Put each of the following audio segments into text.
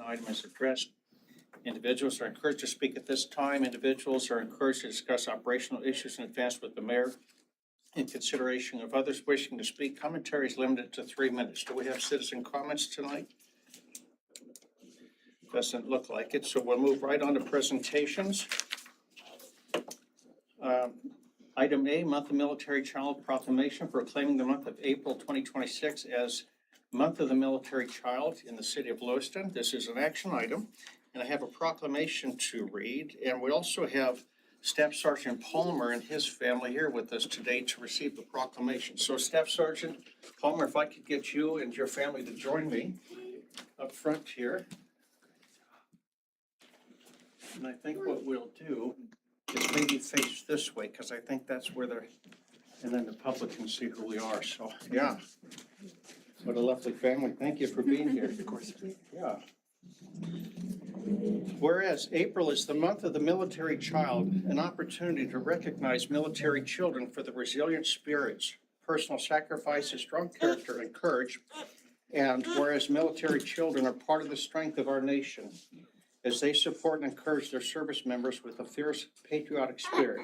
item is addressed. Individuals are encouraged to speak at this time. Individuals are encouraged to discuss operational issues in advance with the mayor. In consideration of others wishing to speak, commentary is limited to 3 minutes. Do we have citizen comments tonight? Doesn't look like it, so we'll move right on to presentations. Item A, Month of Military Child Proclamation proclaiming the month of April 2026 as Month of the Military Child in the city of Lewiston. This is an action item, and I have a proclamation to read, and we also have Staff Sergeant Palmer and his family here with us today to receive the proclamation. So Staff Sergeant Palmer, if I could get you and your family to join me up front here. And I think what we'll do is maybe face this way, because I think that's where they're, and then the public can see who we are. So, yeah. What a lovely family. Thank you for being here. Of course. Yeah. Whereas April is the month of the military child, an opportunity to recognize military children for the resilient spirits, personal sacrifices, strong character, and courage. And whereas military children are part of the strength of our nation, as they support and encourage their service members with a fierce patriotic spirit.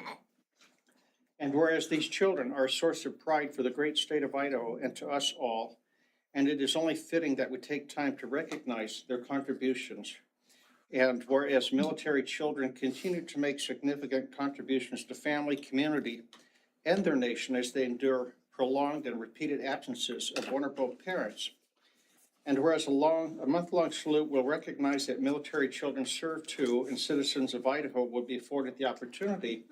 And whereas these children are a source of pride for the great state of Idaho and to us all, and it is only fitting that we take time to recognize their contributions. And whereas military children continue to make significant contributions to family, community, and their nation as they endure prolonged and repeated absences of one or both parents. And whereas a month-long salute will recognize that military children serve to and citizens of Idaho will be afforded the opportunity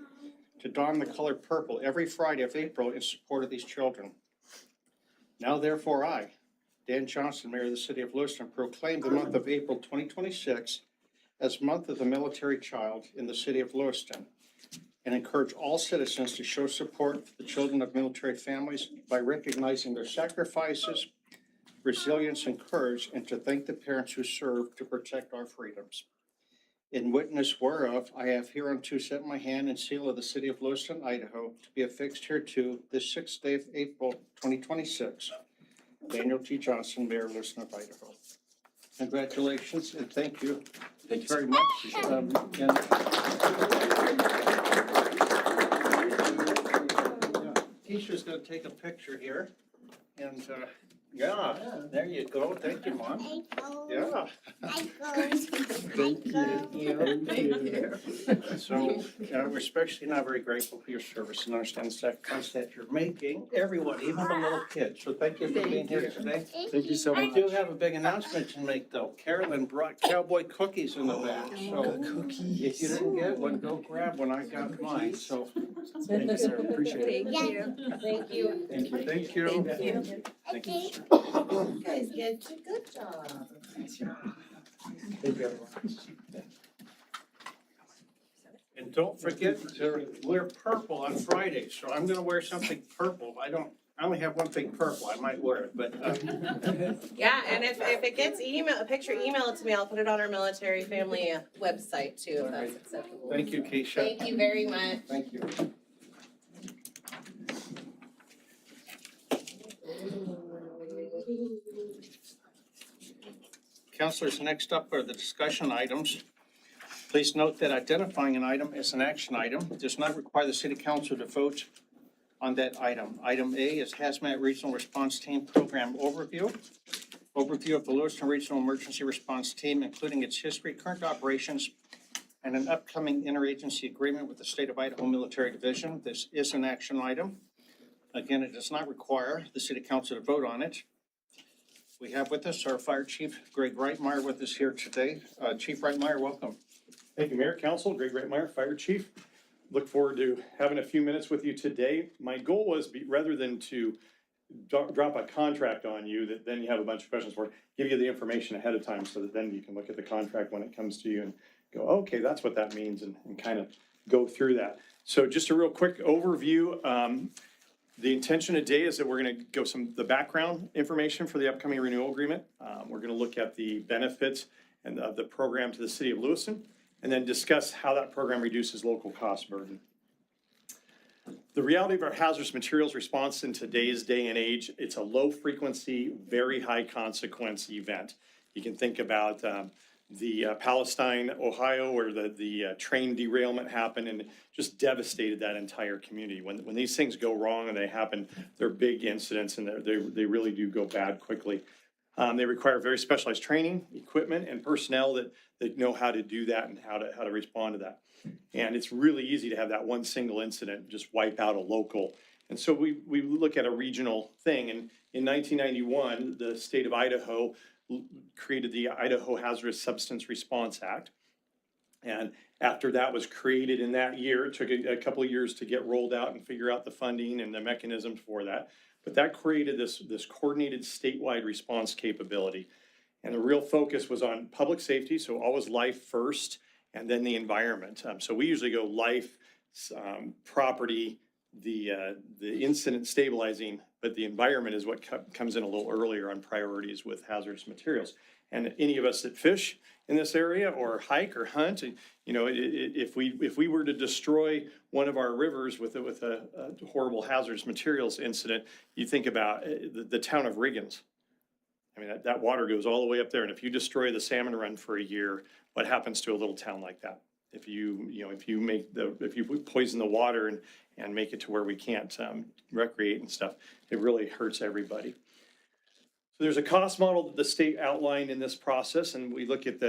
to don the color purple every Friday of April in support of these children. Now therefore I, Dan Johnson, Mayor of the City of Lewiston, proclaim the month of April 2026 as Month of the Military Child in the City of Lewiston, and encourage all citizens to show support for the children of military families by recognizing their sacrifices, resilience, and courage, and to thank the parents who serve to protect our freedoms. In witness whereof, I have hereunto set my hand and seal of the City of Lewiston, Idaho, to be affixed hereto this 6th day of April 2026. Daniel T. Johnson, Mayor of Lewiston of Idaho. Congratulations and thank you. Thank you very much. Keisha's going to take a picture here, and yeah, there you go. Thank you, Mom. Yeah. Thank you. Thank you. So we're especially now very grateful for your service and understand the sacrifice that you're making, everyone, even the little kids. So thank you for being here today. Thank you so much. I do have a big announcement to make, though. Carolyn brought cowboy cookies in the back. So if you didn't get one, go grab one. I got mine. So thank you, sir. Appreciate it. Thank you. Thank you. Thank you. Thank you. Thank you. Thank you, sir. You guys did a good job. Thank you, everyone. And don't forget to wear purple on Friday. So I'm gonna wear something purple. I only have one thing purple. I might wear it, but Yeah, and if it gets email it to me, I'll put it on our military family website too, if that's acceptable. thank you, Keisha. Thank you very much. Thank you. Councilors, next up are the discussion items. Please note that identifying an item as an action item does not require the City Council to vote on that item. Item A is Hazmat Regional Response Team Program Overview. Overview of the Lewiston Regional Emergency Response Team, including its history, current operations, and an upcoming interagency agreement with the State of Idaho Military Division. This is an action item. Again, it does not require the City Council to vote on it. We have with us our Fire Chief, Greg Reitmeyer, with us here today. Chief Reitmeyer, welcome. Thank you, Mayor, Council. Greg Reitmeyer, Fire Chief. Look forward to having a few minutes with you today. My goal was, rather than to drop a contract on you that then you have a bunch of questions for, give you the information ahead of time so that then you can look at the contract when it comes to you and go, okay, that's what that means, and kind of go through that. So just a real quick overview. The intention today is that we're going to go the background information for the upcoming renewal agreement. We're going to look at the benefits and the program to the City of Lewiston, and then discuss how that program reduces local cost burden. The reality of our hazardous materials response in today's day and age, it's a low frequency, very high consequence event. You can think about the Palestine, Ohio, where the train derailment happened and just devastated that entire community. When these things go wrong and they happen, they're big incidents and they really do go bad quickly. They require very specialized training, equipment, and personnel that know how to do that and how to respond to that. And it's really easy to have that one single incident just wipe out a local. And so we look at a regional thing. And in 1991, the state of Idaho created the Idaho Hazardous Substance Response Act. And after that was created in that year, it took a couple of years to get rolled out and figure out the funding and the mechanisms for that. But that created this coordinated statewide response capability. And the real focus was on public safety, so always life first, and then the environment. So we usually go life, property, the incident stabilizing, but the environment is what comes in a little earlier on priorities with hazardous materials. And any of us that fish in this area or hike or hunt, you know, if we were to destroy one of our rivers with a horrible hazardous materials incident, you think about the town of Riggins. I mean, that water goes all the way up there. And if you destroy the salmon run for a year, what happens to a little town like that? If you poison the water and make it to where we can't recreate and stuff, it really hurts everybody. So there's a cost model that the state outlined in this process, and we look at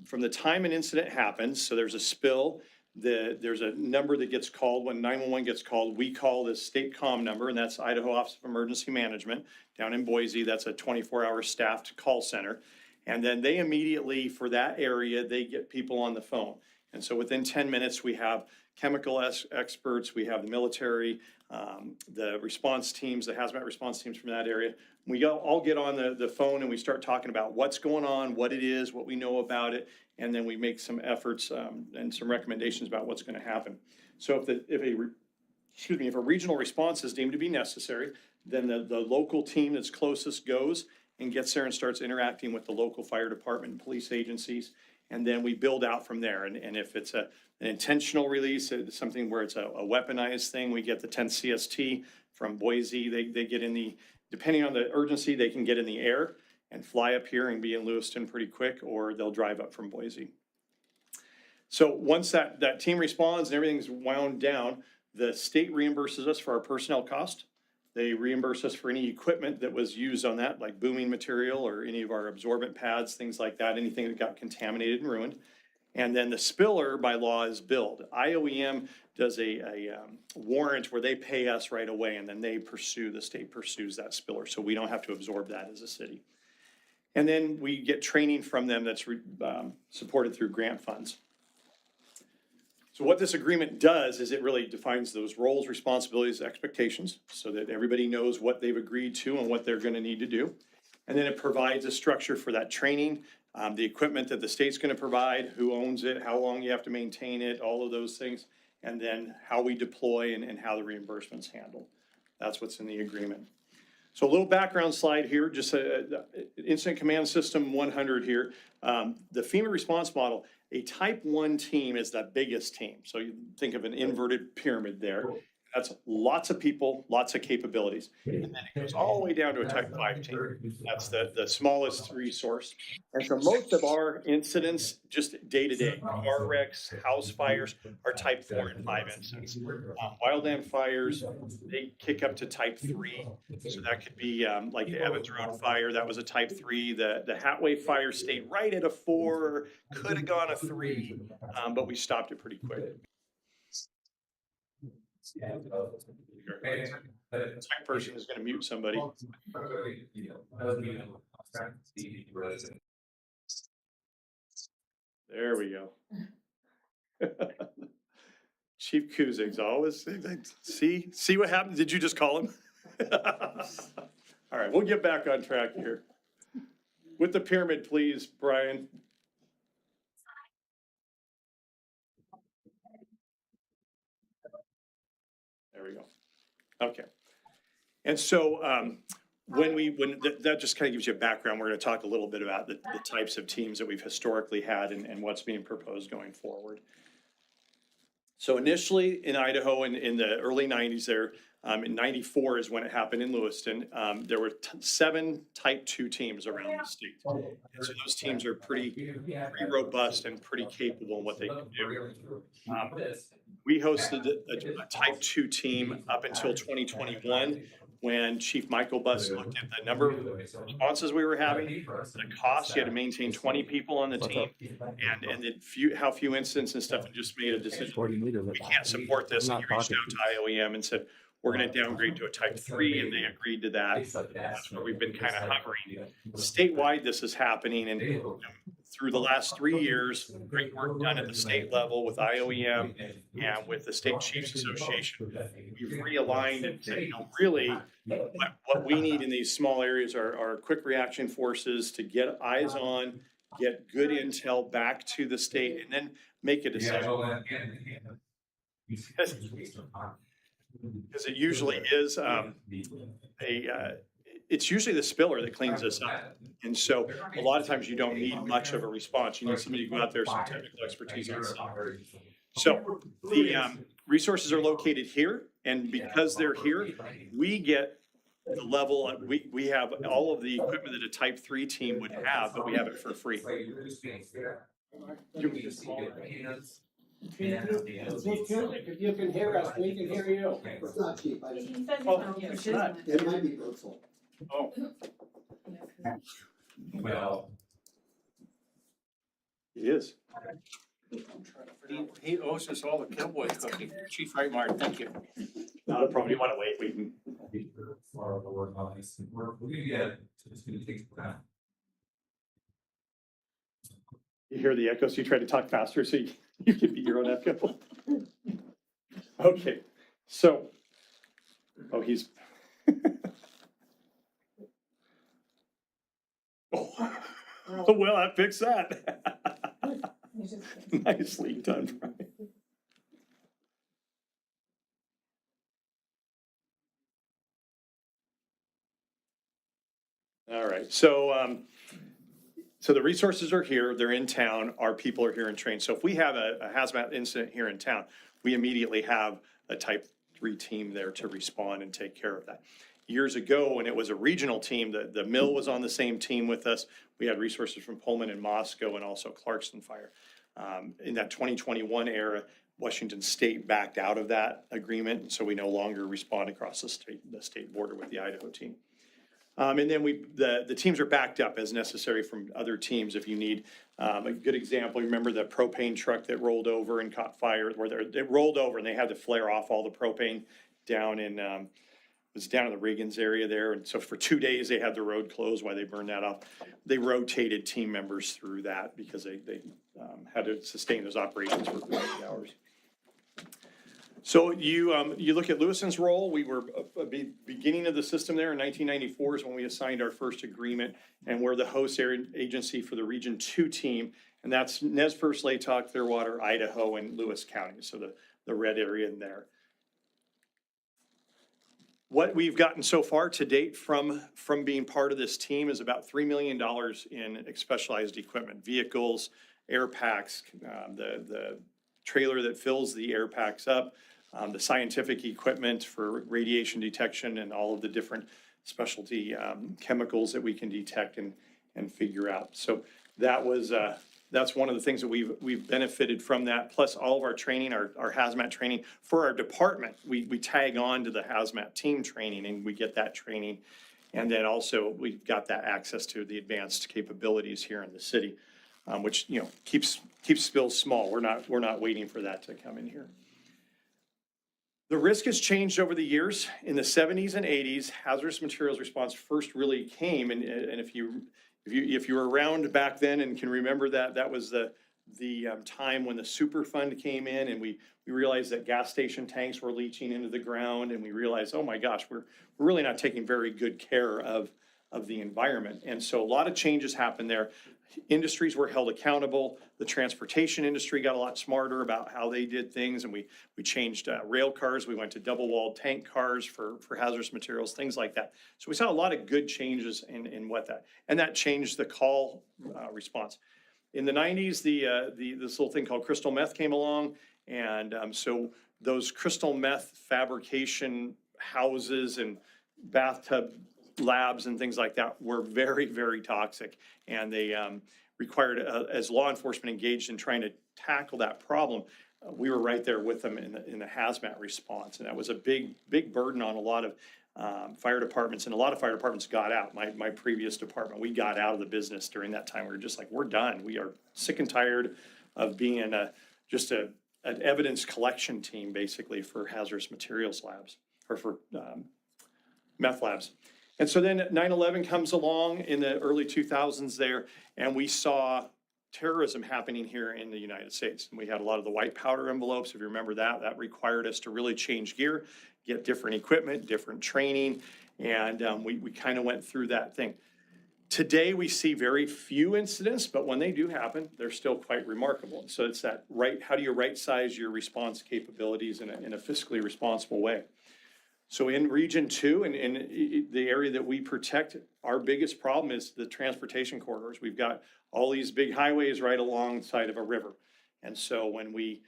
from the time an incident happens. So there's a spill, there's a number that gets called when 911 gets called. We call the state comm number, and that's Idaho Office of Emergency Management down in Boise. That's a 24-hour staffed call center. And then they immediately, for that area, they get people on the phone. And so within 10 minutes, we have chemical experts, we have the military, the response teams, the hazmat response teams from that area. We all get on the phone and we start talking about what's going on, what it is, what we know about it, and then we make some efforts and some recommendations about what's going to happen. So if a regional response is deemed to be necessary, then the local team that's closest goes and gets there and starts interacting with the local fire department and police agencies. And then we build out from there. And if it's an intentional release, it's something where it's a weaponized thing, we get the 10th CST from Boise. They get depending on the urgency, they can get in the air and fly up here and be in Lewiston pretty quick, or they'll drive up from Boise. So once that team responds and everything's wound down, the state reimburses us for our personnel cost. They reimburse us for any equipment that was used on that, like booming material or any of our absorbent pads, things like that, anything that got contaminated and ruined. And then the spiller by law is billed. IOEM does a warrant where they pay us right away, and then the state pursues that spiller. So we don't have to absorb that as a city. And then we get training from them that's supported through grant funds. So what this agreement does is it really defines those roles, responsibilities, expectations, so that everybody knows what they've agreed to and what they're going to need to do. And then it provides a structure for that training, the equipment that the state's going to provide, who owns it, how long you have to maintain it, all of those things, and then how we deploy and how the reimbursement's handled. That's what's in the agreement. So a little background slide here, just Incident Command System 100 here. The FEMA response model, a type 1 team is the biggest team. So you think of an inverted pyramid there. That's lots of people, lots of capabilities. And then it goes all the way down to a type 5 team. That's the smallest resource. And so most of our incidents, just day to day, car wrecks, house fires, are type 4 and 5 incidents. Wildland fires, they kick up to type 3. So that could be like the Evans Road fire, that was a type 3. The Hatway fire stayed right at a 4, could have gone a 3, but we stopped it pretty quick. The tech person is going to mute somebody. There we go. Chief Kuzig's always, see what happened? Did you just call him? All right, we'll get back on track here. With the pyramid, please, Brian. There we go. Okay. And so that just kind of gives you a background. We're going to talk a little bit about the types of teams that we've historically had and what's being proposed going forward. So initially in Idaho in the early 90s there, In 94 is when it happened in Lewiston. There were 7 type 2 teams around the state. And so those teams are pretty robust and pretty capable in what they can do. We hosted a type 2 team up until 2021, when Chief Michael Buss looked at the number of responses we were having, the cost. You had to maintain 20 people on the team, and how few incidents and stuff, and just made a decision. We can't support this. And he reached out to IOEM and said, we're going to downgrade to a type 3, and they agreed to that. That's where we've been kind of hovering. Statewide, this is happening, and through the last 3 years, great work done at the state level with IOEM and with the State Chiefs Association. We've realigned and said, really, what we need in these small areas are quick reaction forces to get eyes on, get good intel back to the state, and then make a decision. Because it usually is it's usually the spiller that cleans this up. And so a lot of times you don't need much of a response. You need somebody to go out there, some technical expertise on stuff. So the resources are located here, and because they're here, we get the level, we have all of the equipment that a type 3 team would have, but we have it for free. If you can hear us, we can hear you. It's not cheap. I just, He says It's not. it might be virtual. Oh, Well, It is. he owes us all the Cowboy cookie. Chief Reitmeyer, thank you. Not a problem. You want to wait? We can. for the work on this, we're gonna get, it's gonna take time. You hear the echo, so you try to talk faster so you can be your own echo. Okay, so, he's. Oh, well, I fixed that. Nicely done, Brian. All right, so the resources are here, they're in town, our people are here and trained. So if we have a hazmat incident here in town, we immediately have a type 3 team there to respond and take care of that. Years ago, when it was a regional team, the mill was on the same team with us. We had resources from Pullman and Moscow and also Clarkston Fire. In that 2021 era, Washington State backed out of that agreement, and so we no longer respond across the state border with the Idaho team. And then the teams are backed up as necessary from other teams if you need. A good example, you remember the propane truck that rolled over and caught fire, where it rolled over and they had to flare off all the propane down in, it was down in the Riggins area there. And so for 2 days, they had the road closed while they burned that off. They rotated team members through that because they had to sustain those operations for 48 hours. So you look at Lewiston's role, we were beginning of the system there in 1994 is when we assigned our first agreement, and we're the host agency for the Region 2 team, and that's Nez Perce, Latah, Clearwater, Idaho, and Lewis County, so the red area in there. What we've gotten so far to date from being part of this team is about $3 million in specialized equipment, vehicles, air packs, the trailer that fills the air packs up, the scientific equipment for radiation detection and all of the different specialty chemicals that we can detect and figure out. So that's one of the things that we've benefited from that, plus all of our training, our hazmat training for our department. We tag on to the hazmat team training and we get that training. And then also we've got that access to the advanced capabilities here in the city, which, keeps spills small. We're not waiting for that to come in here. The risk has changed over the years. In the 70s and 80s, hazardous materials response first really came, and if you were around back then and can remember that was the time when the Superfund came in, and we realized that gas station tanks were leaching into the ground, and we realized, oh my gosh, we're really not taking very good care of the environment. And so a lot of changes happened there. Industries were held accountable. The transportation industry got a lot smarter about how they did things, and we changed rail cars. We went to double-walled tank cars for hazardous materials, things like that. So we saw a lot of good changes in and that changed the call response. In the 90s, this little thing called crystal meth came along, and so those crystal meth fabrication houses and bathtub labs and things like that were very, very toxic. And they required, as law enforcement engaged in trying to tackle that problem, we were right there with them in the hazmat response. And that was a big, big burden on a lot of fire departments, and a lot of fire departments got out. My previous department, we got out of the business during that time. We were just like, we're done. We are sick and tired of being an evidence collection team, basically, for hazardous materials labs, or for meth labs. And so then 9/11 comes along in the early 2000s there, and we saw terrorism happening here in the United States. And we had a lot of the white powder envelopes, if you remember that. That required us to really change gear, get different equipment, different training, and we kind of went through that thing. Today, we see very few incidents, but when they do happen, they're still quite remarkable. So it's that how do you right-size your response capabilities in a fiscally responsible way? So in Region 2, and in the area that we protect, our biggest problem is the transportation corridors. We've got all these big highways right alongside of a river. And so when we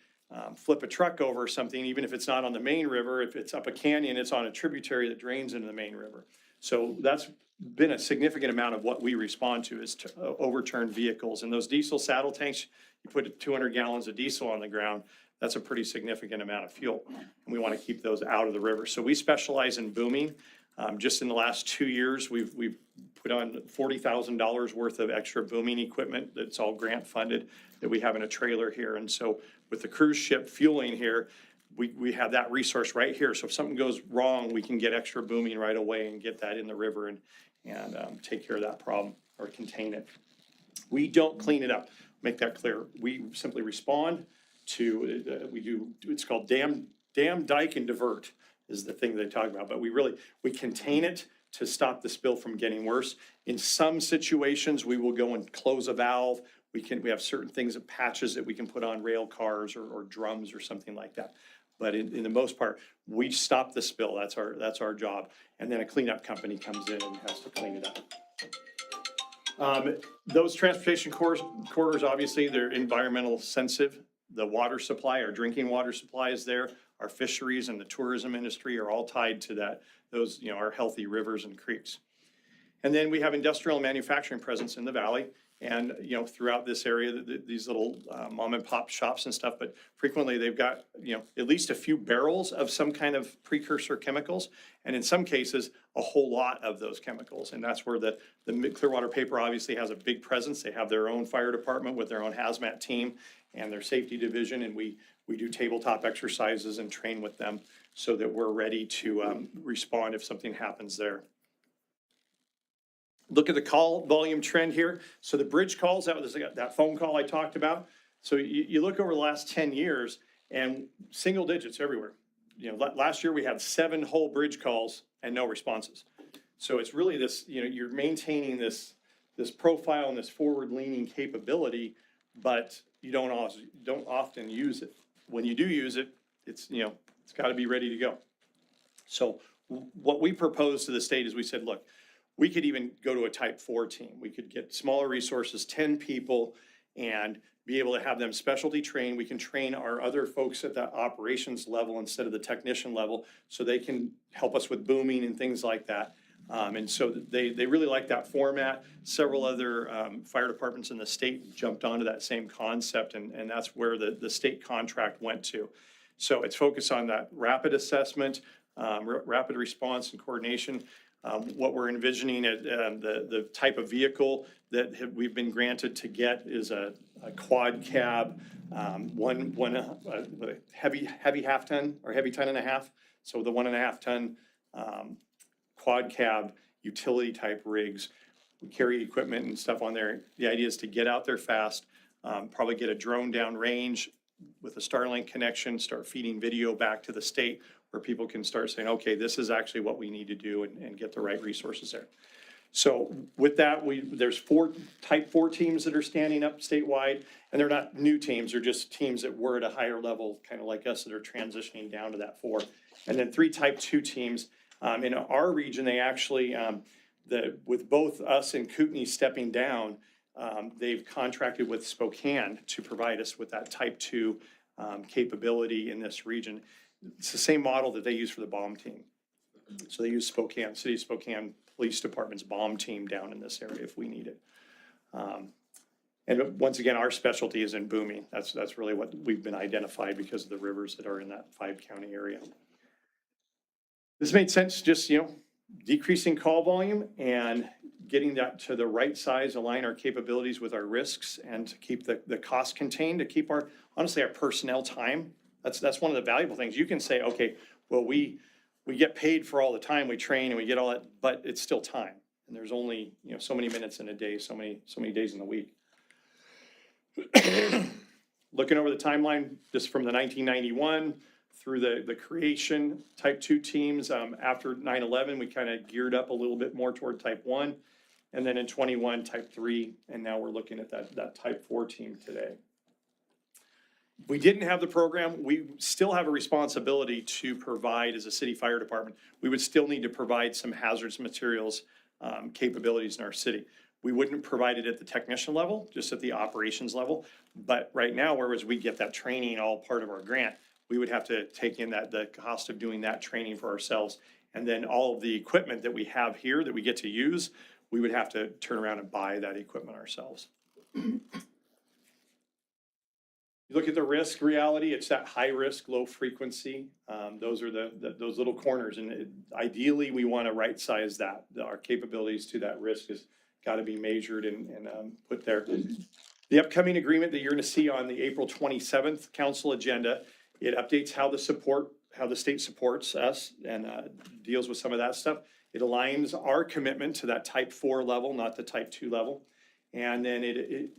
flip a truck over something, even if it's not on the main river, if it's up a canyon, it's on a tributary that drains into the main river. So that's been a significant amount of what we respond to, is to overturn vehicles. And those diesel saddle tanks, you put 200 gallons of diesel on the ground, that's a pretty significant amount of fuel. And we want to keep those out of the river. So we specialize in booming. Just in the last 2 years, we've put on $40,000 worth of extra booming equipment that's all grant funded that we have in a trailer here. And so with the cruise ship fueling here, we have that resource right here. So if something goes wrong, we can get extra booming right away and get that in the river and take care of that problem or contain it. We don't clean it up, make that clear. We simply respond to, it's called dam, dike, and divert is the thing they talk about. But we contain it to stop the spill from getting worse. In some situations, we will go and close a valve. We have certain things, patches that we can put on rail cars or drums or something like that. But in the most part, we stop the spill. That's our job. And then a cleanup company comes in and has to clean it up. Those transportation corridors, obviously, they're environmental sensitive. The water supply, our drinking water supply is there. Our fisheries and the tourism industry are all tied to that. Those, our healthy rivers and creeks. And then we have industrial and manufacturing presence in the valley. And, throughout this area, these little mom and pop shops and stuff, but frequently they've got, at least a few barrels of some kind of precursor chemicals. And in some cases, a whole lot of those chemicals. And that's where the Clearwater Paper obviously has a big presence. They have their own fire department with their own hazmat team and their safety division. And we do tabletop exercises and train with them so that we're ready to respond if something happens there. Look at the call volume trend here. So the bridge calls, that phone call I talked about. So you look over the last 10 years and single digits everywhere. Last year we had 7 whole bridge calls and no responses. So it's really this, you're maintaining this profile and this forward-leaning capability, but you don't often use it. When you do use it, it's got to be ready to go. So what we proposed to the state is we said, look, we could even go to a type 4 team. We could get smaller resources, 10 people, and be able to have them specialty trained. We can train our other folks at the operations level instead of the technician level, so they can help us with booming and things like that. And so they really like that format. Several other fire departments in the state jumped onto that same concept, and that's where the state contract went to. So it's focused on that rapid assessment, rapid response and coordination. What we're envisioning, the type of vehicle that we've been granted to get is a quad cab, heavy half ton or heavy ton and a half. So the 1.5 ton quad cab utility type rigs. We carry equipment and stuff on there. The idea is to get out there fast, probably get a drone down range with a Starlink connection, start feeding video back to the state where people can start saying, okay, this is actually what we need to do and get the right resources there. So with that, there's type 4 teams that are standing up statewide, and they're not new teams, they're just teams that were at a higher level, kind of like us, that are transitioning down to that 4. And then 3 type 2 teams. In our region, they actually, with both us and Kootenai stepping down, they've contracted with Spokane to provide us with that type 2 capability in this region. It's the same model that they use for the bomb team. So they use Spokane, City of Spokane Police Department's bomb team down in this area if we need it. And once again, our specialty is in booming. That's really what we've been identified because of the rivers that are in that 5-county area. This made sense, just, decreasing call volume and getting that to the right size, align our capabilities with our risks, and to keep the cost contained, to keep honestly, our personnel time. That's one of the valuable things. You can say, okay, well, we get paid for all the time we train and we get all that, but it's still time. And there's only, so many minutes in a day, so many days in the week. Looking over the timeline, just from the 1991 through the creation, type 2 teams, after 9/11, we kind of geared up a little bit more toward type 1. And then in 21, type 3, and now we're looking at that type 4 team today. If we didn't have the program, we still have a responsibility to provide, as a city fire department, we would still need to provide some hazardous materials capabilities in our city. We wouldn't provide it at the technician level, just at the operations level. But right now, whereas we get that training all part of our grant, we would have to take in the cost of doing that training for ourselves. And then all of the equipment that we have here that we get to use, we would have to turn around and buy that equipment ourselves. You look at the risk reality, it's that high risk, low frequency. Those are those little corners. And ideally, we want to right size that. Our capabilities to that risk has got to be measured and put there. The upcoming agreement that you're going to see on the April 27th council agenda, it updates how the state supports us and deals with some of that stuff. It aligns our commitment to that type 4 level, not the type 2 level. And then it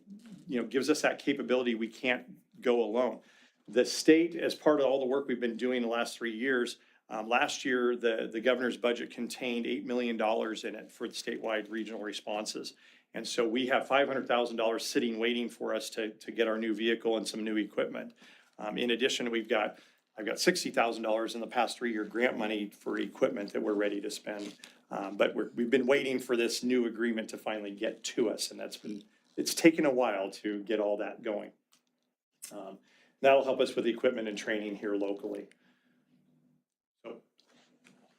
gives us that capability. We can't go alone. The state, as part of all the work we've been doing the last 3 years, last year, the governor's budget contained $8 million in it for the statewide regional responses. And so we have $500,000 sitting waiting for us to get our new vehicle and some new equipment. In addition, I've got $60,000 in the past 3-year grant money for equipment that we're ready to spend. But we've been waiting for this new agreement to finally get to us, and it's taken a while to get all that going. That'll help us with the equipment and training here locally. So,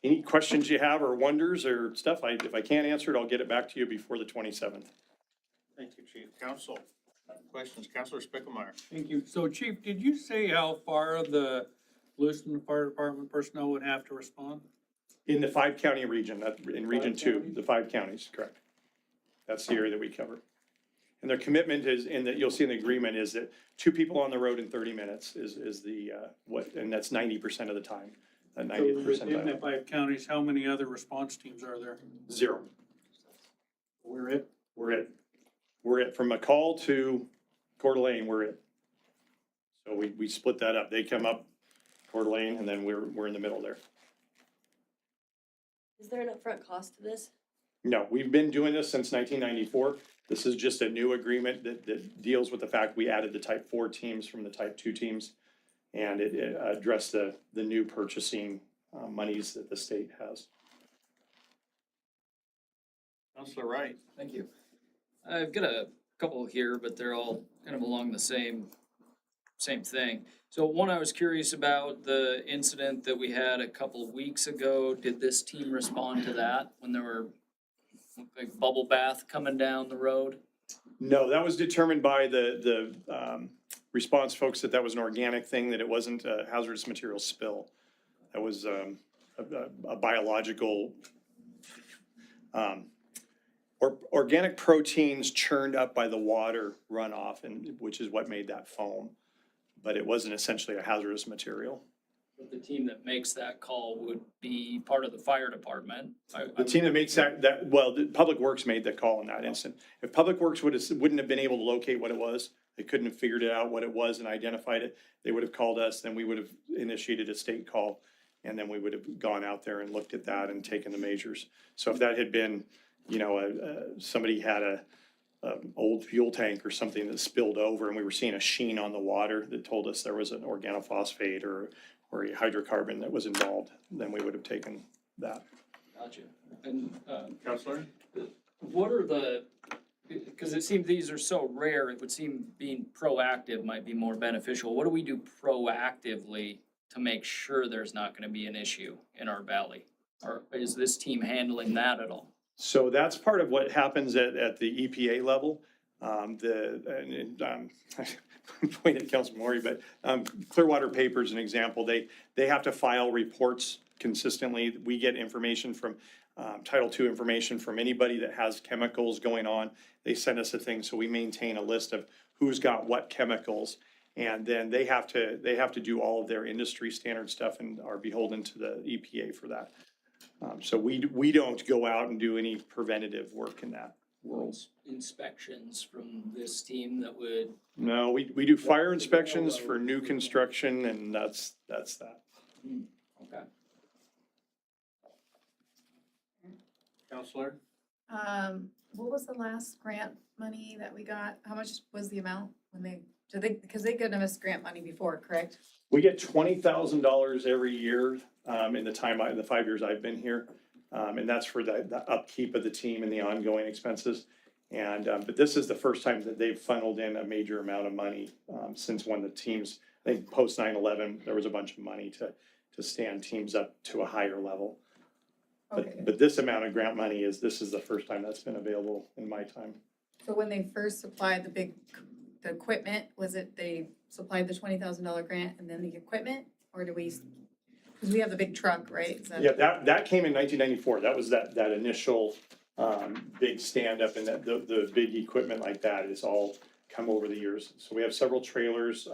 any questions you have or wonders or stuff, if I can't answer it, I'll get it back to you before the 27th. Thank you, Chief. Council, questions? Councilor Spicklemeyer. Thank you. So Chief, did you say how far the Lewiston Fire Department personnel would have to respond? In the 5-county region, in Region 2, the 5 counties, correct. That's the area that we cover. And their commitment is, you'll see in the agreement, is that 2 people on the road in 30 minutes is the, and that's 90% of the time. 90% So within the 5 counties, how many other response teams are there? 0. We're it? We're it. From McCall to Coeur d'Alene, we're it. So we split that up. They come up Coeur d'Alene, and then we're in the middle there. Is there an upfront cost to this? No, we've been doing this since 1994. This is just a new agreement that deals with the fact we added the type 4 teams from the type 2 teams. And it addressed the new purchasing monies that the state has. Councilor Wright. Thank you. I've got a couple here, but they're all kind of along the same thing. So one, I was curious about the incident that we had a couple of weeks ago. Did this team respond to that when there were like bubble bath coming down the road? No, that was determined by the response folks that was an organic thing, that it wasn't a hazardous material spill. That was a biological, organic proteins churned up by the water runoff, and which is what made that foam. But it wasn't essentially a hazardous material. But the team that makes that call would be part of the fire department. The team that makes that well, the Public Works made the call in that instant. If Public Works wouldn't have been able to locate what it was, they couldn't have figured it out what it was and identified it, they would have called us, then we would have initiated a state call, and then we would have gone out there and looked at that and taken the measures. So if that had been, somebody had a old fuel tank or something that spilled over and we were seeing a sheen on the water that told us there was an organophosphate or a hydrocarbon that was involved, then we would have taken that. Gotcha. And Councilor? what are because it seems these are so rare, it would seem being proactive might be more beneficial. What do we do proactively to make sure there's not going to be an issue in our valley? Or is this team handling that at all? So that's part of what happens at the EPA level. I'm pointing at Councilman Maury, but Clearwater Paper is an example. They have to file reports consistently. We get information from Title II information from anybody that has chemicals going on. They send us a thing, so we maintain a list of who's got what chemicals. And then they have to do all of their industry standard stuff and are beholden to the EPA for that. So we don't go out and do any preventative work in that world. Inspections from this team that would, No, we do fire inspections for new construction, and that's that. okay. Counselor? What was the last grant money that we got? How much was the amount when because they given us grant money before, correct? We get $20,000 every year in the 5 years I've been here. And that's for the upkeep of the team and the ongoing expenses. And, but this is the first time that they've funneled in a major amount of money since when the teams, I think post 9/11, there was a bunch of money to stand teams up to a higher level. Okay. But this amount of grant money this is the first time that's been available in my time. So when they first supplied the equipment, was it they supplied the $20,000 grant and then the equipment? Or do we, because we have the big truck, right? Is that- Yeah, that came in 1994. That was that initial big stand-up, and the big equipment like that is all come over the years. So we have several trailers,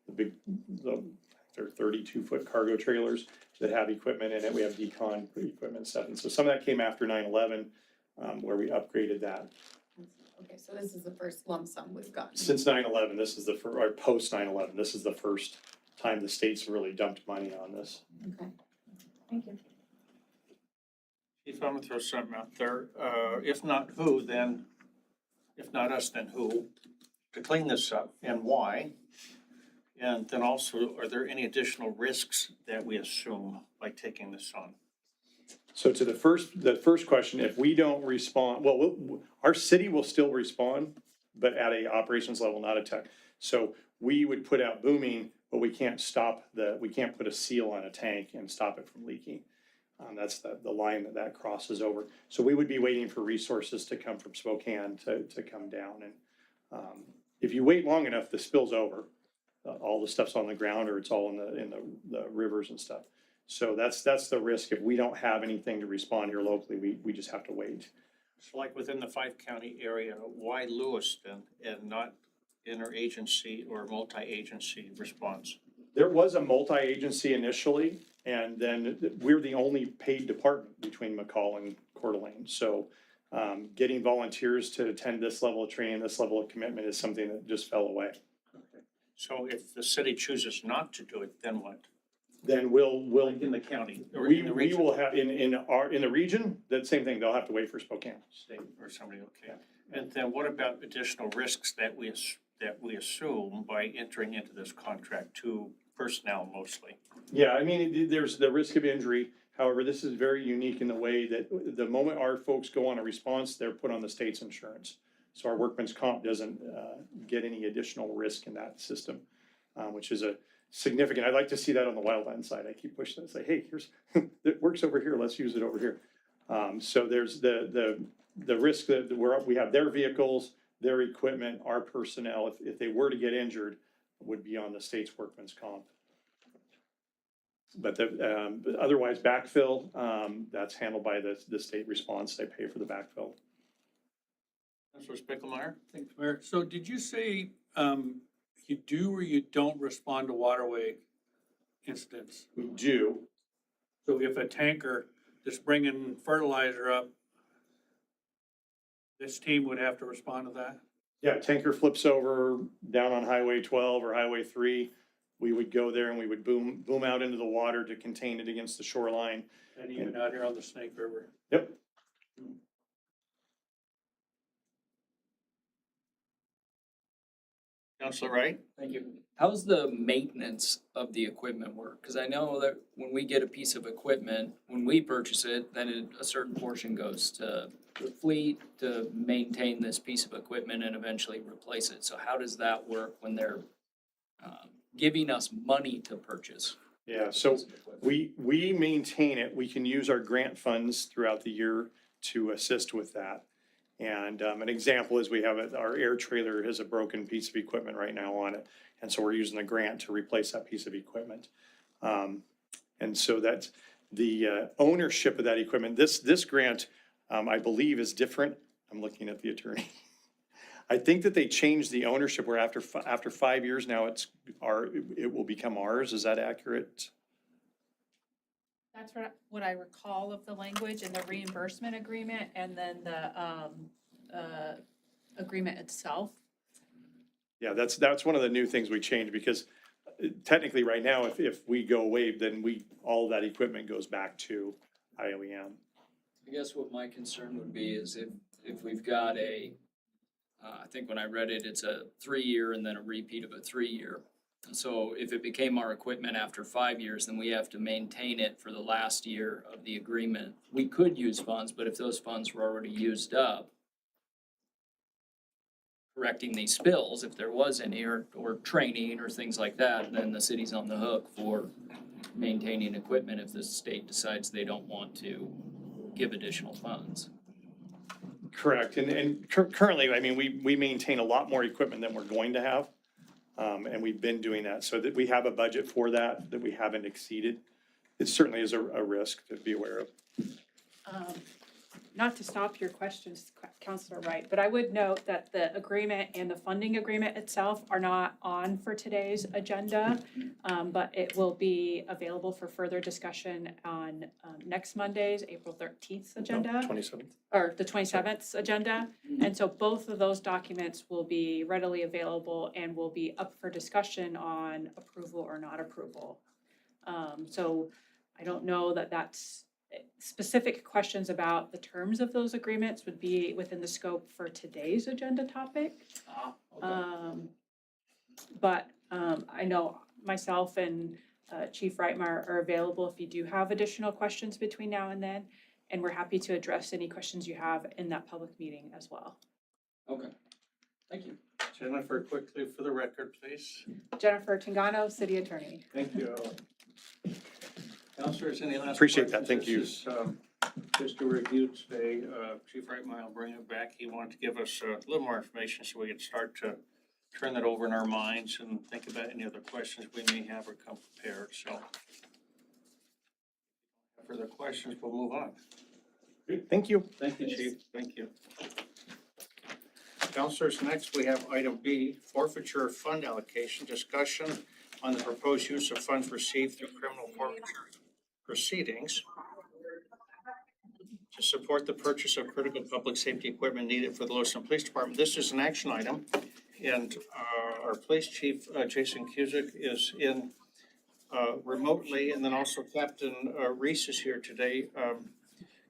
they're 32-foot cargo trailers that have equipment in it. We have decon equipment stuff. And so some of that came after 9/11, where we upgraded that. Okay, so this is the first lump sum we've gotten. Since 9/11, this is or post 9/11, this is the first time the state's really dumped money on this. Okay, thank you. Chief, I'm gonna throw something out there. If not who, then, if not us, then who, to clean this up and why? And then also, are there any additional risks that we assume by taking this on? So to the first question, if we don't respond, our city will still respond, but at a operations level, not a tech. So we would put out booming, but we can't put a seal on a tank and stop it from leaking. That's the line that crosses over. So we would be waiting for resources to come from Spokane to come down. And if you wait long enough, the spill's over. All the stuff's on the ground, or it's all in the rivers and stuff. So that's the risk. If we don't have anything to respond here locally, we just have to wait. So like within the 5-county area, why Lewiston and not interagency or multi-agency response? There was a multi-agency initially, and then we're the only paid department between McCall and Coeur d'Alene. So getting volunteers to attend this level of training, this level of commitment is something that just fell away. So if the city chooses not to do it, then what? Then we'll Like in the county or in the we region? will have in the region, that same thing, they'll have to wait for Spokane. State or somebody, okay. And then what about additional risks that we assume by entering into this contract to personnel mostly? Yeah, I mean, there's the risk of injury. However, this is very unique in the way that the moment our folks go on a response, they're put on the state's insurance. So our workman's comp doesn't get any additional risk in that system, which is a significant. I'd like to see that on the wildland side. I keep pushing that, say, hey, here's, it works over here, let's use it over here. So there's the risk that we have their vehicles, their equipment, our personnel, if they were to get injured, would be on the state's workman's comp. But otherwise backfill, that's handled by the state response. They pay for the backfill. Councilor Spicklemeyer? Thanks, Mayor. So did you say, you do or you don't respond to waterway incidents? We do. So if a tanker is bringing fertilizer up, this team would have to respond to that? Yeah, tanker flips over down on Highway 12 or Highway 3. We would go there and we would boom out into the water to contain it against the shoreline. And even out here on the Snake River? Yep. Councilor Wright? Thank you. How's the maintenance of the equipment work? Because I know that when we get a piece of equipment, when we purchase it, then a certain portion goes to the fleet to maintain this piece of equipment and eventually replace it. So how does that work when they're giving us money to purchase? Yeah, so we maintain it. We can use our grant funds throughout the year to assist with that. And an example is we have our air trailer has a broken piece of equipment right now on it. And so we're using the grant to replace that piece of equipment. And so that's the ownership of that equipment. This grant, I believe, is different. I'm looking at the attorney. I think that they changed the ownership where after 5 years now it will become ours. Is that accurate? That's what I recall of the language in the reimbursement agreement and then the agreement itself. Yeah, that's one of the new things we changed because technically right now, if we go away, then all that equipment goes back to IOEM. I guess what my concern would be is if we've got I think when I read it, it's a 3-year and then a repeat of a 3-year. And so if it became our equipment after 5 years, then we have to maintain it for the last year of the agreement. We could use funds, but if those funds were already used up, correcting these spills, if there was any, or training or things like that, then the city's on the hook for maintaining equipment if the state decides they don't want to give additional funds. Correct. And currently, I mean, we maintain a lot more equipment than we're going to have. And we've been doing that so that we have a budget for that we haven't exceeded. It certainly is a risk to be aware of. Not to stop your questions, Councilor Wright, but I would note that the agreement and the funding agreement itself are not on for today's agenda, but it will be available for further discussion on next Monday's, April 13th agenda. 27th. Or the 27th agenda. And so both of those documents will be readily available and will be up for discussion on approval or not approval. So I don't know that that's specific questions about the terms of those agreements would be within the scope for today's agenda topic. But I know myself and Chief Reitmar are available if you do have additional questions between now and then. And we're happy to address any questions you have in that public meeting as well. Okay, thank you. Jennifer, quickly for the record, please. Jennifer Tangano, City Attorney. Thank you. Counselors, any last Appreciate that. questions? Thank you. This is, just a review today. Chief Reitmeyer will bring it back. He wanted to give us a little more information so we could start to turn that over in our minds and think about any other questions we may have or come prepared. So, further questions, we'll move on. Thank you. Thank you, Chief. Thank you. Counselors, next we have item B, forfeiture fund allocation, discussion on the proposed use of funds received through criminal forfeiture proceedings to support the purchase of critical public safety equipment needed for the Lewiston Police Department. This is an action item, and our police chief, Jason Cusick, is in remotely, and then also Captain Reese is here today.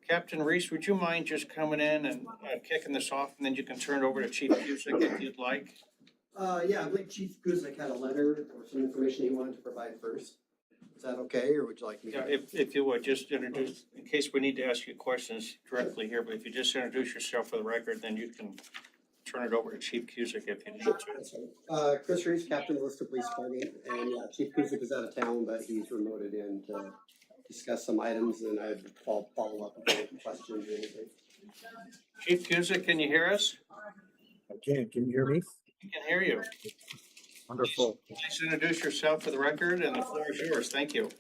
Captain Reese, would you mind just coming in and kicking this off, and then you can turn it over to Chief Cusick if you'd like? Yeah, I believe Chief Guzik had a letter or some information he wanted to provide first. Is that okay, or would you like me Yeah, to? if you would, just introduce, in case we need to ask you questions directly here, but if you just introduce yourself for the record, then you can turn it over to Chief Cusick if you need to. That's right. Chris Reeves, Captain of Lewiston Police Department, and yeah, Chief Guzik is out of town, but he's remoted in to discuss some items, and I'd follow up with any questions or anything. Chief Cusick, can you hear us? I can you hear me? We can hear you. Wonderful. Please introduce yourself for the record, and the floor is yours. Thank you.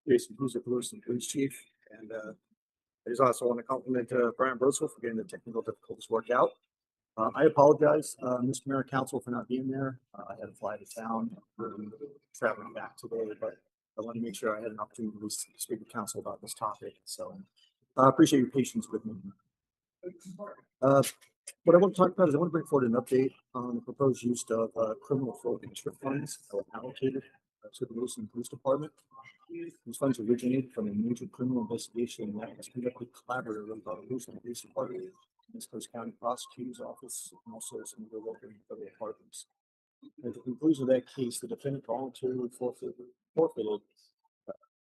Jason Cusick, Lewiston Police Chief, and I just also want to compliment Brian Brosel for getting the technical difficulties worked out. I apologize, Mr. Mayor, Council, for not being there. I had to fly to town, traveling back today, but I want to make sure I had an opportunity to speak to Council about this topic. So I appreciate your patience with me. What I want to talk about is I want to bring forward an update on the proposed use of criminal forfeiture funds that were allocated to the Lewiston Police Department. These funds originated from a major criminal investigation that was conducted collaboratively with the Lewiston Police Department, East Coast County Prosecutor's Office, and also some of the local federal departments. At the conclusion of that case, the defendant voluntarily forfeited to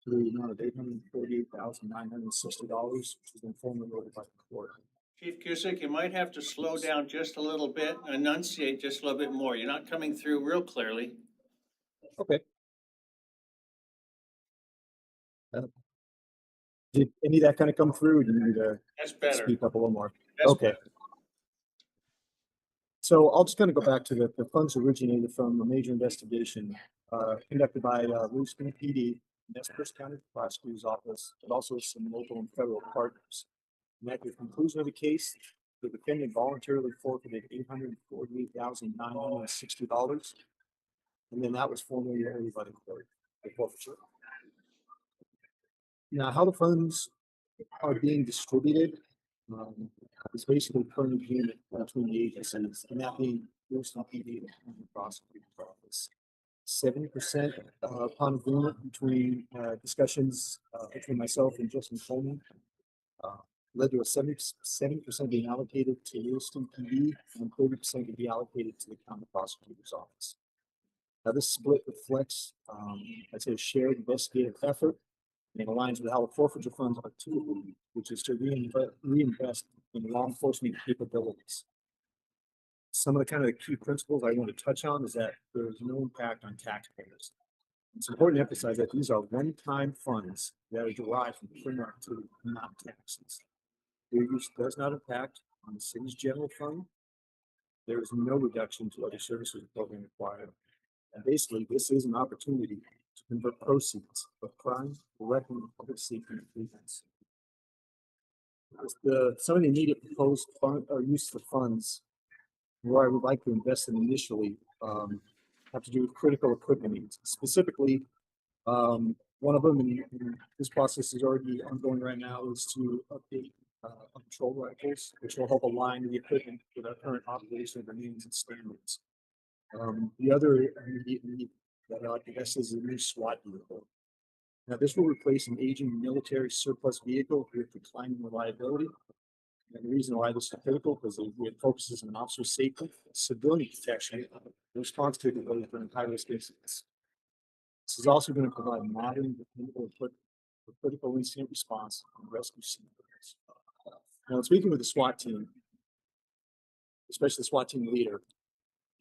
the amount of $848,960, which has been formally ordered by the court. Chief Cusick, you might have to slow down just a little bit, enunciate just a little bit more. You're not coming through real clearly. Okay. Did any of that kind of come through? Or do you need to That's better. speak up a little more? That's Okay. So I'll just kind of go back to the funds originated from a major investigation conducted by Lewiston PD, Nez County Prosecutor's Office, but also some local and federal partners. And at the conclusion of the case, the defendant voluntarily forfeited $848,960. And then that was formally levied by the court, the forfeiture. Now, how the funds are being distributed is basically per agreement between the agencies, and that being Lewiston PD and the prosecutor's office. 70% upon agreement between discussions between myself and Justin Coleman led to a 70% being allocated to Lewiston PD and 30% to be allocated to the county prosecutor's office. Now, this split reflects, I'd say, a shared investigative effort and aligns with how the forfeiture funds are too, which is to reinvest in law enforcement capabilities. Some of the kind of the key principles I want to touch on is that there is no impact on taxpayers. It's important to emphasize that these are one-time funds that are derived from criminal activity, not taxes. Their use does not impact on the city's general fund. There is no reduction to other services the program required. And basically, this is an opportunity to convert proceeds of crime directly into public safety improvements. Some of the immediate proposed fund or use of funds where I would like to invest in initially have to do with critical equipment needs. Specifically, one of them, and this process is already ongoing right now, is to update patrol rifles, which will help align the equipment with our current operation means and standards. The other immediate need that I'd like to invest is a new SWAT vehicle. Now, this will replace an aging military surplus vehicle with declining reliability. And the reason why this is critical because it focuses on officer safety, civilian protection, and response capability for high-risk incidents. This is also going to provide modern, dependable equipment for critical incident response and rescue scenarios. Now, speaking with the SWAT team, especially the SWAT team leader,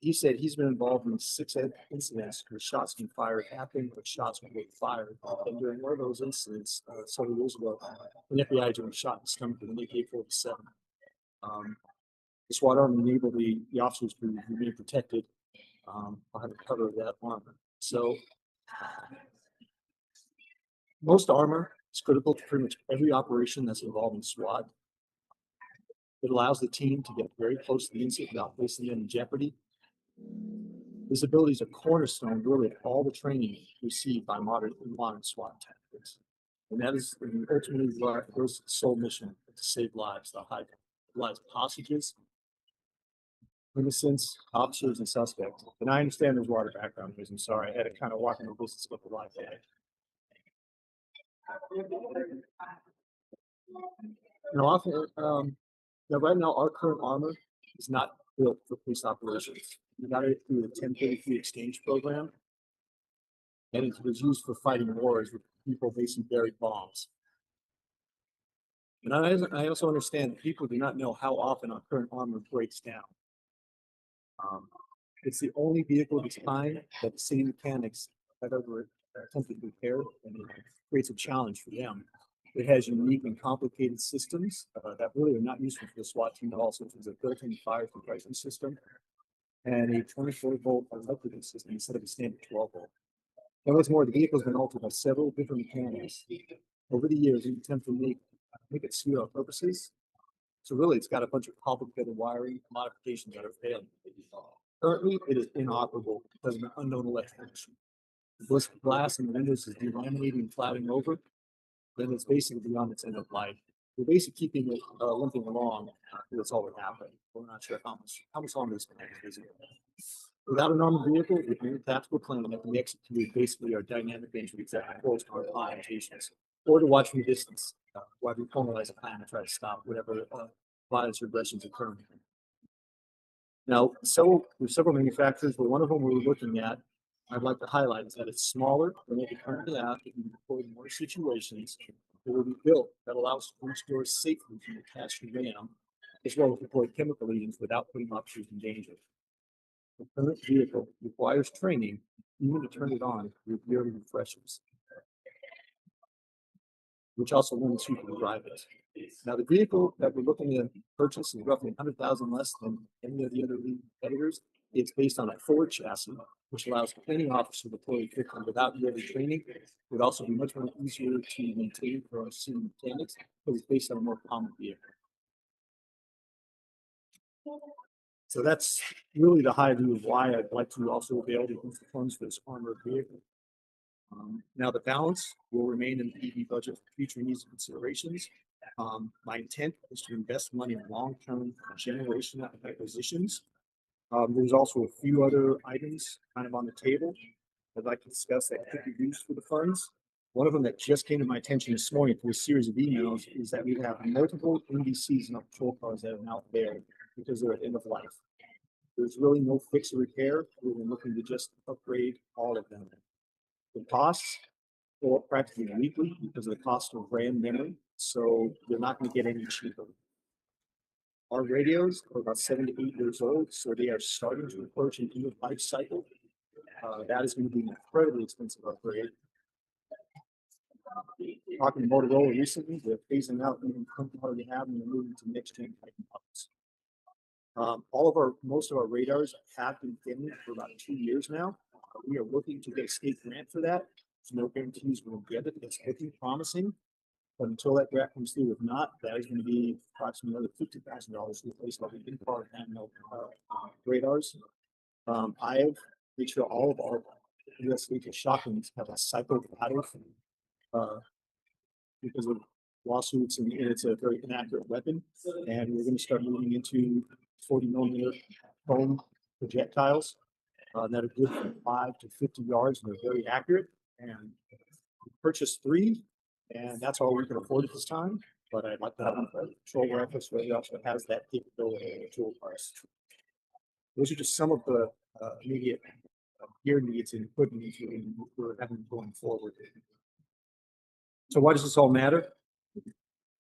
he said he's been involved in 6 incidents where shots been fired happened, but shots were fired. And during one of those incidents, several years ago, an FBI agent was shot in the stomach with an AK-47. The SWAT arm enabled the officers to remain protected behind the cover of that armor. So most armor is critical to pretty much every operation that's involved in SWAT. It allows the team to get very close to the incident without placing them in jeopardy. This ability is a cornerstone really of all the training received by modern SWAT tactics. And that is ultimately goes to the sole mission to save lives, the hide lives of hostages, innocents, officers, and suspects. And I understand there's water background noise. I'm sorry, I had to kind of walk in the business with the live day. Right now our current armor is not built for police operations. We got it through the 1033 exchange program, and it was used for fighting wars with people facing buried bombs. And I also understand that people do not know how often our current armor breaks down. It's the only vehicle of its kind that the city mechanics have ever attempted to repair, and it creates a challenge for them. It has unique and complicated systems that really are not useful for the SWAT team at all, such as a built-in fire suppression system and a 24-volt electrical system instead of a standard 12-volt. And what's more, the vehicle has been altered by several different mechanics over the years in an attempt to make it suit our purposes. So really, it's got a bunch of complicated wiring modifications that are failing. Currently, it is inoperable because of an unknown electrical issue. The glass in the windows is delaminating and clouding over. Then it's basically beyond its end of life. We're basically keeping it limping along. That's all that happened. We're not sure how much longer it's going to take. Without an armored vehicle, we can a tactical plan that can be executed basically our dynamic range of exact controls to our orientations, or to watch from a distance while we formalize a plan to try to stop whatever violence or aggression is occurring. Now, there's several manufacturers, but one of them we're looking at, I'd like to highlight, is that it's smaller than what we currently have. It can be deployed in more situations. It will be built that allows police doors safely from the cache and ram, as well as deploy chemical agents without putting officers in danger. The current vehicle requires training even to turn it on with yearly refreshers. which also limits who can drive it. Now, the vehicle that we're looking to purchase is roughly 100,000 less than any of the other leading competitors. It's based on a Ford chassis, which allows any officer to deploy a vehicle without yearly training. It would also be much more easier to maintain for our city mechanics because it's based on a more common vehicle. So that's really the high view of why I'd like to also be able to use the funds for this armored vehicle. Now the balance will remain in the EV budget for future needs and considerations. My intent is to invest money in long-term generational acquisitions. There's also a few other items kind of on the table I'd like to discuss that could be used for the funds. One of them that just came to my attention this morning through a series of emails is that we have multiple NBCs and patrol cars that are now there because they're at end of life. There's really no fix or repair. We're looking to just upgrade all of them. The costs go up practically weekly because of the cost of brand memory, so they're not going to get any cheaper. Our radios are about 7 to 8 years old, so they are starting to approach an end of life cycle. That is going to be an incredibly expensive upgrade. Talking to Motorola recently, they're phasing out the current model they have and they're moving to next gen type models. Most of our radars have been thin for about 2 years now. We are looking to get a state grant for that. There's no guarantees we'll get it. It's looking promising. But until that grant comes through, if not, that is going to be approximately another $50,000 to replace all the in-car handheld radars. I have made sure all of our US lethal shotguns have a cycle pattern because of lawsuits and it's a very inaccurate weapon. And we're going to start moving into 40 millimeter foam projectiles that are good from 5 to 50 yards and they're very accurate. And we purchased 3, and that's all we can afford at this time. But I'd like to have a patrol rifles where it also has that capability in the tool price. Those are just some of the immediate gear needs and equipment needs we're having going forward. So why does this all matter?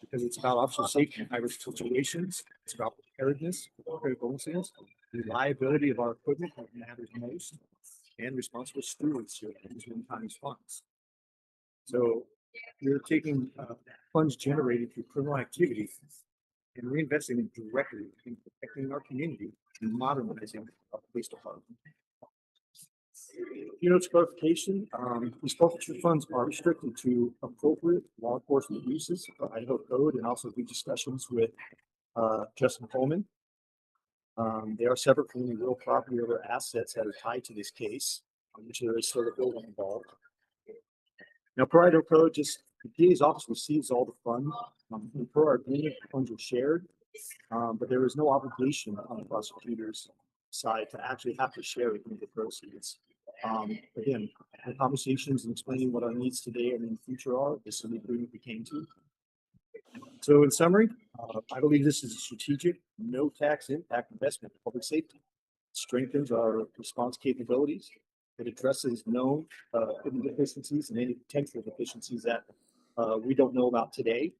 Because it's about officer safety in high-risk situations. It's about preparedness, critical incidents, reliability of our equipment that matters most, and responsible stewardship in one-time response. So we're taking funds generated through criminal activity and reinvesting them directly in protecting our community and modernizing our police department. Units clarification, these forfeiture funds are restricted to appropriate law enforcement uses of Idaho code and also through discussions with Justin Coleman. They are separate from any real property or other assets that are tied to this case, which there is sort of building involved. Now, per Idaho code, just the DA's office receives all the funds. Per our agreement, the funds are shared, but there is no obligation on the prosecutor's side to actually have to share any of the proceeds. Again, the conversations and explaining what our needs today and in the future are, this is the agreement we came to. So in summary, I believe this is a strategic, no tax impact investment in public safety. It strengthens our response capabilities. It addresses known hidden deficiencies and any potential deficiencies that we don't know about today.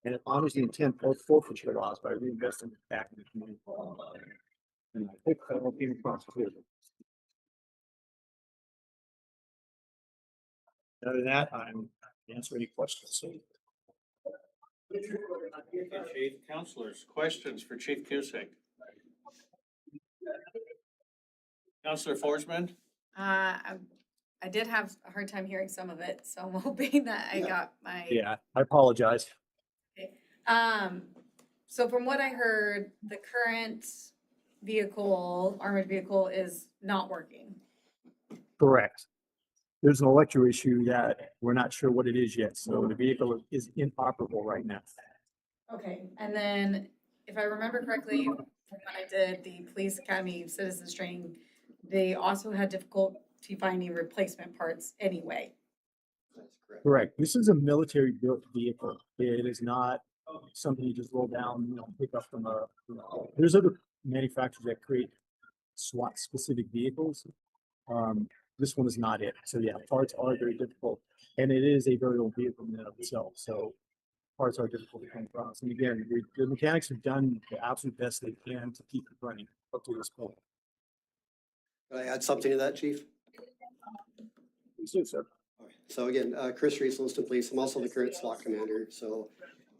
And it honors the intent of forfeiture laws by reinvesting back in the community. And I hope that will be across clearly. Other than that, I'm answer any questions. Chief, counselors, questions for Chief Cusick? Counselor Forsman? I did have a hard time hearing some of it, so I'm hoping that I got my. Yeah, I apologize. So from what I heard, the current armored vehicle is not working. Correct. There's an electro issue that we're not sure what it is yet, so the vehicle is inoperable right now. Okay, and then if I remember correctly, from when I did the police academy citizens training, they also had difficulty finding replacement parts anyway. That's correct. Correct. This is a military built vehicle. It is not something you just roll down, pick up from there's other manufacturers that create SWAT specific vehicles. This one is not it. So yeah, parts are very difficult, and it is a very old vehicle in and of itself. So parts are difficult to come across. And again, the mechanics have done the absolute best they can to keep it running up to this point. Can I add something to that, Chief? Please do, sir. So again, Chris Reese, Lewiston Police. I'm also the current SWAT commander. So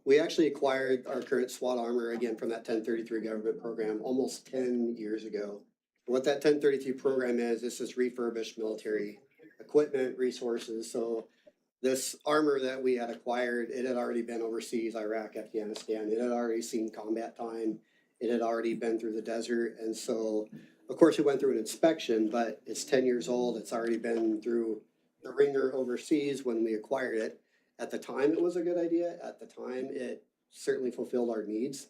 we actually acquired our current SWAT armor again from that 1033 government program almost 10 years ago. What that 1033 program is, this is refurbished military equipment, resources. So this armor that we had acquired, it had already been overseas, Iraq, Afghanistan. It had already seen combat time. It had already been through the desert. And so, of course, it went through an inspection, but it's 10 years old. It's already been through the ringer overseas when we acquired it. At the time, it was a good idea. At the time, it certainly fulfilled our needs.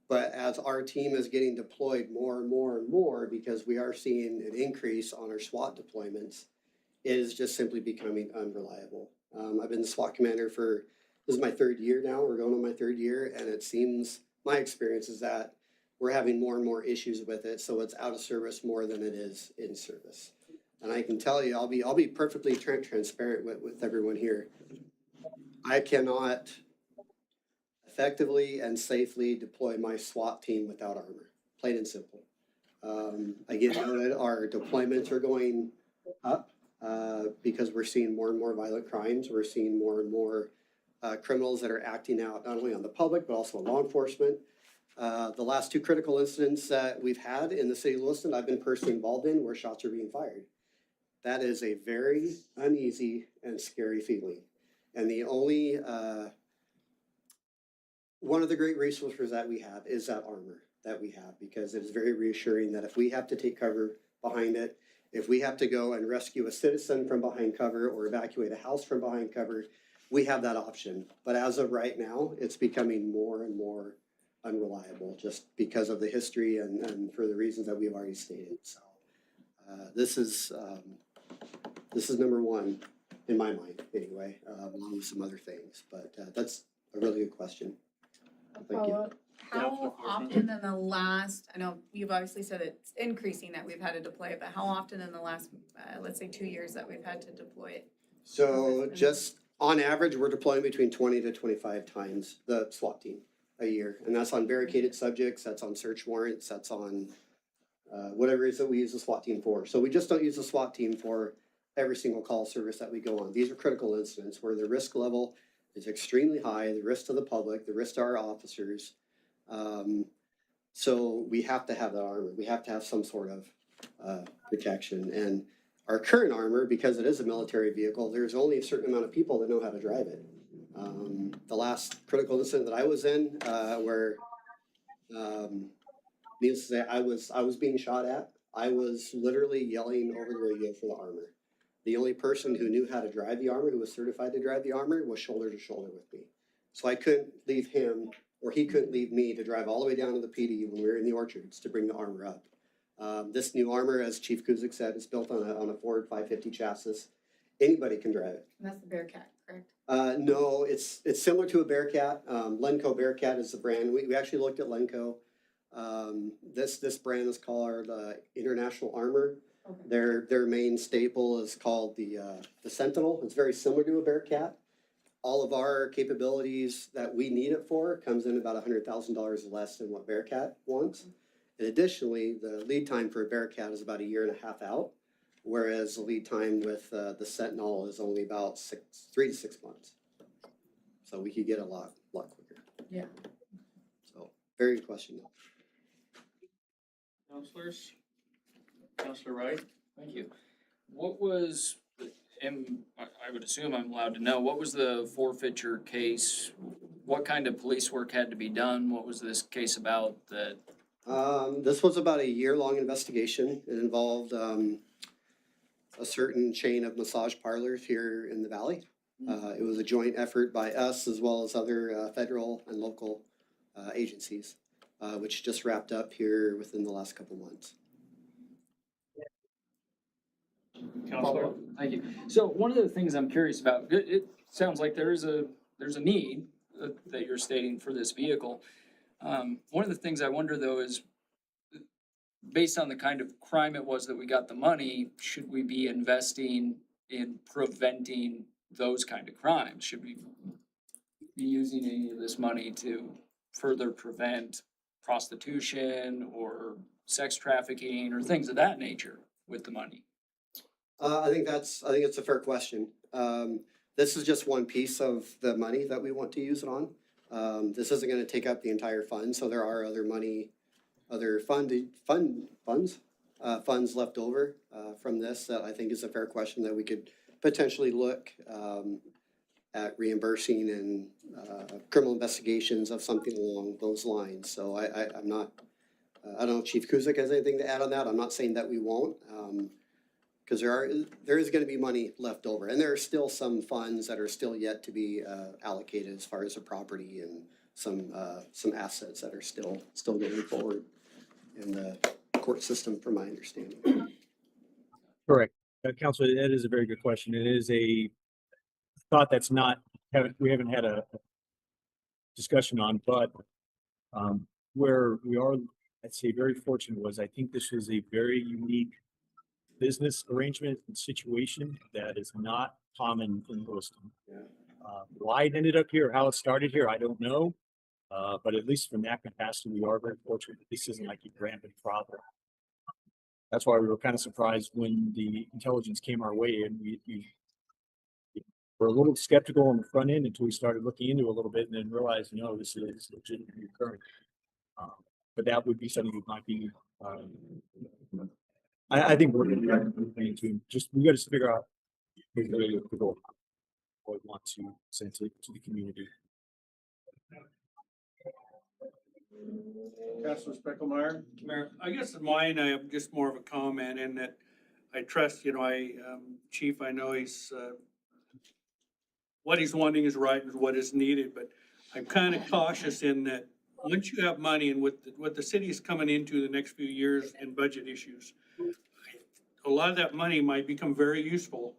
But as our team is getting deployed more and more and more, because we are seeing an increase on our SWAT deployments, it is just simply becoming unreliable. I've been the SWAT commander this is my third year now. We're going on my third year, and it seems, my experience is that we're having more and more issues with it. So it's out of service more than it is in service. And I can tell you, I'll be perfectly transparent with everyone here. I cannot effectively and safely deploy my SWAT team without armor, plain and simple. Again, our deployments are going up because we're seeing more and more violent crimes. We're seeing more and more criminals that are acting out not only on the public, but also law enforcement. The last two critical incidents that we've had in the city of Lewiston, I've been personally involved in where shots are being fired. That is a very uneasy and scary feeling. And the only, one of the great resources that we have is that armor that we have, because it is very reassuring that if we have to take cover behind it, if we have to go and rescue a citizen from behind cover or evacuate a house from behind cover, we have that option. But as of right now, it's becoming more and more unreliable just because of the history and for the reasons that we've already stated. So this is number one in my mind anyway, along with some other things. But that's a really good question. Thank you. How often in the last, I know you've obviously said it's increasing that we've had to deploy it, but how often in the last, let's say 2 years that we've had to deploy it? So just on average, we're deploying between 20 to 25 times the SWAT team a year. And that's on barricaded subjects, that's on search warrants, that's on whatever it is that we use the SWAT team for. So we just don't use the SWAT team for every single call service that we go on. These are critical incidents where the risk level is extremely high, the risk to the public, the risk to our officers. So we have to have that armor. We have to have some sort of protection. And our current armor, because it is a military vehicle, there's only a certain amount of people that know how to drive it. The last critical incident that I was in, where needless to say, I was being shot at. I was literally yelling over the radio for the armor. The only person who knew how to drive the armor, who was certified to drive the armor, was shoulder to shoulder with me. So I couldn't leave him, or he couldn't leave me to drive all the way down to the PD when we were in the orchards to bring the armor up. This new armor, as Chief Kuzik said, is built on a Ford 550 chassis. Anybody can drive it. And that's the Bearcat, correct? No, it's similar to a Bearcat. Lenco Bearcat is the brand. We actually looked at Lenco. This brand is called International Armor. Okay. Their main staple is called the Sentinel. It's very similar to a Bearcat. All of our capabilities that we need it for comes in about $100,000 less than what Bearcat wants. And additionally, the lead time for a Bearcat is about 1.5 years out, whereas the lead time with the Sentinel is only about 3 to 6 months. So we could get a lot quicker. Yeah. So very good question though. Counselors? Counselor Wright? Thank you. What was, and I would assume I'm allowed to know, what was the forfeiture case? What kind of police work had to be done? What was this case about that? This was about a year-long investigation. It involved a certain chain of massage parlors here in the valley. It was a joint effort by us as well as other federal and local agencies, which just wrapped up here within the last couple months. Counselor? Thank you. So one of the things I'm curious about, it sounds like there's a need that you're stating for this vehicle. One of the things I wonder though is, based on the kind of crime it was that we got the money, should we be investing in preventing those kind of crimes? Should we be using any of this money to further prevent prostitution or sex trafficking or things of that nature with the money? I think it's a fair question. This is just one piece of the money that we want to use it on. This isn't gonna take up the entire fund, so there are other funds left over, from this that I think is a fair question that we could potentially look, at reimbursing and, criminal investigations of something along those lines. So I'm not, I don't know if Chief Kuzic has anything to add on that. I'm not saying that we won't. Because there is gonna be money left over, and there are still some funds that are still yet to be allocated as far as the property and some assets that are still going forward in the court system, from my understanding. Correct. Counselor, that is a very good question. It is a thought that's not, we haven't had a discussion on, but where we are, I'd say very fortunate was, I think this was a very unique business arrangement and situation that is not common in Lewiston. Yeah. Why it ended up here, how it started here, I don't know. But at least from that capacity, we are very fortunate that this isn't like a rampant problem. That's why we were kind of surprised when the intelligence came our way, and we were a little skeptical on the front end until we started looking into it a little bit, and then realized, no, this is legitimately occurring. But that would be something that might be, I think we're going to just, we got to figure out the way to go. What we want to send to the community. Councilor Speckelmeyer? Mayor, I guess mine, I have just more of a comment in that I trust, Chief, I know he's, what he's wanting is right and what is needed, but I'm kind of cautious in that once you have money and what the city is coming into the next few years in budget issues, a lot of that money might become very useful,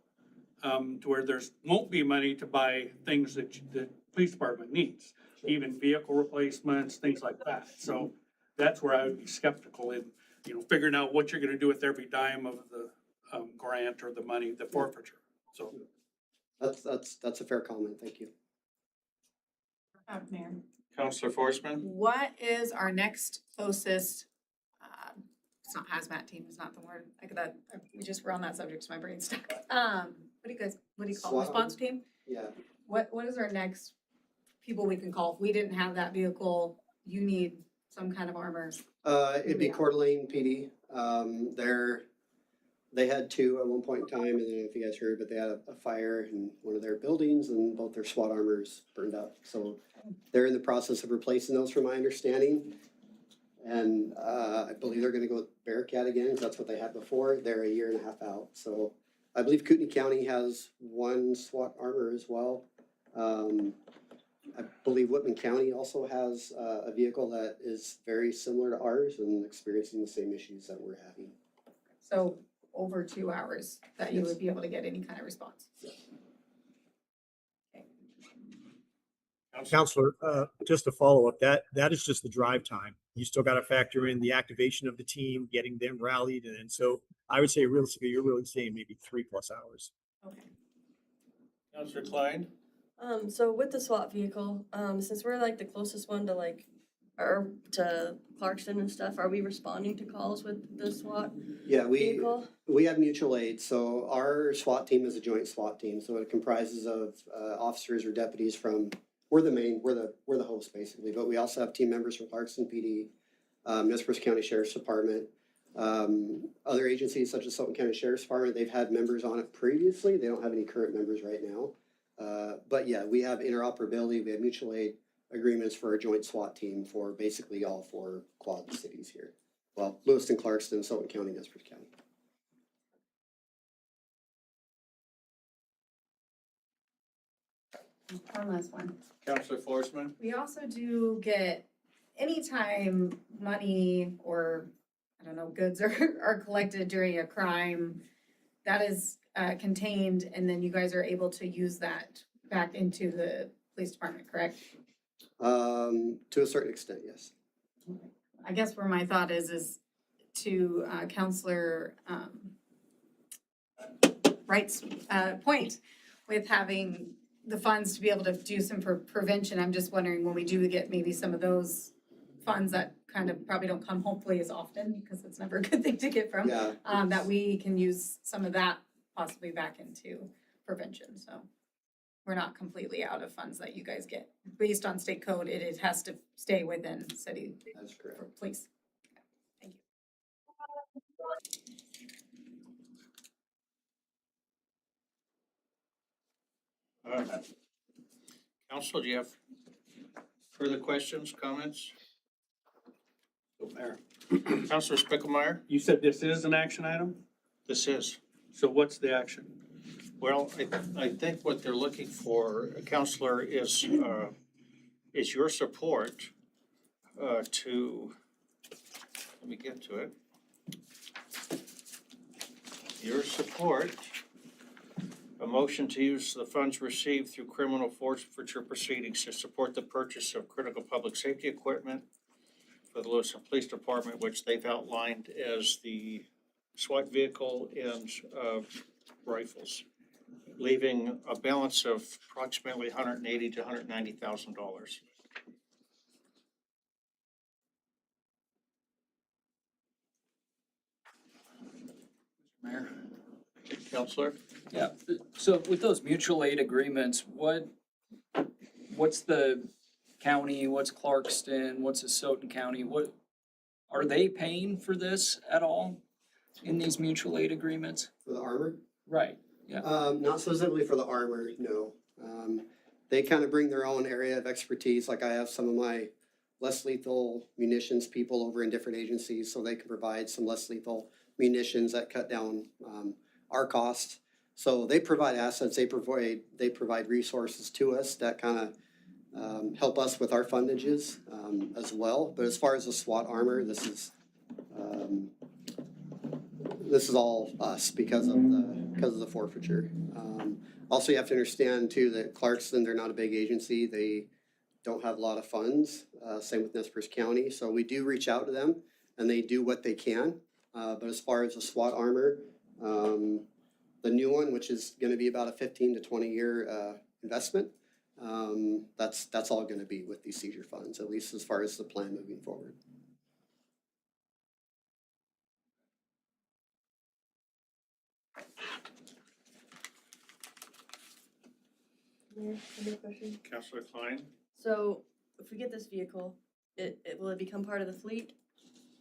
to where won't be money to buy things that the police department needs, even vehicle replacements, things like that. So that's where I would be skeptical in, figuring out what you're gonna do with every dime of the, grant or the money, the forfeiture, so. That's a fair comment. Thank you. Mayor, Councilor Forsman? what is our next closest, it's not hazmat team, is not the word, we just were on that subject, so my brain's stuck. What do you call it, SWAT. response team? Yeah. What is our next people we can call? If we didn't have that vehicle, you need some kind of armor. It'd be Coeur d'Alene PD. They had two at one point in time, and I don't know if you guys heard, but they had a fire in one of their buildings, and both their SWAT armors burned up. So they're in the process of replacing those, from my understanding. And I believe they're gonna go with Bearcat again, because that's what they had before. They're a year and a half out. So I believe Kootenai County has one SWAT armor as well. I believe Whitman County also has a vehicle that is very similar to ours and experiencing the same issues that we're having. So over 2 hours that you would be able to get any kind of response. Counselor, just to follow up, that is just the drive time. You still got to factor in the activation of the team, getting them rallied, and so I would say realistically, you're really saying maybe 3+ hours. Okay. Councilor Klein? So with the SWAT vehicle, since we're like the closest one to or to Clarkston and stuff, are we responding to calls with the SWAT Yeah, vehicle? we have mutual aid. So our SWAT team is a joint SWAT team. So it comprises of officers or deputies from, we're the host basically, but we also have team members from Clarkston PD, Nez Perce County Sheriff's Department, other agencies such as Sultan County Sheriff's Department. They've had members on it previously. They don't have any current members right now. But yeah, we have interoperability. We have mutual aid agreements for a joint SWAT team for basically all 4 quad cities here. Well, Lewiston, Clarkston, Sultan County, Nez Perce County. One last one. Councilor Forsman? We also do get, anytime money or, goods are collected during a crime, that is contained, and then you guys are able to use that back into the police department, correct? To a certain extent, yes. I guess where my thought is to Counselor Wright's point with having the funds to be able to do some prevention. I'm just wondering when we do get maybe some of those funds that kind of probably don't come hopefully as often, because it's never a good thing to get from, Yeah. that we can use some of that possibly back into prevention, so. We're not completely out of funds that you guys get. Based on state code, it has to stay within city That's correct. for police. Thank you. Council, do you have further questions, comments? Mayor, Councilor Spickelmeyer, you said this is an action item? this is. So what's the action? Well, I think what they're looking for, Counselor, is your support to, let me get to it. Your support, a motion to use the funds received through criminal forfeiture proceedings to support the purchase of critical public safety equipment for the Lewiston Police Department, which they've outlined as the SWAT vehicle and rifles, leaving a balance of approximately $180,000 to $190,000. Mayor? Counselor? Yeah, so with those mutual aid agreements, what's the county, what's Clarkston, what's Asotin County, what, are they paying for this at all in these mutual aid agreements? For the armor? Right, yeah. Not specifically for the armor, no. They kind of bring their own area of expertise, like I have some of my less lethal munitions people over in different agencies, so they can provide some less lethal munitions that cut down, our costs. So they provide assets, they provide resources to us that kind of, help us with our fundages, as well. But as far as the SWAT armor, this is all us because of the forfeiture. Also, you have to understand too that Clarkston, they're not a big agency. They don't have a lot of funds. Same with Nez Perce County. So we do reach out to them and they do what they can. But as far as the SWAT armor, the new one, which is gonna be about a 15 to 20 year investment, that's all gonna be with these seizure funds, at least as far as the plan moving forward. Mayor, another question? Counselor Klein? So if we get this vehicle, will it become part of the fleet,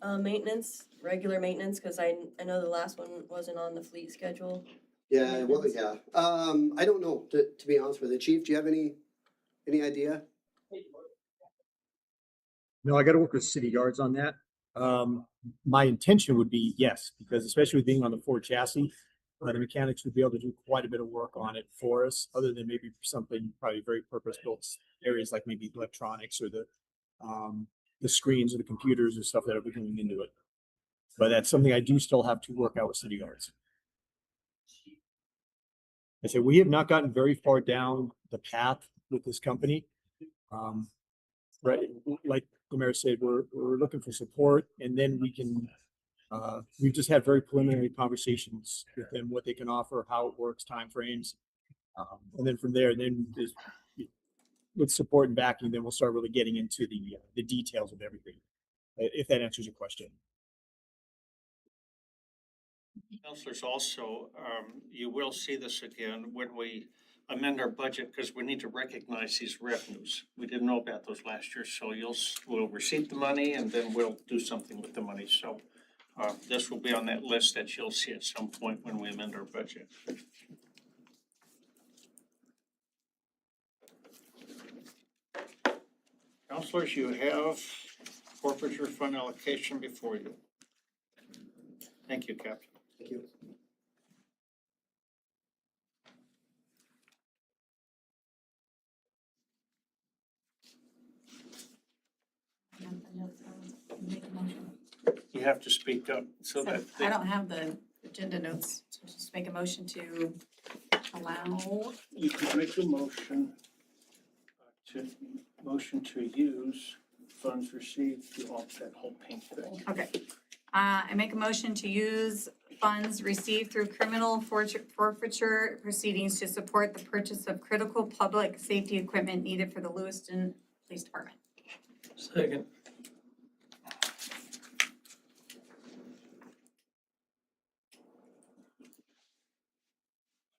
maintenance, regular maintenance? Cause I know the last one wasn't on the fleet schedule. Yeah, well, yeah. I don't know, to be honest with you. Chief, do you have any idea? No, I gotta work with city guards on that. My intention would be yes, because especially with being on the Ford chassis, the mechanics would be able to do quite a bit of work on it for us, other than maybe something probably very purpose-built areas like maybe electronics or the screens or the computers or stuff that are going into it. But that's something I do still have to work out with city guards. I say we have not gotten very far down the path with this company. Right, like the mayor said, we're looking for support, and then we can. We've just had very preliminary conversations with them, what they can offer, how it works, timeframes, and then from there, with support and backing, then we'll start really getting into the details of everything. If that answers your question. Counselors, also, you will see this again when we amend our budget, because we need to recognize these revenues. We didn't know about those last year, so we'll receive the money and then we'll do something with the money. So this will be on that list that you'll see at some point when we amend our budget. Counselors, you have forfeiture fund allocation before you. Thank you, Captain. Thank you. Make a motion. You have to speak up so that. I don't have the agenda notes, so just make a motion to allow. You can make a motion to use funds received to offset whole paint thing. Okay. I make a motion to use funds received through criminal forfeiture proceedings to support the purchase of critical public safety equipment needed for the Lewiston Police Department. Second.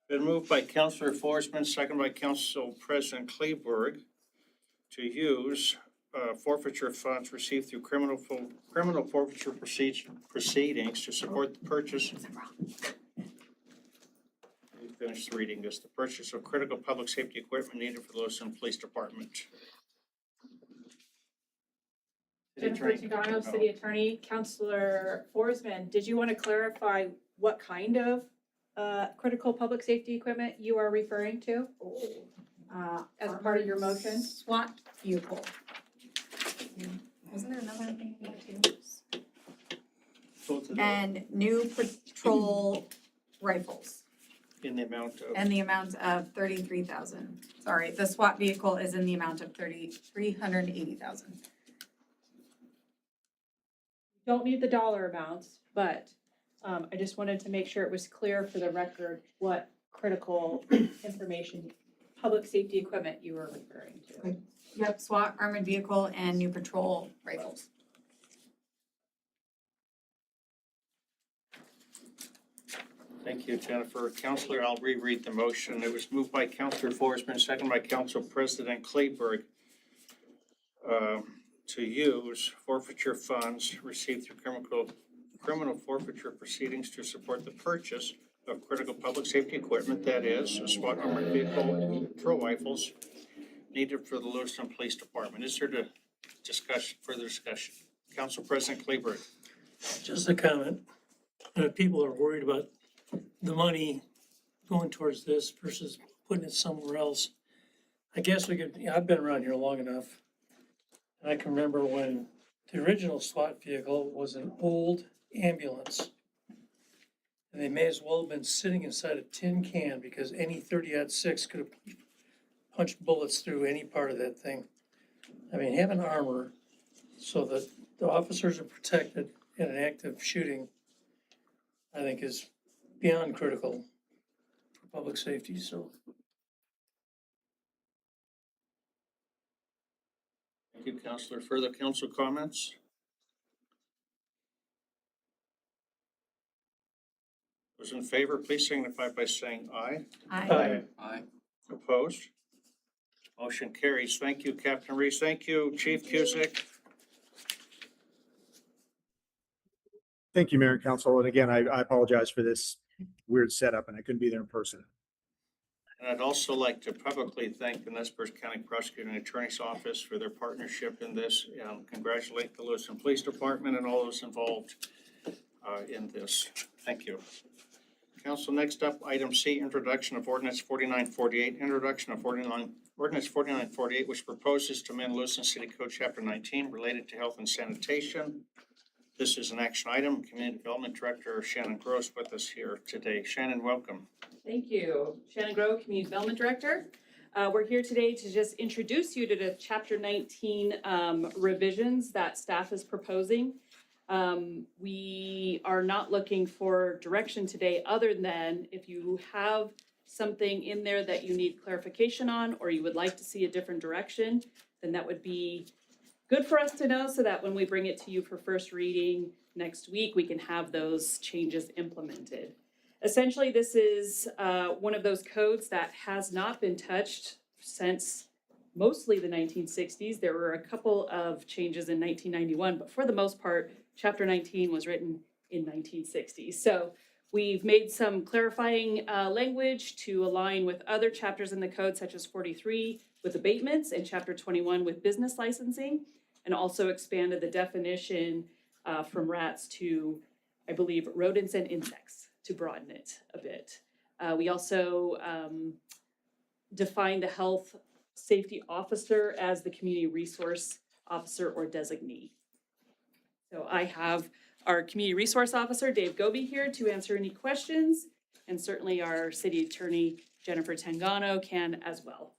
Been moved by Counselor Forsman, second by Council President Kleberg, to use forfeiture funds received through criminal forfeiture proceedings to support the purchase. Let me finish reading this. The purchase of critical public safety equipment needed for the Lewiston Police Department. City Jennifer Attorney. Togano, City Attorney, Counselor Forsman, did you want to clarify what kind of critical public safety equipment you are referring to as part of your motion? SWAT vehicle. Wasn't there another thing in there too? Both of those And new patrol rifles in the amount of. and the amount of 33,000. Sorry, the SWAT vehicle is in the amount of 380,000. Don't need the dollar amounts, but I just wanted to make sure it was clear for the record what critical information, public safety equipment you were referring to. Yep, SWAT armored vehicle and new patrol rifles. Thank you, Jennifer. Counselor, I'll reread the motion. It was moved by Counselor Forsman, second by Council President Kleberg, to use forfeiture funds received through criminal forfeiture proceedings to support the purchase of critical public safety equipment, that is, a SWAT armored vehicle and patrol rifles needed for the Lewiston Police Department. Is there to further discussion? Council President Kleberg. Just a comment. People are worried about the money going towards this versus putting it somewhere else. I guess we could, I've been around here long enough. And I can remember when the original SWAT vehicle was an old ambulance. And they may as well have been sitting inside a tin can because any 30-06 could have punched bullets through any part of that thing. I mean, having armor so that the officers are protected in an active shooting, I think is beyond critical for public safety, so. Thank you, Counselor. Further council comments? Those in favor, please signify by saying aye. Aye. Aye. Opposed? Motion carries. Thank you, Captain Reese. Thank you, Chief Cusick. Thank you, Mayor and Council. And again, I apologize for this weird setup and I couldn't be there in person. And I'd also like to publicly thank the Nez Perce County Prosecuting Attorney's Office for their partnership in this. Congratulate the Lewiston Police Department and all those involved in this. Thank you. Council, next up, item C, introduction of ordinance 4948. Introduction of ordinance 4948, which proposes to amend Lewiston City Code Chapter 19 related to health and sanitation. This is an action item. Community Development Director Shannon Gross with us here today. Shannon, welcome. Thank you. Shannon Grove, Community Development Director. We're here today to just introduce you to the Chapter 19 revisions that staff is proposing. We are not looking for direction today other than if you have something in there that you need clarification on or you would like to see a different direction, then that would be good for us to know so that when we bring it to you for first reading next week, we can have those changes implemented. Essentially, this is one of those codes that has not been touched since mostly the 1960s. There were a couple of changes in 1991, but for the most part, Chapter 19 was written in 1960. So we've made some clarifying language to align with other chapters in the code, such as 43 with abatements and Chapter 21 with business licensing, and also expanded the definition from rats to, I believe, rodents and insects to broaden it a bit. We also defined the health safety officer as the community resource officer or designee. So I have our community resource officer, Dave Goby, here to answer any questions, and certainly our city attorney, Jennifer Togano, can as well.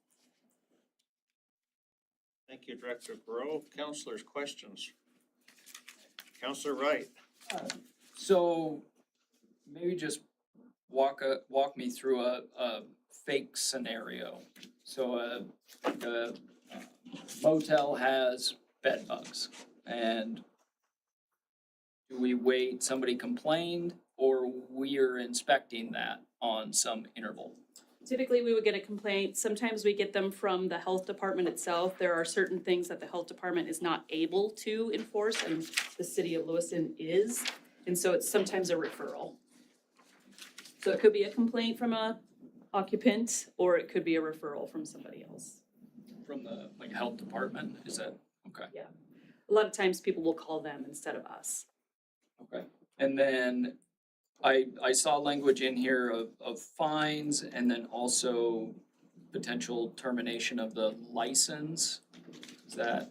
Thank you, Director Grove. Councilors, questions? Councilor Wright. So maybe just walk me through a fake scenario. So a motel has bed bugs, and do we wait, somebody complained, or we are inspecting that on some interval. Typically, we would get a complaint. Sometimes we get them from the health department itself. There are certain things that the health department is not able to enforce, and the city of Lewiston is. And so it's sometimes a referral. So it could be a complaint from a occupant, or it could be a referral from somebody else. From the, like, health department, is that, okay, A lot of times people will call them instead of us. okay. And then I saw language in here of fines and then also potential termination of the license. Is that,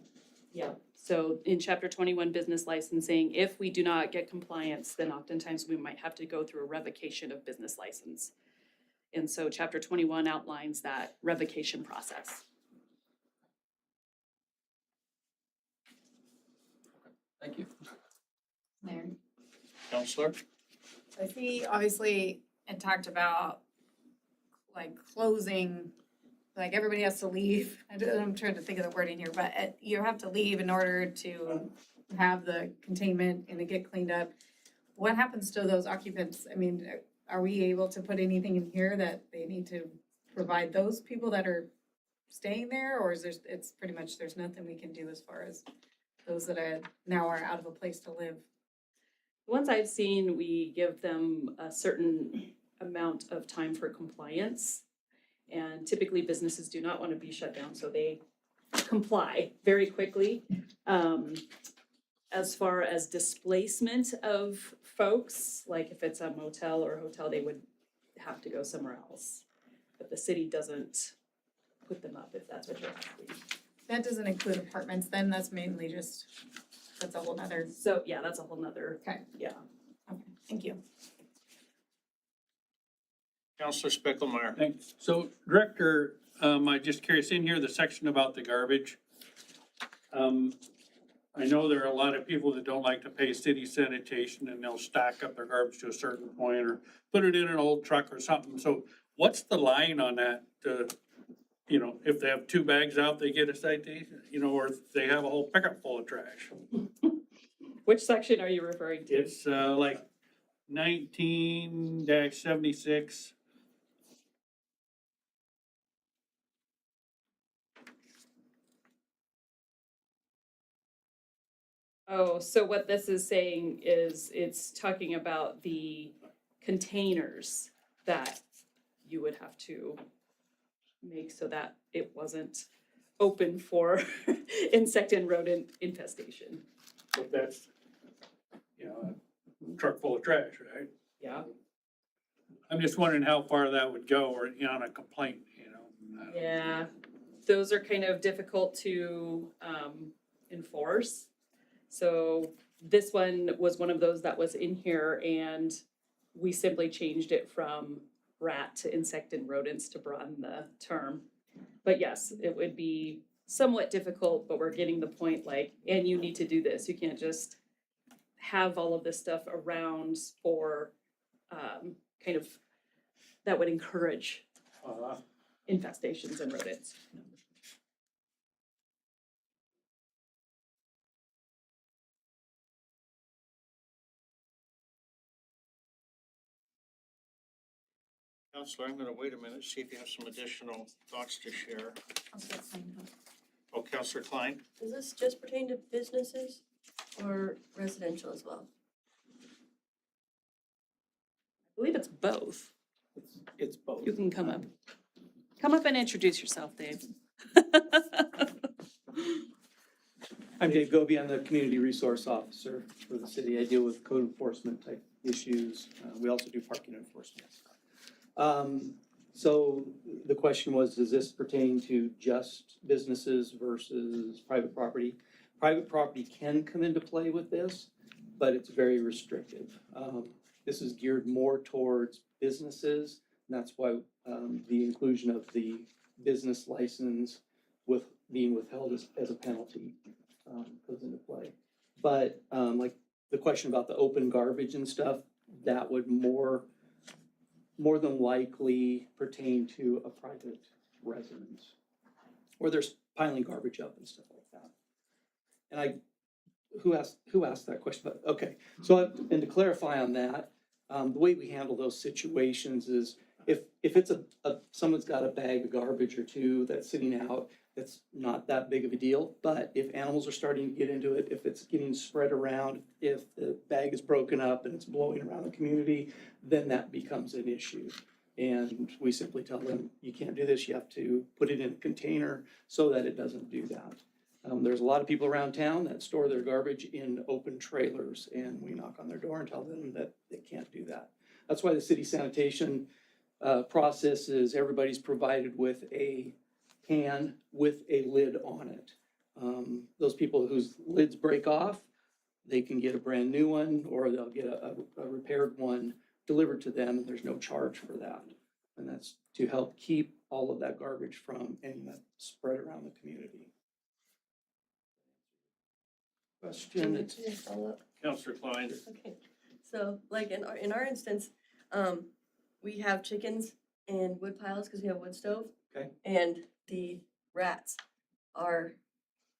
Yeah. So in chapter 21, business licensing, if we do not get compliance, then oftentimes we might have to go through a revocation of business license. And so chapter 21 outlines that revocation process. thank you. Mayor. Counselor? I see, obviously, it talked about like closing, like everybody has to leave. I'm trying to think of the wording here, but you have to leave in order to have the containment and to get cleaned up. What happens to those occupants? I mean, are we able to put anything in here that they need to provide those people that are staying there? Or is there, it's pretty much, there's nothing we can do as far as those that are now are out of a place to live? The ones I've seen, we give them a certain amount of time for compliance. And typically businesses do not want to be shut down, so they comply very quickly. As far as displacement of folks, like if it's a motel or a hotel, they would have to go somewhere else. But the city doesn't put them up, if that's what you're asking. That doesn't include apartments, then that's mainly just, that's a whole nother, So, yeah, that's a whole nother, okay, yeah. okay, thank you. Counselor Speckelmeyer. Thanks. So Director, I'm just curious, in here, the section about the garbage. I know there are a lot of people that don't like to pay city sanitation and they'll stack up their garbage to a certain point or put it in an old truck or something. So what's the line on that? You know, if they have 2 bags out, they get a citation, you know, or if they have a whole pickup full of trash. Which section are you referring to? It's like 19-76. Oh, so what this is saying is it's talking about the containers that you would have to make so that it wasn't open for insect and rodent infestation. But that's, you know, a truck full of trash, right? Yeah. I'm just wondering how far that would go or, you know, on a complaint, you know? Yeah, those are kind of difficult to enforce. So this one was one of those that was in here and we simply changed it from rat to insect and rodents to broaden the term. But yes, it would be somewhat difficult, but we're getting the point, like, and you need to do this. You can't just have all of this stuff around for kind of, that would encourage infestations and rodents. Counselor, I'm gonna wait a minute, see if you have some additional thoughts to share. Oh, Counselor Klein? Does this just pertain to businesses or residential as well? I believe it's both. It's both. You can come up. Come up and introduce yourself, Dave. I'm Dave Goby, I'm the Community Resource Officer for the city. I deal with code enforcement type issues. We also do parking enforcement. So the question was, does this pertain to just businesses versus private property? Private property can come into play with this, but it's very restrictive. This is geared more towards businesses, and that's why the inclusion of the business license with being withheld as a penalty goes into play. But like the question about the open garbage and stuff, that would more than likely pertain to a private residence where there's piling garbage up and stuff like that. And who asked that question? But okay, so and to clarify on that, The way we handle those situations is if it's someone's got a bag of garbage or two that's sitting out, it's not that big of a deal. But if animals are starting to get into it, if it's getting spread around, if the bag is broken up and it's blowing around the community, then that becomes an issue. And we simply tell them, you can't do this, you have to put it in a container so that it doesn't do that. There's a lot of people around town that store their garbage in open trailers, and we knock on their door and tell them that they can't do that. That's why the city sanitation process is everybody's provided with a can with a lid on it. Those people whose lids break off, they can get a brand new one, or they'll get a repaired one delivered to them, and there's no charge for that. And that's to help keep all of that garbage from any that spread around the community. Question, it's Follow up. Counselor Klein. Okay, so like in our instance, we have chickens and wood piles because we have wood stove. Okay. And the rats are,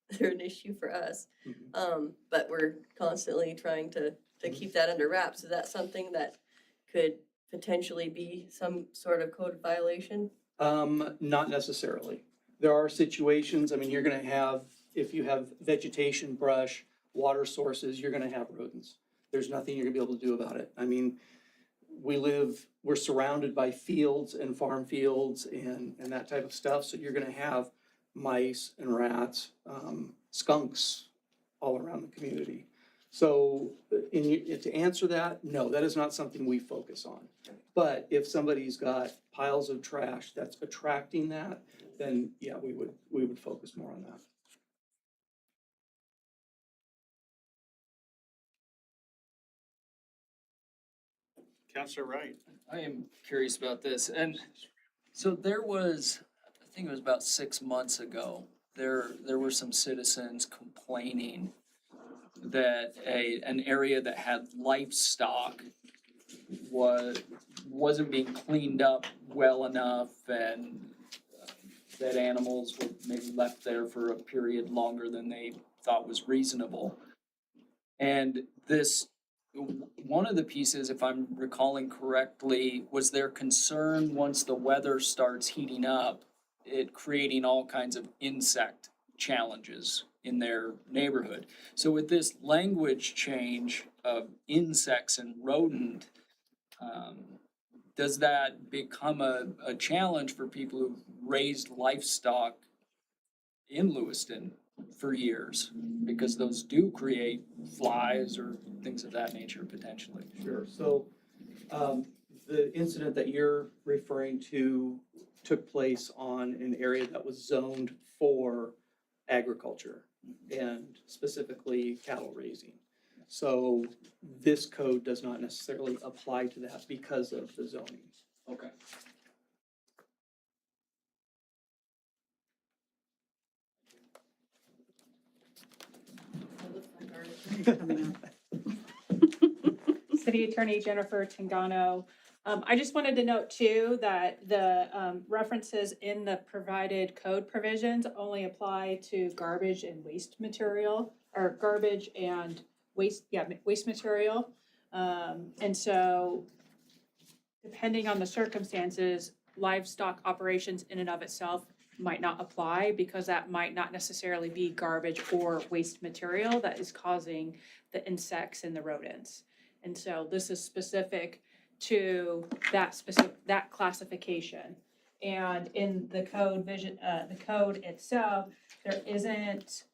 they're an issue for us. But we're constantly trying to keep that under wraps. Is that something that could potentially be some sort of code violation? Not necessarily. There are situations, I mean, you're gonna have, if you have vegetation, brush, water sources, you're gonna have rodents. There's nothing you're gonna be able to do about it. I mean, we're surrounded by fields and farm fields and that type of stuff, so you're gonna have mice and rats, skunks all around the community. So, to answer that, no, that is not something we focus on. But if somebody's got piles of trash that's attracting that, then yeah, we would focus more on that. Counselor Wright. I am curious about this, and so there was, I think it was about 6 months ago, there were some citizens complaining that an area that had livestock wasn't being cleaned up well enough, and that animals were maybe left there for a period longer than they thought was reasonable. And this, one of the pieces, if I'm recalling correctly, was their concern once the weather starts heating up, it creating all kinds of insect challenges in their neighborhood. So with this language change of insects and rodent, does that become a challenge for people who've raised livestock in Lewiston for years? Because those do create flies or things of that nature potentially. Sure, so, the incident that you're referring to took place on an area that was zoned for agriculture and specifically cattle raising. So this code does not necessarily apply to that because of the zoning. Okay. City Attorney Jennifer Tangano. I just wanted to note too that the references in the provided code provisions only apply to garbage and waste material, or garbage and waste material. And so depending on the circumstances, livestock operations in and of itself might not apply because that might not necessarily be garbage or waste material that is causing the insects and the rodents. And so this is specific to that classification. And in the code the code itself, there isn't,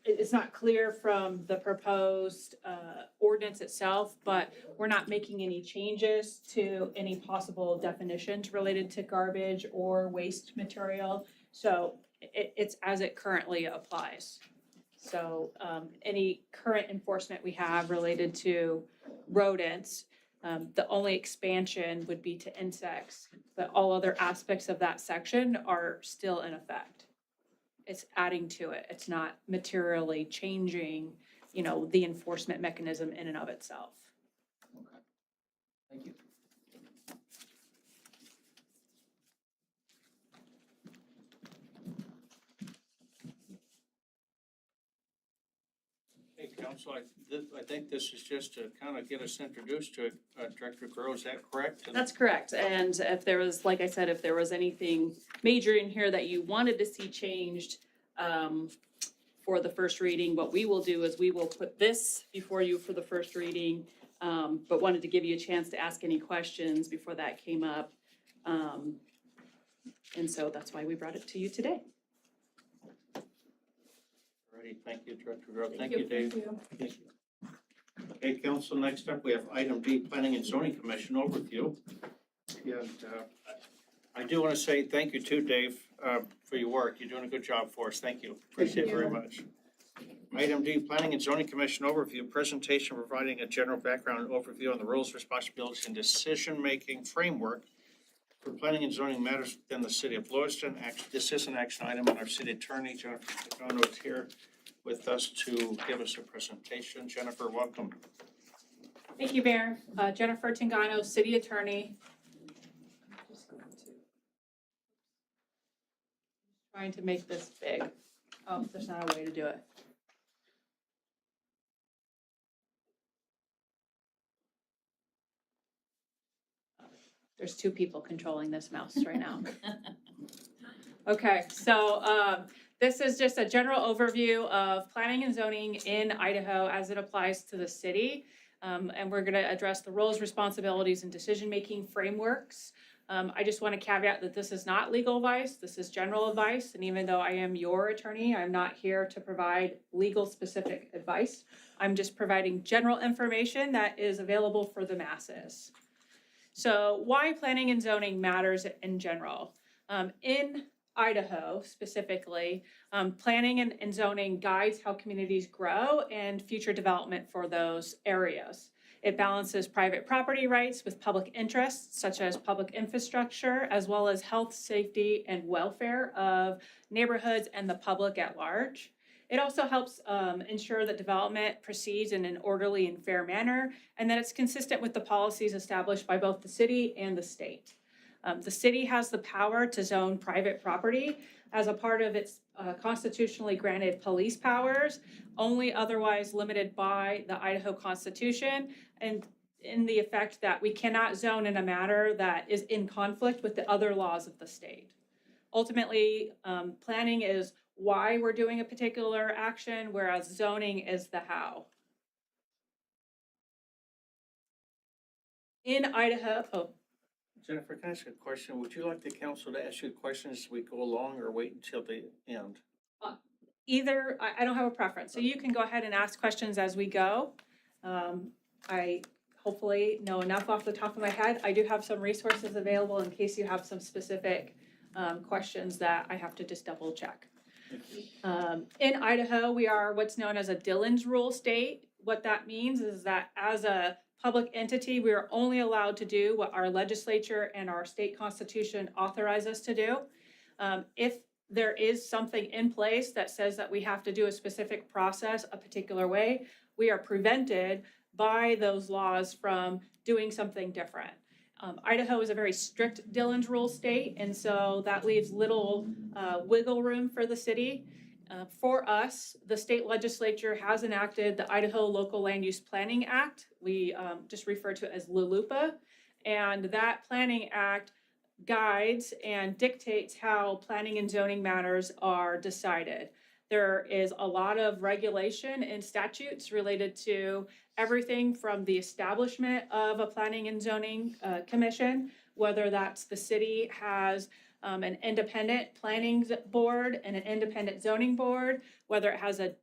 it's not clear from the proposed ordinance itself, but we're not making any changes to any possible definitions related to garbage or waste material. So it's as it currently applies. So any current enforcement we have related to rodents, the only expansion would be to insects, but all other aspects of that section are still in effect. It's adding to it. It's not materially changing, the enforcement mechanism in and of itself. Okay. Thank you. Hey, Council, I I think this is just to kind of get us introduced to it. Director Grow, is that correct? That's correct, and if there was, like I said, if there was anything major in here that you wanted to see changed, for the first reading, what we will do is we will put this before you for the first reading, but wanted to give you a chance to ask any questions before that came up. And so that's why we brought it to you today. Alrighty, thank you, Director Grow. Thank you, Dave. Okay, council, next up, we have item D, Planning and Zoning Commission overview. And I do want to say thank you too, Dave, for your work. You're doing a good job for us. Thank you. Appreciate it very much. Item D, Planning and Zoning Commission overview, presentation providing a general background overview on the roles, responsibilities, and decision-making framework for planning and zoning matters within the city of Lewiston. This is an action item, and our city attorney, Jennifer Pagano, is here with us to give us a presentation. Jennifer, welcome. Thank you, Mayor. Jennifer Tingano, City Attorney. Trying to make this big. Oh, there's not a way to do it. There's two people controlling this mouse right now. Okay, so this is just a general overview of planning and zoning in Idaho as it applies to the city. And we're gonna address the roles, responsibilities, and decision-making frameworks. I just want to caveat that this is not legal advice, this is general advice, and even though I am your attorney, I'm not here to provide legal specific advice. I'm just providing general information that is available for the masses. So why planning and zoning matters in general. In Idaho specifically, planning and zoning guides how communities grow and future development for those areas. It balances private property rights with public interests, such as public infrastructure, as well as health, safety, and welfare of neighborhoods and the public at large. It also helps ensure that development proceeds in an orderly and fair manner, and that it's consistent with the policies established by both the city and the state. The city has the power to zone private property as a part of its constitutionally granted police powers, only otherwise limited by the Idaho Constitution, and in the effect that we cannot zone in a matter that is in conflict with the other laws of the state. Ultimately, planning is why we're doing a particular action, whereas zoning is the how. In Idaho, Jennifer, can I ask a question? Would you like the council to ask you questions as we go along or wait until the end? either, I don't have a preference, so you can go ahead and ask questions as we go. I hopefully know enough off the top of my head. I do have some resources available in case you have some specific questions that I have to just double check. In Idaho, we are what's known as a Dillon's Rule state. What that means is that as a public entity, we are only allowed to do what our legislature and our state constitution authorize us to do. If there is something in place that says that we have to do a specific process a particular way, we are prevented by those laws from doing something different. Idaho is a very strict Dillon's Rule state, and so that leaves little wiggle room for the city. For us, the state legislature has enacted the Idaho Local Land Use Planning Act. We just refer to it as LULUPA, and that planning act guides and dictates how planning and zoning matters are decided. There is a lot of regulation and statutes related to everything from the establishment of a planning and zoning commission, whether that's the city has an independent planning board and an independent zoning board, whether it has a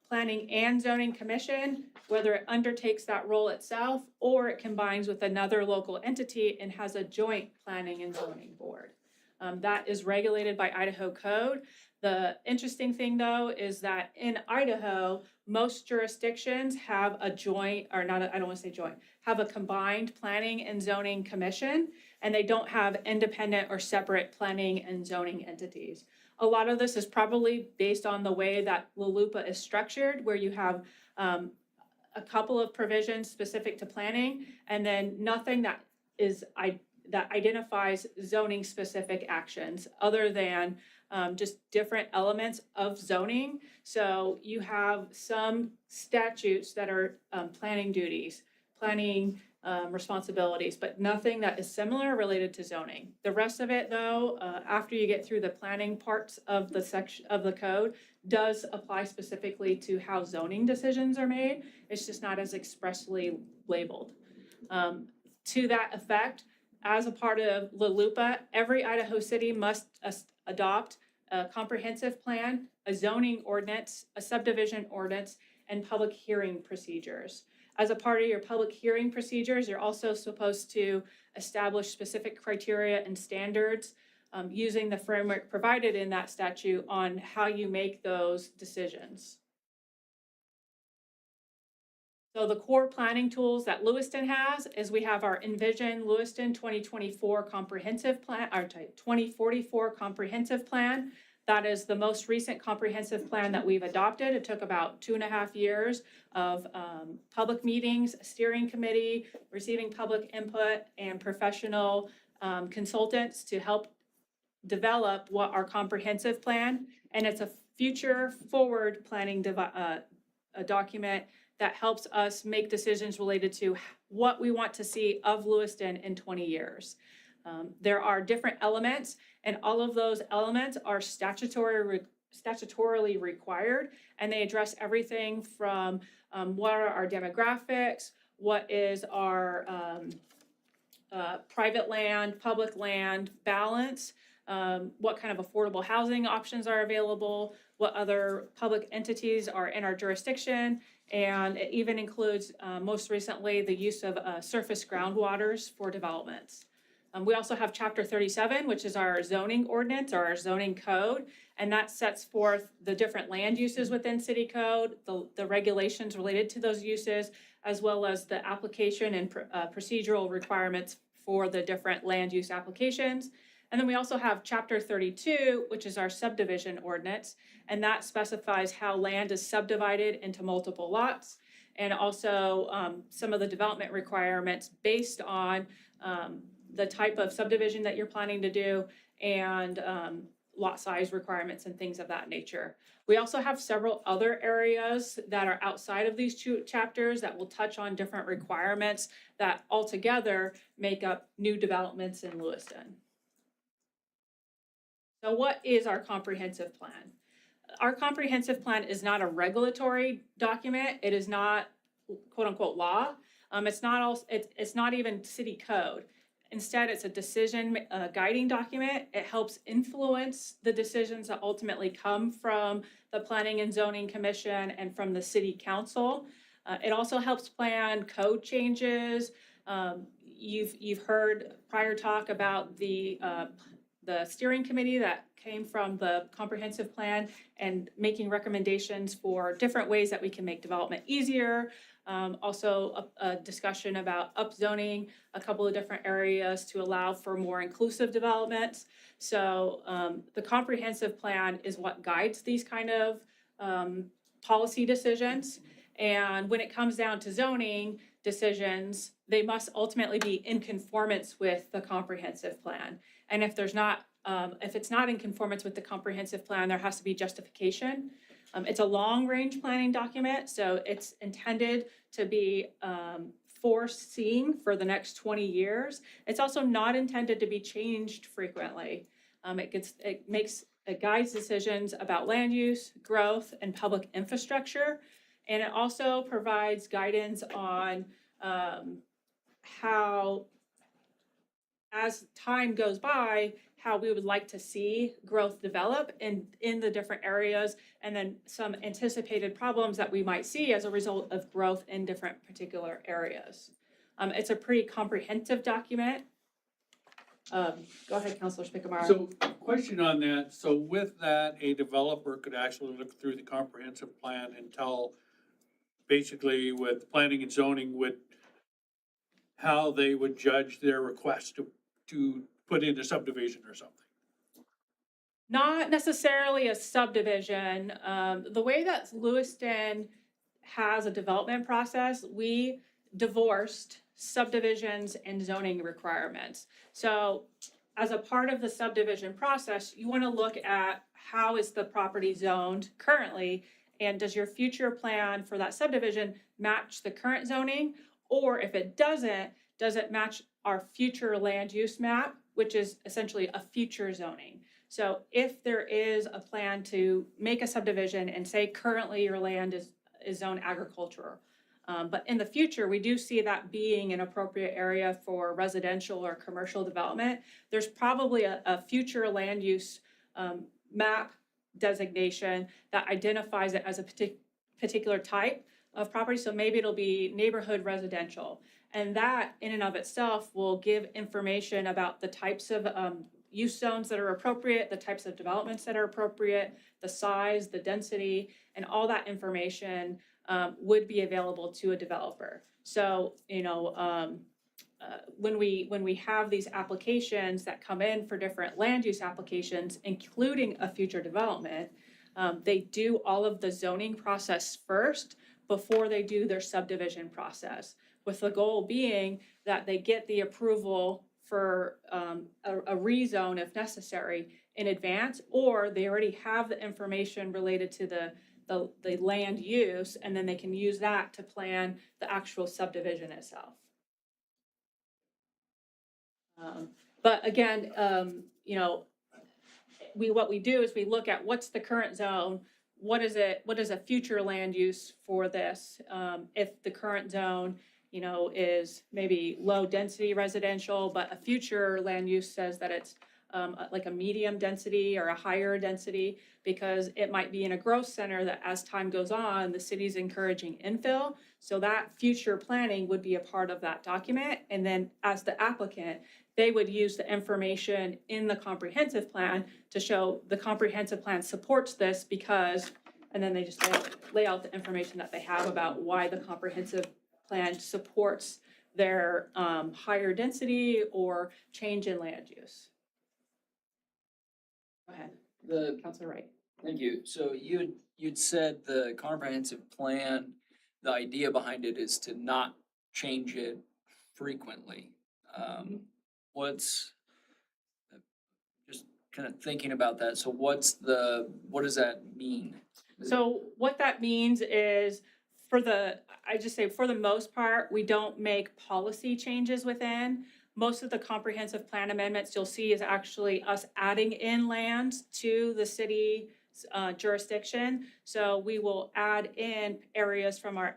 planning and zoning commission, whether it undertakes that role itself, or it combines with another local entity and has a joint planning and zoning board. That is regulated by Idaho code. The interesting thing though is that in Idaho, most jurisdictions have a joint, or not, I don't want to say joint, have a combined planning and zoning commission, and they don't have independent or separate planning and zoning entities. A lot of this is probably based on the way that LULUPA is structured, where you have a couple of provisions specific to planning, and then nothing that is that identifies zoning specific actions other than just different elements of zoning. So you have some statutes that are planning duties, planning responsibilities, but nothing that is similar related to zoning. The rest of it, though, after you get through the planning parts of the section of the code, does apply specifically to how zoning decisions are made. It's just not as expressly labeled. To that effect, as a part of LaLuPA, every Idaho city must adopt a comprehensive plan, a zoning ordinance, a subdivision ordinance, and public hearing procedures. As a part of your public hearing procedures, you're also supposed to establish specific criteria and standards using the framework provided in that statute on how you make those decisions. So the core planning tools that Lewiston has is we have our Envision Lewiston 2024 comprehensive plan, or 2044 comprehensive plan. That is the most recent comprehensive plan that we've adopted. It took about 2.5 years of public meetings, a steering committee, receiving public input, and professional consultants to help develop what our comprehensive plan. And it's a future forward planning a document that helps us make decisions related to what we want to see of Lewiston in 20 years. There are different elements, and all of those elements are statutorily required, and they address everything from what are our demographics, what is our private land, public land balance, what kind of affordable housing options are available, what other public entities are in our jurisdiction, and it even includes, most recently, the use of surface groundwaters for developments. We also have Chapter 37, which is our zoning ordinance or our zoning code, and that sets forth the different land uses within city code, the regulations related to those uses, as well as the application and procedural requirements for the different land use applications. And then we also have Chapter 32, which is our subdivision ordinance, and that specifies how land is subdivided into multiple lots, and also some of the development requirements based on the type of subdivision that you're planning to do, and lot size requirements and things of that nature. We also have several other areas that are outside of these two chapters that will touch on different requirements that altogether make up new developments in Lewiston. So what is our comprehensive plan? Our comprehensive plan is not a regulatory document. It is not quote unquote law. It's not even city code. Instead, it's a decision guiding document. It helps influence the decisions that ultimately come from the Planning and Zoning Commission and from the City Council. It also helps plan code changes. You've heard prior talk about the steering committee that came from the comprehensive plan and making recommendations for different ways that we can make development easier. Also a discussion about upzoning a couple of different areas to allow for more inclusive developments. So the comprehensive plan is what guides these kind of policy decisions. And when it comes down to zoning decisions, they must ultimately be in conformance with the comprehensive plan. And if it's not in conformance with the comprehensive plan, there has to be justification. It's a long-range planning document, so it's intended to be foreseen for the next 20 years. It's also not intended to be changed frequently. It guides decisions about land use, growth, and public infrastructure, and it also provides guidance on how, as time goes by, how we would like to see growth develop in the different areas, and then some anticipated problems that we might see as a result of growth in different particular areas. It's a pretty comprehensive document. Go ahead, Councilor Spickmeyer. So, question on that, so with that, a developer could actually look through the comprehensive plan and tell, basically with planning and zoning, how they would judge their request to put in a subdivision or something? Not necessarily a subdivision. The way that Lewiston has a development process, we divorced subdivisions and zoning requirements. So as a part of the subdivision process, you want to look at how is the property zoned currently, and does your future plan for that subdivision match the current zoning? Or if it doesn't, does it match our future land use map, which is essentially a future zoning? So if there is a plan to make a subdivision and say currently your land is zoned agricultural, but in the future, we do see that being an appropriate area for residential or commercial development, there's probably a future land use map designation that identifies it as a particular type of property. So maybe it'll be neighborhood residential. And that in and of itself will give information about the types of use zones that are appropriate, the types of developments that are appropriate, the size, the density, and all that information would be available to a developer. So, when we have these applications that come in for different land use applications, including a future development, they do all of the zoning process first before they do their subdivision process, with the goal being that they get the approval for a rezone if necessary in advance, or they already have the information related to the land use, and then they can use that to plan the actual subdivision itself. But again, what we do is we look at what's the current zone, what is a future land use for this, if the current zone is maybe low density residential, but a future land use says that it's like a medium density or a higher density, because it might be in a growth center that as time goes on, the city's encouraging infill. So that future planning would be a part of that document. And then as the applicant, they would use the information in the comprehensive plan to show the comprehensive plan supports this because, and then they just lay out the information that they have about why the comprehensive plan supports their higher density or change in land use. Go ahead, Councilor Wright. Thank you. So you'd said the comprehensive plan, the idea behind it is to not change it frequently. Just kind of thinking about that. So what does that mean? So what that means is for the most part, we don't make policy changes within. Most of the comprehensive plan amendments you'll see is actually us adding in lands to the city jurisdiction. So we will add in areas from our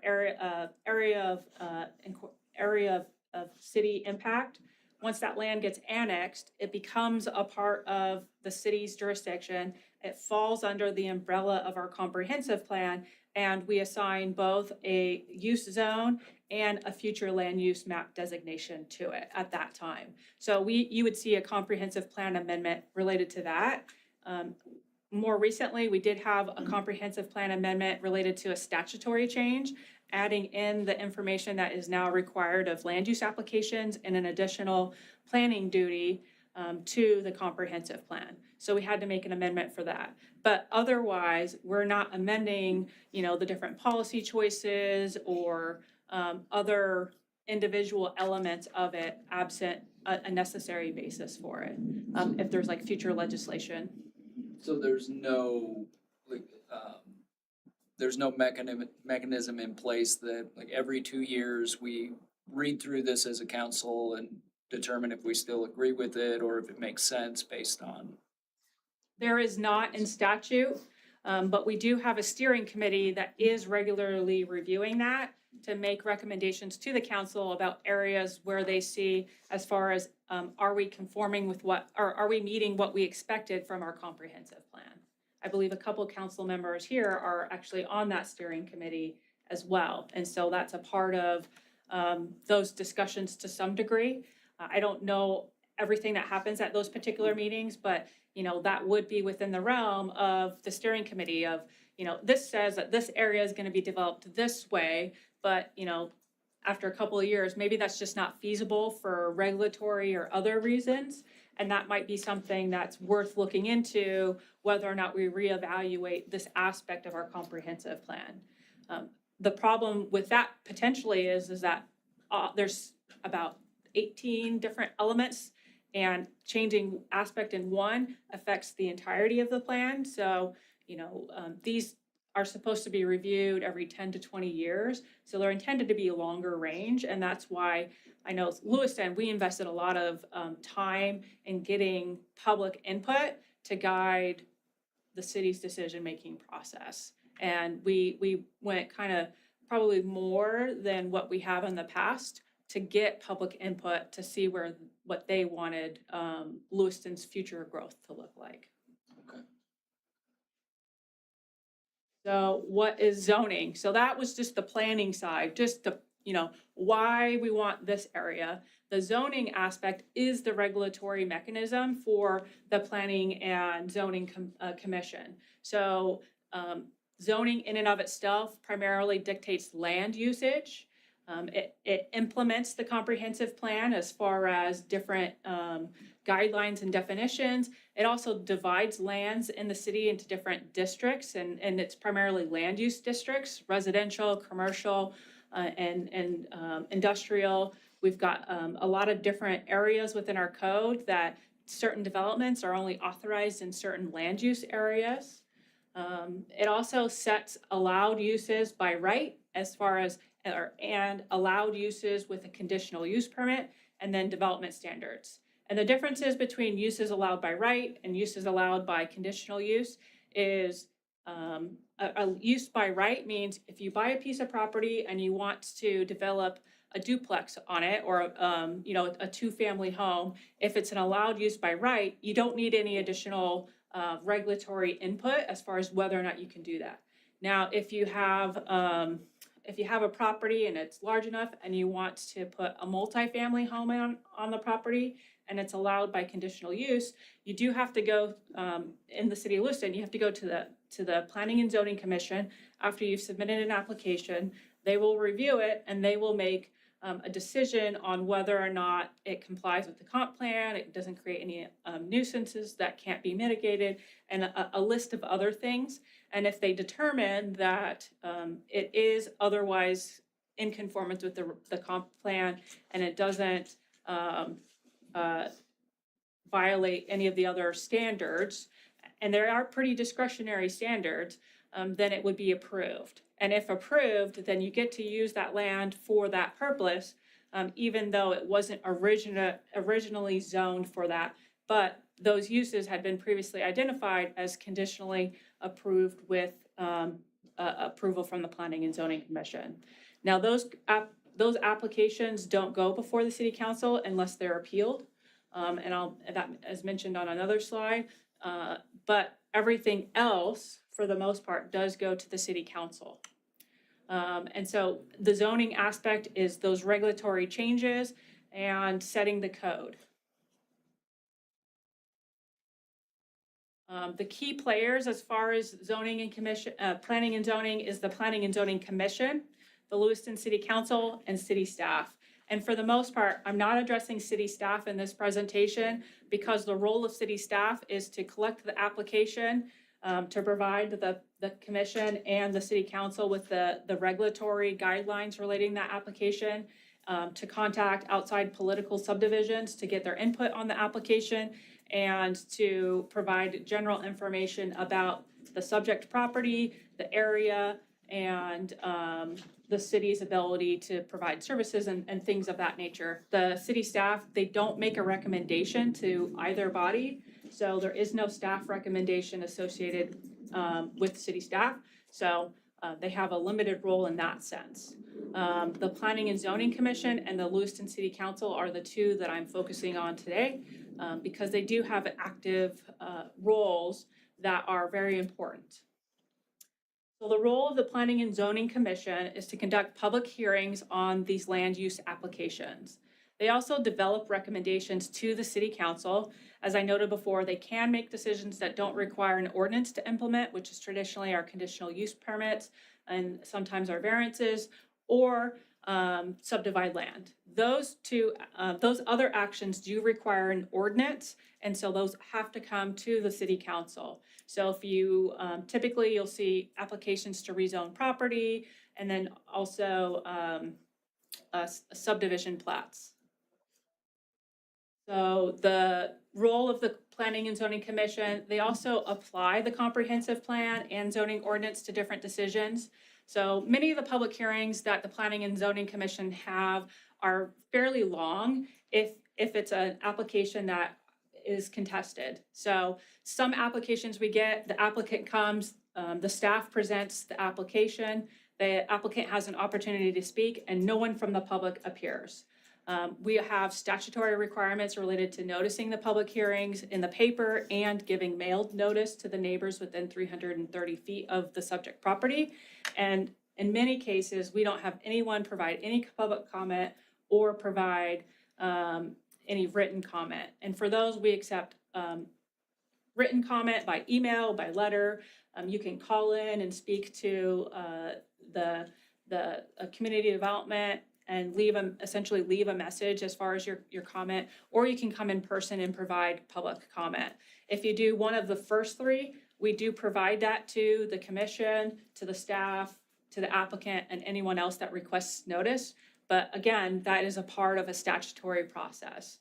area of city impact. Once that land gets annexed, it becomes a part of the city's jurisdiction. It falls under the umbrella of our comprehensive plan, and we assign both a use zone and a future land use map designation to it at that time. So you would see a comprehensive plan amendment related to that. More recently, we did have a comprehensive plan amendment related to a statutory change, adding in the information that is now required of land use applications and an additional planning duty to the comprehensive plan. So we had to make an amendment for that. But otherwise, we're not amending, the different policy choices or other individual elements of it absent a necessary basis for it, if there's like future legislation. So there's no mechanism in place that like every 2 years we read through this as a council and determine if we still agree with it or if it makes sense based on. There is not in statute, but we do have a steering committee that is regularly reviewing that to make recommendations to the council about areas where they see as far as are we conforming with are we meeting what we expected from our comprehensive plan. I believe a couple council members here are actually on that steering committee as well. And so that's a part of those discussions to some degree. I don't know everything that happens at those particular meetings, but that would be within the realm of the steering committee of, this says that this area is going to be developed this way, but, after a couple of years, maybe that's just not feasible for regulatory or other reasons. And that might be something that's worth looking into, whether or not we reevaluate this aspect of our comprehensive plan. The problem with that potentially is that there's about 18 different elements, and changing aspect in one affects the entirety of the plan. So, these are supposed to be reviewed every 10 to 20 years. So they're intended to be longer range. And that's why I know Lewiston, we invested a lot of time in getting public input to guide the city's decision-making process. And we went kind of probably more than what we have in the past to get public input to see what they wanted Lewiston's future growth to look like. Okay. So what is zoning? So that was just the planning side, just the, why we want this area. The zoning aspect is the regulatory mechanism for the Planning and Zoning Commission. So zoning in and of itself primarily dictates land usage. It implements the comprehensive plan as far as different guidelines and definitions. It also divides lands in the city into different districts, and it's primarily land use districts, residential, commercial, and industrial. We've got a lot of different areas within our code that certain developments are only authorized in certain land use areas. It also sets allowed uses by right as far as and allowed uses with a conditional use permit, and then development standards. And the differences between uses allowed by right and uses allowed by conditional use is a use by right means if you buy a piece of property and you want to develop a duplex on it, or a two-family home, if it's an allowed use by right, you don't need any additional regulatory input as far as whether or not you can do that. Now, if you have a property and it's large enough and you want to put a multifamily home on the property and it's allowed by conditional use, you do have to go in the city of Lewiston. You have to go to the Planning and Zoning Commission after you've submitted an application. They will review it and they will make a decision on whether or not it complies with the comp plan, it doesn't create any nuisances that can't be mitigated, and a list of other things. And if they determine that it is otherwise in conformance with the comp plan and it doesn't violate any of the other standards, and there are pretty discretionary standards, then it would be approved. And if approved, then you get to use that land for that purpose, even though it wasn't originally zoned for that. But those uses had been previously identified as conditionally approved with approval from the Planning and Zoning Commission. Now, those applications don't go before the City Council unless they're appealed. And that as mentioned on another slide, but everything else, for the most part, does go to the City Council. And so the zoning aspect is those regulatory changes and setting the code. The key players as far as zoning and commission, planning and zoning is the Planning and Zoning Commission, the Lewiston City Council, and city staff. And for the most part, I'm not addressing city staff in this presentation because the role of city staff is to collect the application, to provide the commission and the city council with the regulatory guidelines relating that application, to contact outside political subdivisions to get their input on the application, and to provide general information about the subject property, the area, and the city's ability to provide services and things of that nature. The city staff, they don't make a recommendation to either body, so there is no staff recommendation associated with city staff. So they have a limited role in that sense. The Planning and Zoning Commission and the Lewiston City Council are the two that I'm focusing on today because they do have active roles that are very important. So the role of the Planning and Zoning Commission is to conduct public hearings on these land use applications. They also develop recommendations to the City Council. As I noted before, they can make decisions that don't require an ordinance to implement, which is traditionally our conditional use permits and sometimes our variances, or subdivide land. Those other actions do require an ordinance, and so those have to come to the City Council. So if you, typically you'll see applications to rezone property, and then also subdivision plats. So the role of the Planning and Zoning Commission, they also apply the comprehensive plan and zoning ordinance to different decisions. So many of the public hearings that the Planning and Zoning Commission have are fairly long if it's an application that is contested. So some applications we get, the applicant comes, the staff presents the application, the applicant has an opportunity to speak, and no one from the public appears. We have statutory requirements related to noticing the public hearings in the paper and giving mailed notice to the neighbors within 330 feet of the subject property. And in many cases, we don't have anyone provide any public comment or provide any written comment. And for those, we accept written comment by email, by letter. You can call in and speak to the community development and essentially leave a message as far as your comment, or you can come in person and provide public comment. If you do one of the first three, we do provide that to the commission, to the staff, to the applicant, and anyone else that requests notice. But again, that is a part of a statutory process.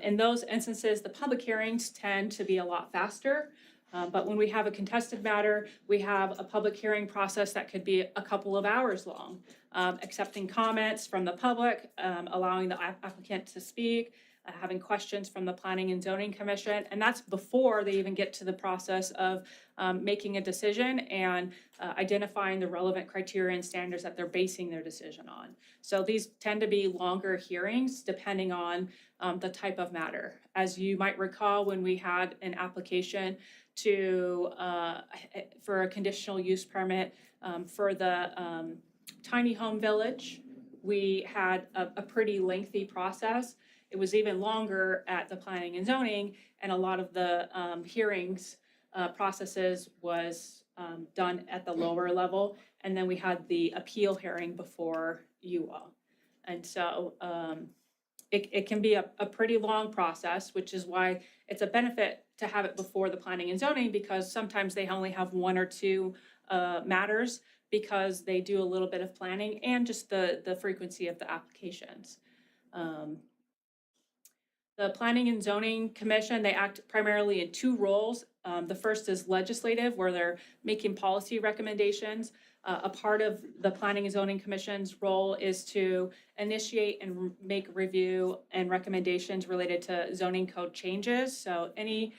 In those instances, the public hearings tend to be a lot faster. But when we have a contested matter, we have a public hearing process that could be a couple of hours long, accepting comments from the public, allowing the applicant to speak, having questions from the Planning and Zoning Commission. And that's before they even get to the process of making a decision and identifying the relevant criteria and standards that they're basing their decision on. So these tend to be longer hearings depending on the type of matter. As you might recall, when we had an application for a conditional use permit for the tiny home village, we had a pretty lengthy process. It was even longer at the Planning and Zoning, and a lot of the hearings processes was done at the lower level, and then we had the appeal hearing before you all. And so it can be a pretty long process, which is why it's a benefit to have it before the Planning and Zoning, because sometimes they only have one or two matters because they do a little bit of planning and just the frequency of the applications. The Planning and Zoning Commission, they act primarily in two roles. The first is legislative, where they're making policy recommendations. A part of the Planning and Zoning Commission's role is to initiate and make review and recommendations related to zoning code changes. So any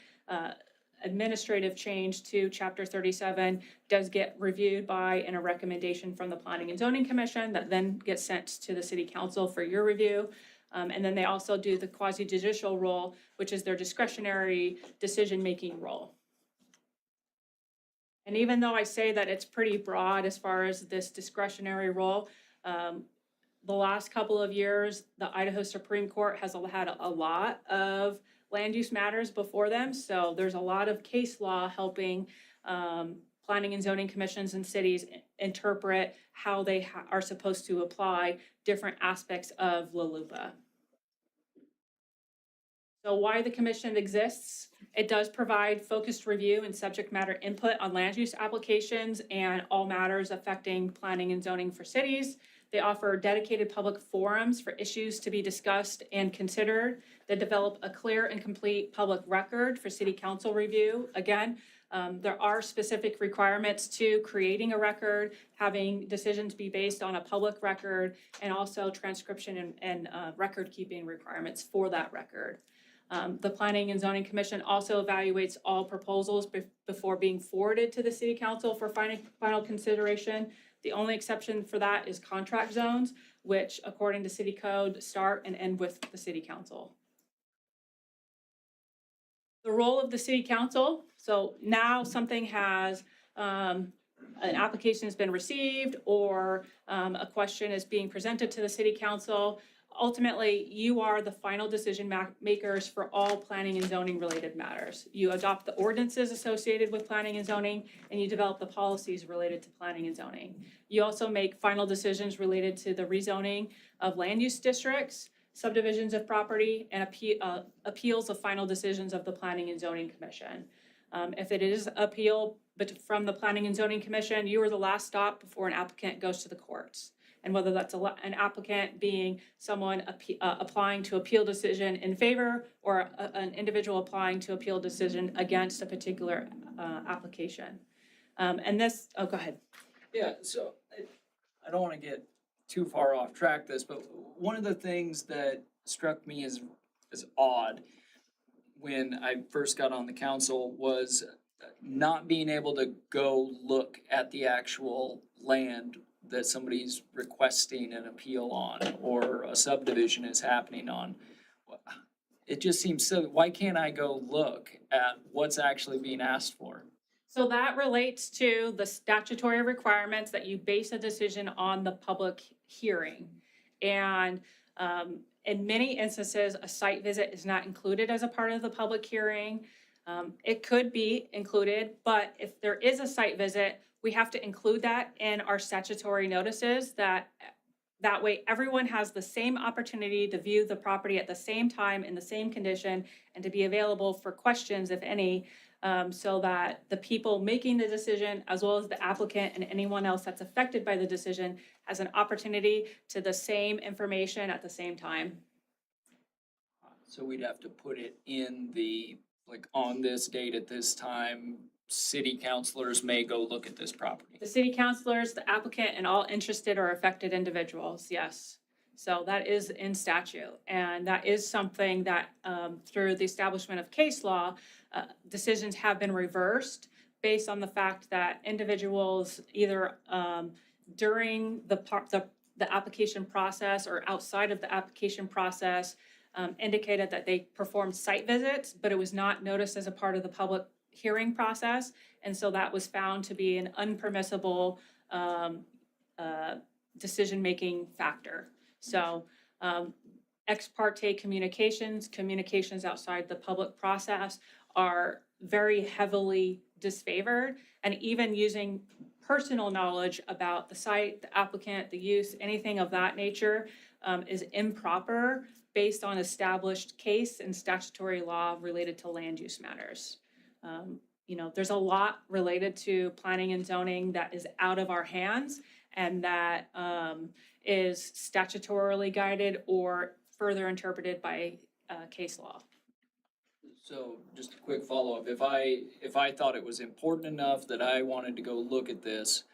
administrative change to Chapter 37 does get reviewed by and a recommendation from the Planning and Zoning Commission that then gets sent to the City Council for your review. And then they also do the quasi-judicial role, which is their discretionary decision-making role. And even though I say that it's pretty broad as far as this discretionary role, the last couple of years, the Idaho Supreme Court has had a lot of land use matters before them. So there's a lot of case law helping planning and zoning commissions and cities interpret how they are supposed to apply different aspects of LALUPA. So why the commission exists? It does provide focused review and subject matter input on land use applications and all matters affecting planning and zoning for cities. They offer dedicated public forums for issues to be discussed and considered. They develop a clear and complete public record for city council review. Again, there are specific requirements to creating a record, having decisions be based on a public record, and also transcription and record keeping requirements for that record. The Planning and Zoning Commission also evaluates all proposals before being forwarded to the City Council for final consideration. The only exception for that is contract zones, which according to City Code start and end with the City Council. The role of the City Council, so now something has, an application has been received or a question is being presented to the City Council. Ultimately, you are the final decision makers for all planning and zoning related matters. You adopt the ordinances associated with planning and zoning, and you develop the policies related to planning and zoning. You also make final decisions related to the rezoning of land use districts, subdivisions of property, and appeals of final decisions of the Planning and Zoning Commission. If it is appeal from the Planning and Zoning Commission, you are the last stop before an applicant goes to the courts. and whether that's an applicant being someone applying to appeal decision in favor, or an individual applying to appeal decision against a particular application. And this, oh, go ahead. Yeah, so I don't want to get too far off track this, but one of the things that struck me as odd when I first got on the council was not being able to go look at the actual land that somebody's requesting an appeal on or a subdivision is happening on. It just seems silly. Why can't I go look at what's actually being asked for? So that relates to the statutory requirements that you base a decision on the public hearing. And in many instances, a site visit is not included as a part of the public hearing. It could be included, but if there is a site visit, we have to include that in our statutory notices. That way everyone has the same opportunity to view the property at the same time in the same condition and to be available for questions, if any, so that the people making the decision, as well as the applicant and anyone else that's affected by the decision, has an opportunity to the same information at the same time. So we'd have to put it in the, like, on this date at this time, city councilors may go look at this property. The city councilors, the applicant, and all interested or affected individuals, yes. So that is in statute, and that is something that through the establishment of case law, decisions have been reversed based on the fact that individuals either during the application process or outside of the application process indicated that they performed site visits, but it was not noticed as a part of the public hearing process, and so that was found to be an unpermissible decision-making factor. So ex parte communications outside the public process are very heavily disfavored, and even using personal knowledge about the site, the applicant, the use, anything of that nature is improper based on established case and statutory law related to land use matters. You know, there's a lot related to planning and zoning that is out of our hands and that is statutorily guided or further interpreted by case law. So just a quick follow-up, if I thought it was important enough that I wanted to go look at this,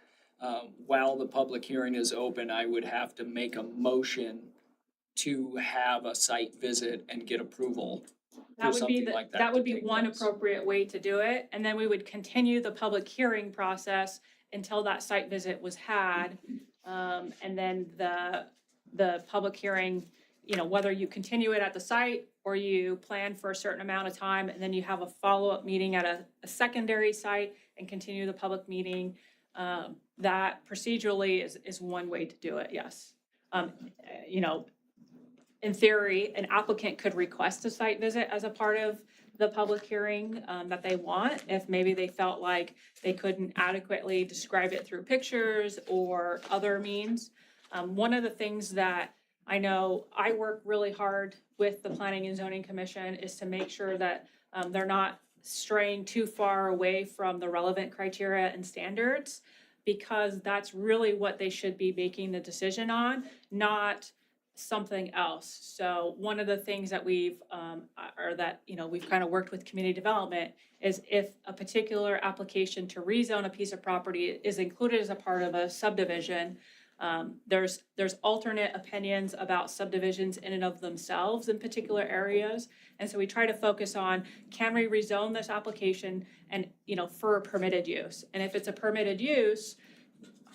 while the public hearing is open, I would have to make a motion to have a site visit and get approval for something like that. That would to be take one place. appropriate way to do it, and then we would continue the public hearing process until that site visit was had. And then the public hearing, you know, whether you continue it at the site or you plan for a certain amount of time, and then you have a follow-up meeting at a secondary site and continue the public meeting. That procedurally is one way to do it, yes. You know, in theory, an applicant could request a site visit as a part of the public hearing that they want, if maybe they felt like they couldn't adequately describe it through pictures or other means. One of the things that I know I work really hard with the Planning and Zoning Commission is to make sure that they're not straying too far away from the relevant criteria and standards, because that's really what they should be making the decision on, not something else. So one of the things that we've we've kind of worked with community development is if a particular application to rezone a piece of property is included as a part of a subdivision, there's alternate opinions about subdivisions in and of themselves in particular areas. And so we try to focus on, can we rezone this application and, you know, for a permitted use? And if it's a permitted use,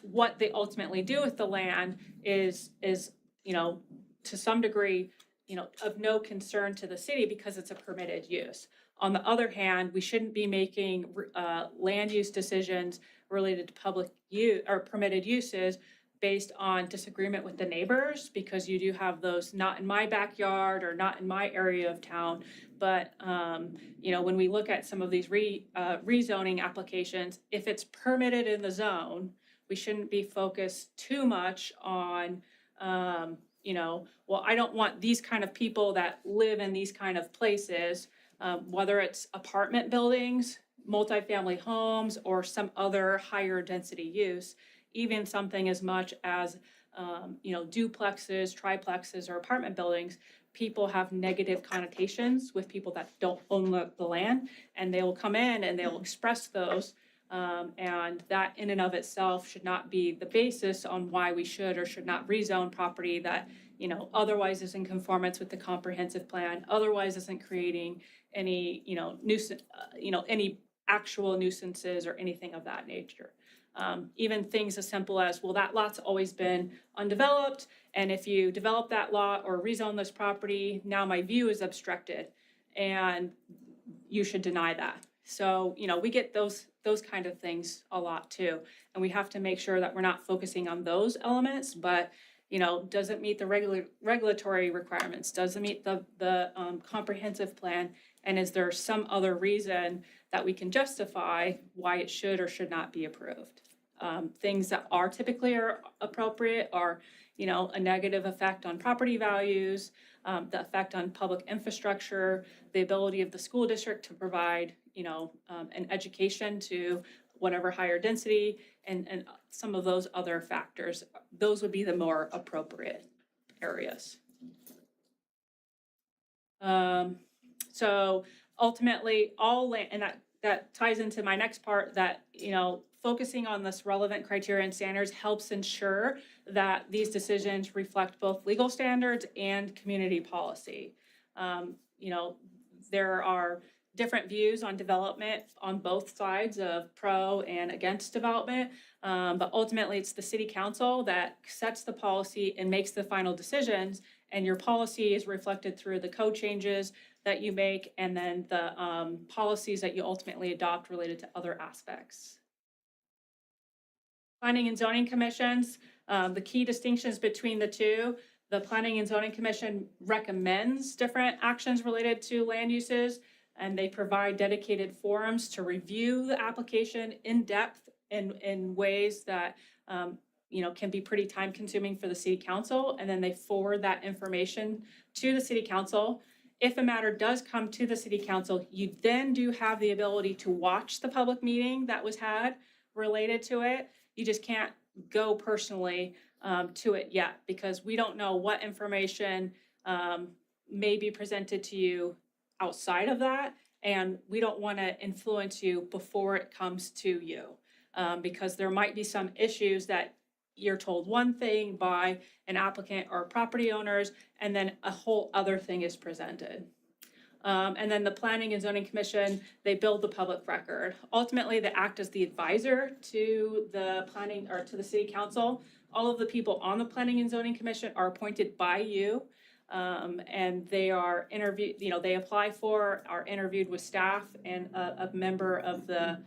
what they ultimately do with the land is, you know, to some degree, you know, of no concern to the city because it's a permitted use. On the other hand, we shouldn't be making land use decisions related to public use or permitted uses based on disagreement with the neighbors, because you do have those not in my backyard or not in my area of town. But, you know, when we look at some of these rezoning applications, if it's permitted in the zone, we shouldn't be focused too much on, you know, well, I don't want these kind of people that live in these kind of places, whether it's apartment buildings, multifamily homes, or some other higher density use, even something as much as duplexes, triplexes, or apartment buildings, people have negative connotations with people that don't own the land, and they will come in and they'll express those. And that in and of itself should not be the basis on why we should or should not rezone property that, otherwise is in conformance with the comprehensive plan, otherwise isn't creating any, nuisance, any actual nuisances or anything of that nature. Even things as simple as, well, that lot's always been undeveloped, and if you develop that lot or rezone this property, now my view is obstructed, and you should deny that. So, we get those kind of things a lot too, and we have to make sure that we're not focusing on those elements, but does it meet the regulatory requirements? Does it meet the comprehensive plan? And is there some other reason that we can justify why it should or should not be approved? Things that are typically appropriate are, a negative effect on property values, the effect on public infrastructure, the ability of the school district to provide, an education to whatever higher density, and some of those other factors. Those would be the more appropriate areas. So ultimately, all land, and that ties into my next part, that, focusing on this relevant criteria and standards helps ensure that these decisions reflect both legal standards and community policy. There are different views on development on both sides of pro and against development, but ultimately it's the city council that sets the policy and makes the final decisions, and your policy is reflected through the code changes that you make and then the policies that you ultimately adopt related to other aspects. Planning and zoning commissions, the key distinctions between the two: the Planning and Zoning Commission recommends different actions related to land uses, and they provide dedicated forums to review the application in depth in ways that can be pretty time consuming for the city council, and then they forward that information to the city council. If a matter does come to the city council, you then do have the ability to watch the public meeting that was had related to it. You just can't go personally to it yet, because we don't know what information may be presented to you outside of that, and we don't want to influence you before it comes to you, because there might be some issues that you're told one thing by an applicant or property owners, and then a whole other thing is presented. And then the Planning and Zoning Commission, they build the public record. Ultimately, they act as the advisor to the planning or to the city council. All of the people on the Planning and Zoning Commission are appointed by you, and they are interviewed, they apply for, are interviewed with staff, and a member of the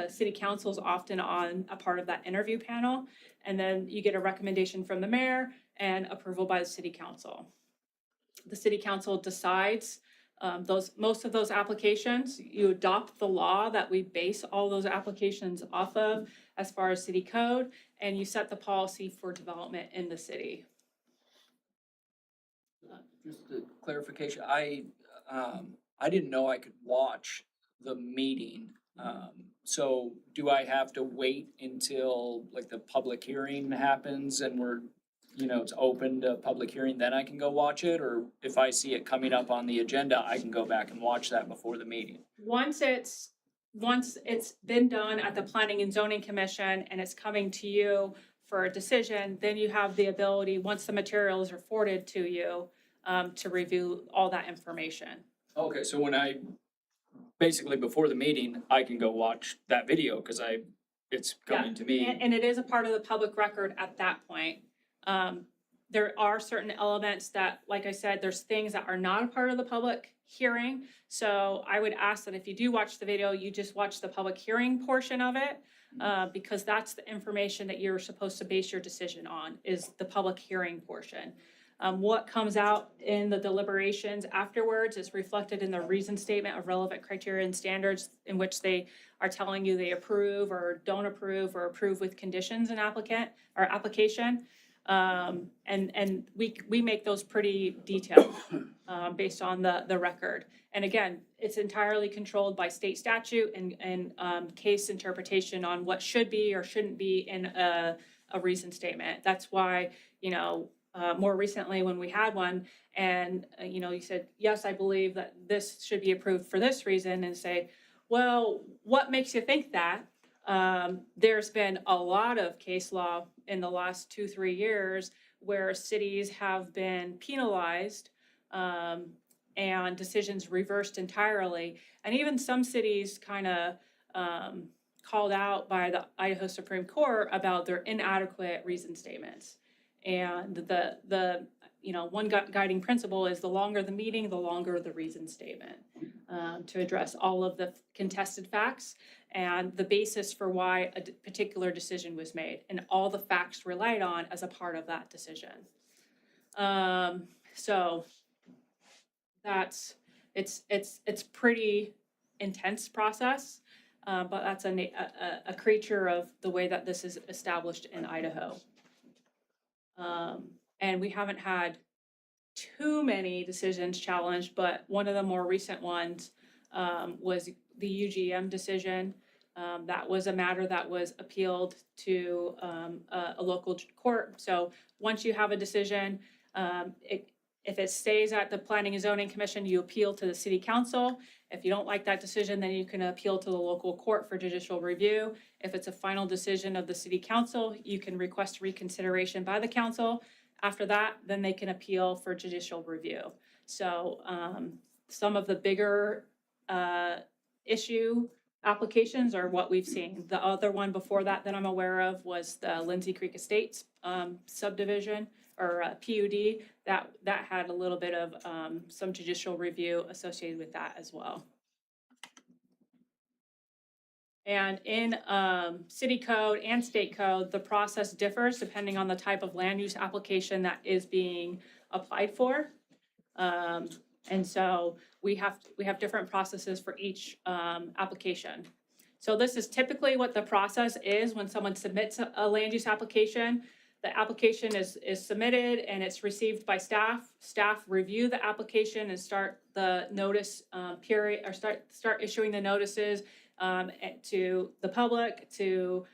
city council is often on a part of that interview panel. And then you get a recommendation from the mayor and approval by the city council. The city council decides most of those applications. You adopt the law that we base all those applications off of as far as city code, and you set the policy for development in the city. Just a clarification, I didn't know I could watch the meeting. So do I have to wait until like the public hearing happens and it's open to public hearing, then I can go watch it? Or if I see it coming up on the agenda, I can go back and watch that before the meeting? Once it's been done at the Planning and Zoning Commission and it's coming to you for a decision, then you have the ability, once the materials are forwarded to you, to review all that information. Okay, so basically before the meeting, I can go watch that video because it's coming to me. And it is a part of the public record at that point. There are certain elements that, like I said, there's things that are not a part of the public hearing. So I would ask that if you do watch the video, you just watch the public hearing portion of it, because that's the information that you're supposed to base your decision on, is the public hearing portion. What comes out in the deliberations afterwards is reflected in the reason statement of relevant criteria and standards, in which they are telling you they approve or don't approve or approve with conditions in application. And we make those pretty detailed based on the record. And again, it's entirely controlled by state statute and case interpretation on what should be or shouldn't be in a a reason statement. That's why, more recently when we had one and, you said, yes, I believe that this should be approved for this reason, and say, well, what makes you think that? There's been a lot of case law in the last 2-3 years where cities have been penalized, and decisions reversed entirely. And even some cities kind of called out by the Idaho Supreme Court about their inadequate reason statements. And the one guiding principle is the longer the meeting, the longer the reason statement, to address all of the contested facts and the basis for why a particular decision was made and all the facts relied on as a part of that decision. So it's pretty intense process, but that's a creature of the way that this is established in Idaho. And we haven't had too many decisions challenged, but one of the more recent ones was the UGM decision. That was a matter that was appealed to a local court. So once you have a decision, if it stays at the Planning and Zoning Commission, you appeal to the City Council. If you don't like that decision, then you can appeal to the local court for judicial review. If it's a final decision of the City Council, you can request reconsideration by the council. After that, then they can appeal for judicial review. So some of the bigger issue applications are what we've seen. The other one before that I'm aware of was the Lindsay Creek Estates subdivision or PUD. That had a little bit of some judicial review associated with that as well. And in city code and state code, the process differs depending on the type of land use application that is being applied for. And so we have different processes for each application. So this is typically what the process is when someone submits a land use application. The application is submitted and it's received by staff. Staff review the application and start the notice period, or start issuing the notices to the public, to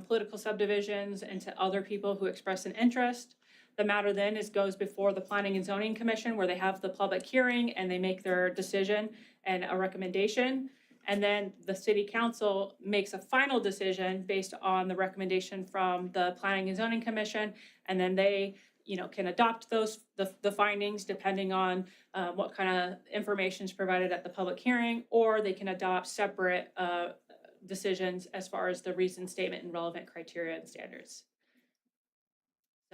political subdivisions, and to other people who express an interest. The matter then goes before the Planning and Zoning Commission, where they have the public hearing and they make their decision and a recommendation. And then the City Council makes a final decision based on the recommendation from the Planning and Zoning Commission, and then they, can adopt the findings depending on what kind of information is provided at the public hearing, or they can adopt separate decisions as far as the reason statement and relevant criteria and standards.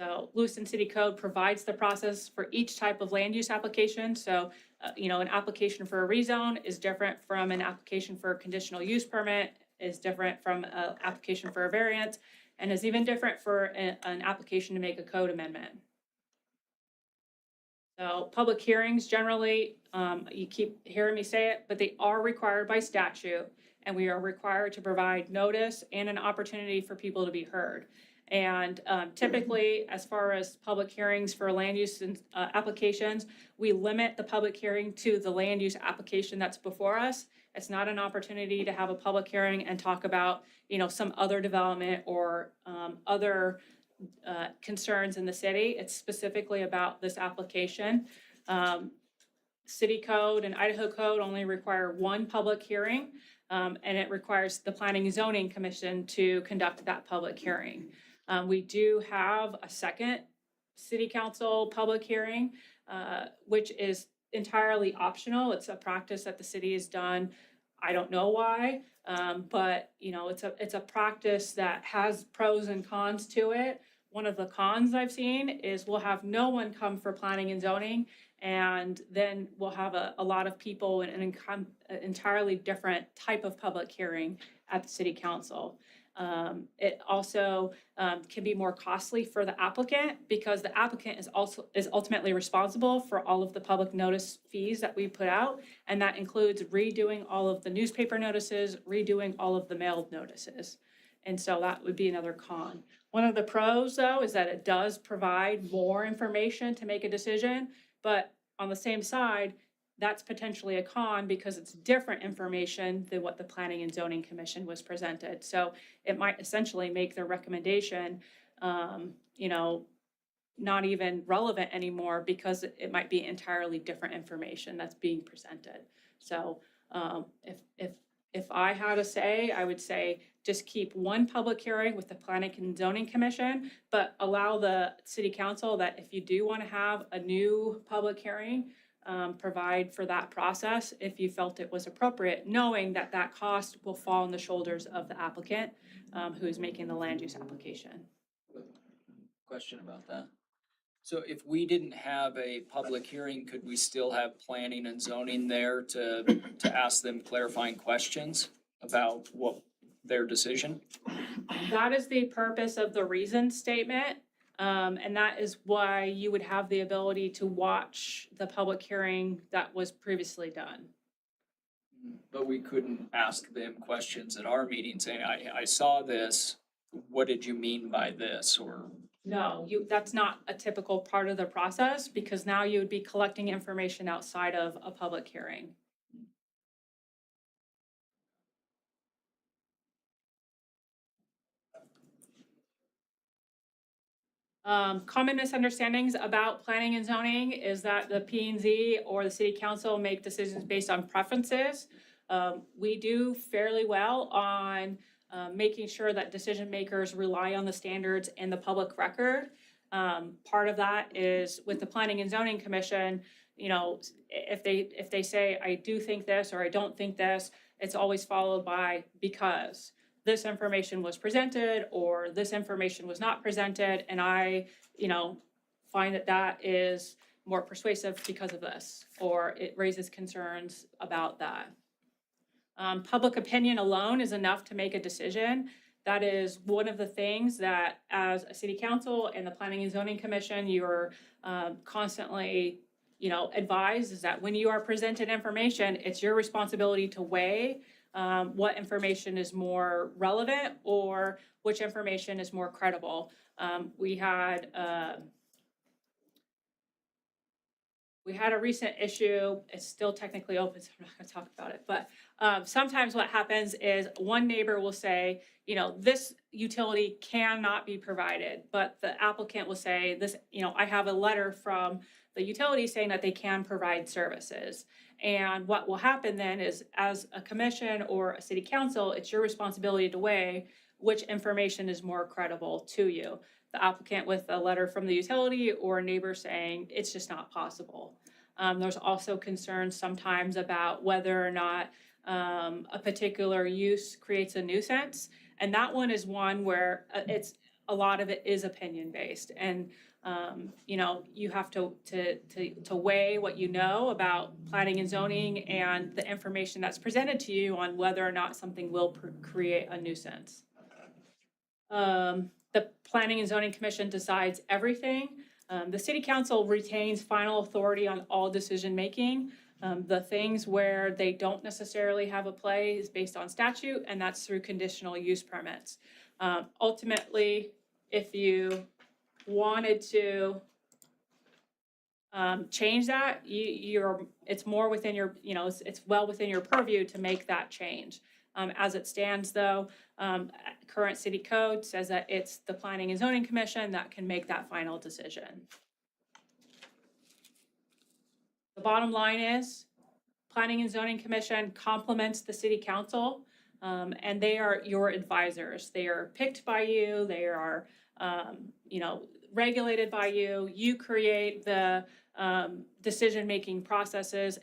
So Lewiston City Code provides the process for each type of land use application. So, an application for a rezone is different from an application for a conditional use permit, is different from an application for a variance, and is even different for an application to make a code amendment. So public hearings generally, you keep hearing me say it, but they are required by statute, and we are required to provide notice and an opportunity for people to be heard. And typically, as far as public hearings for land use applications, we limit the public hearing to the land use application that's before us. It's not an opportunity to have a public hearing and talk about, some other development or other concerns in the city. It's specifically about this application. City code and Idaho code only require one public hearing, and it requires the Planning and Zoning Commission to conduct that public hearing. We do have a second City Council public hearing, which is entirely optional. It's a practice that the city has done. I don't know why, but it's a practice that has pros and cons to it. One of the cons I've seen is we'll have no one come for planning and zoning, and then we'll have a lot of people in an entirely different type of public hearing at the City Council. It also can be more costly for the applicant, because the applicant is ultimately responsible for all of the public notice fees that we put out, and that includes redoing all of the newspaper notices, redoing all of the mailed notices. And so that would be another con. One of the pros, though, is that it does provide more information to make a decision, but on the same side, that's potentially a con because it's different information than what the Planning and Zoning Commission was presented. So it might essentially make their recommendation you know, not even relevant anymore because it might be entirely different information that's being presented. So if I had a say, I would say just keep one public hearing with the Planning and Zoning Commission, but allow the city council that if you do want to have a new public hearing, provide for that process if you felt it was appropriate, knowing that that cost will fall on the shoulders of the applicant who is making the land use application. Question about that. So if we didn't have a public hearing, could we still have planning and zoning there to ask them clarifying questions about what their decision? That is the purpose of the reason statement. And that is why you would have the ability to watch the public hearing that was previously done. But we couldn't ask them questions at our meeting saying, I saw this, what did you mean by this, or? No, that's not a typical part of the process because now you would be collecting information outside of a public hearing. Common misunderstandings about planning and zoning is that the P&Z or the city council make decisions based on preferences. We do fairly well on making sure that decision makers rely on the standards in the public record. Part of that is with the Planning and Zoning Commission, you know, if they say, I do think this or I don't think this, it's always followed by because this information was presented or this information was not presented, and I, you know, find that that is more persuasive because of this, or it raises concerns about that. Public opinion alone is enough to make a decision. That is one of the things that as a city council and the Planning and Zoning Commission, you're constantly, you know, advised is that when you are presented information, it's your responsibility to weigh what information is more relevant or which information is more credible. We had a recent issue, it's still technically open, so I'm not gonna talk about it, but sometimes what happens is one neighbor will say, you know, this utility cannot be provided, but the applicant will say this, you know, I have a letter from the utility saying that they can provide services. And what will happen then is as a commission or a city council, it's your responsibility to weigh which information is more credible to you. The applicant with a letter from the utility or a neighbor saying it's just not possible. There's also concerns sometimes about whether or not a particular use creates a nuisance. And that one is one where a lot of it is opinion based. And you know, you have to weigh what you know about planning and zoning and the information that's presented to you on whether or not something will create a nuisance. The Planning and Zoning Commission decides everything. The City Council retains final authority on all decision making. The things where they don't necessarily have a play is based on statute, and that's through conditional use permits. Ultimately, if you wanted to change that, it's more within your, you know, it's well within your purview to make that change. As it stands though, current city code says that it's the Planning and Zoning Commission that can make that final decision. The bottom line is Planning and Zoning Commission complements the City Council, and they are your advisors. They are picked by you. They are, you know, regulated by you. You create the decision-making processes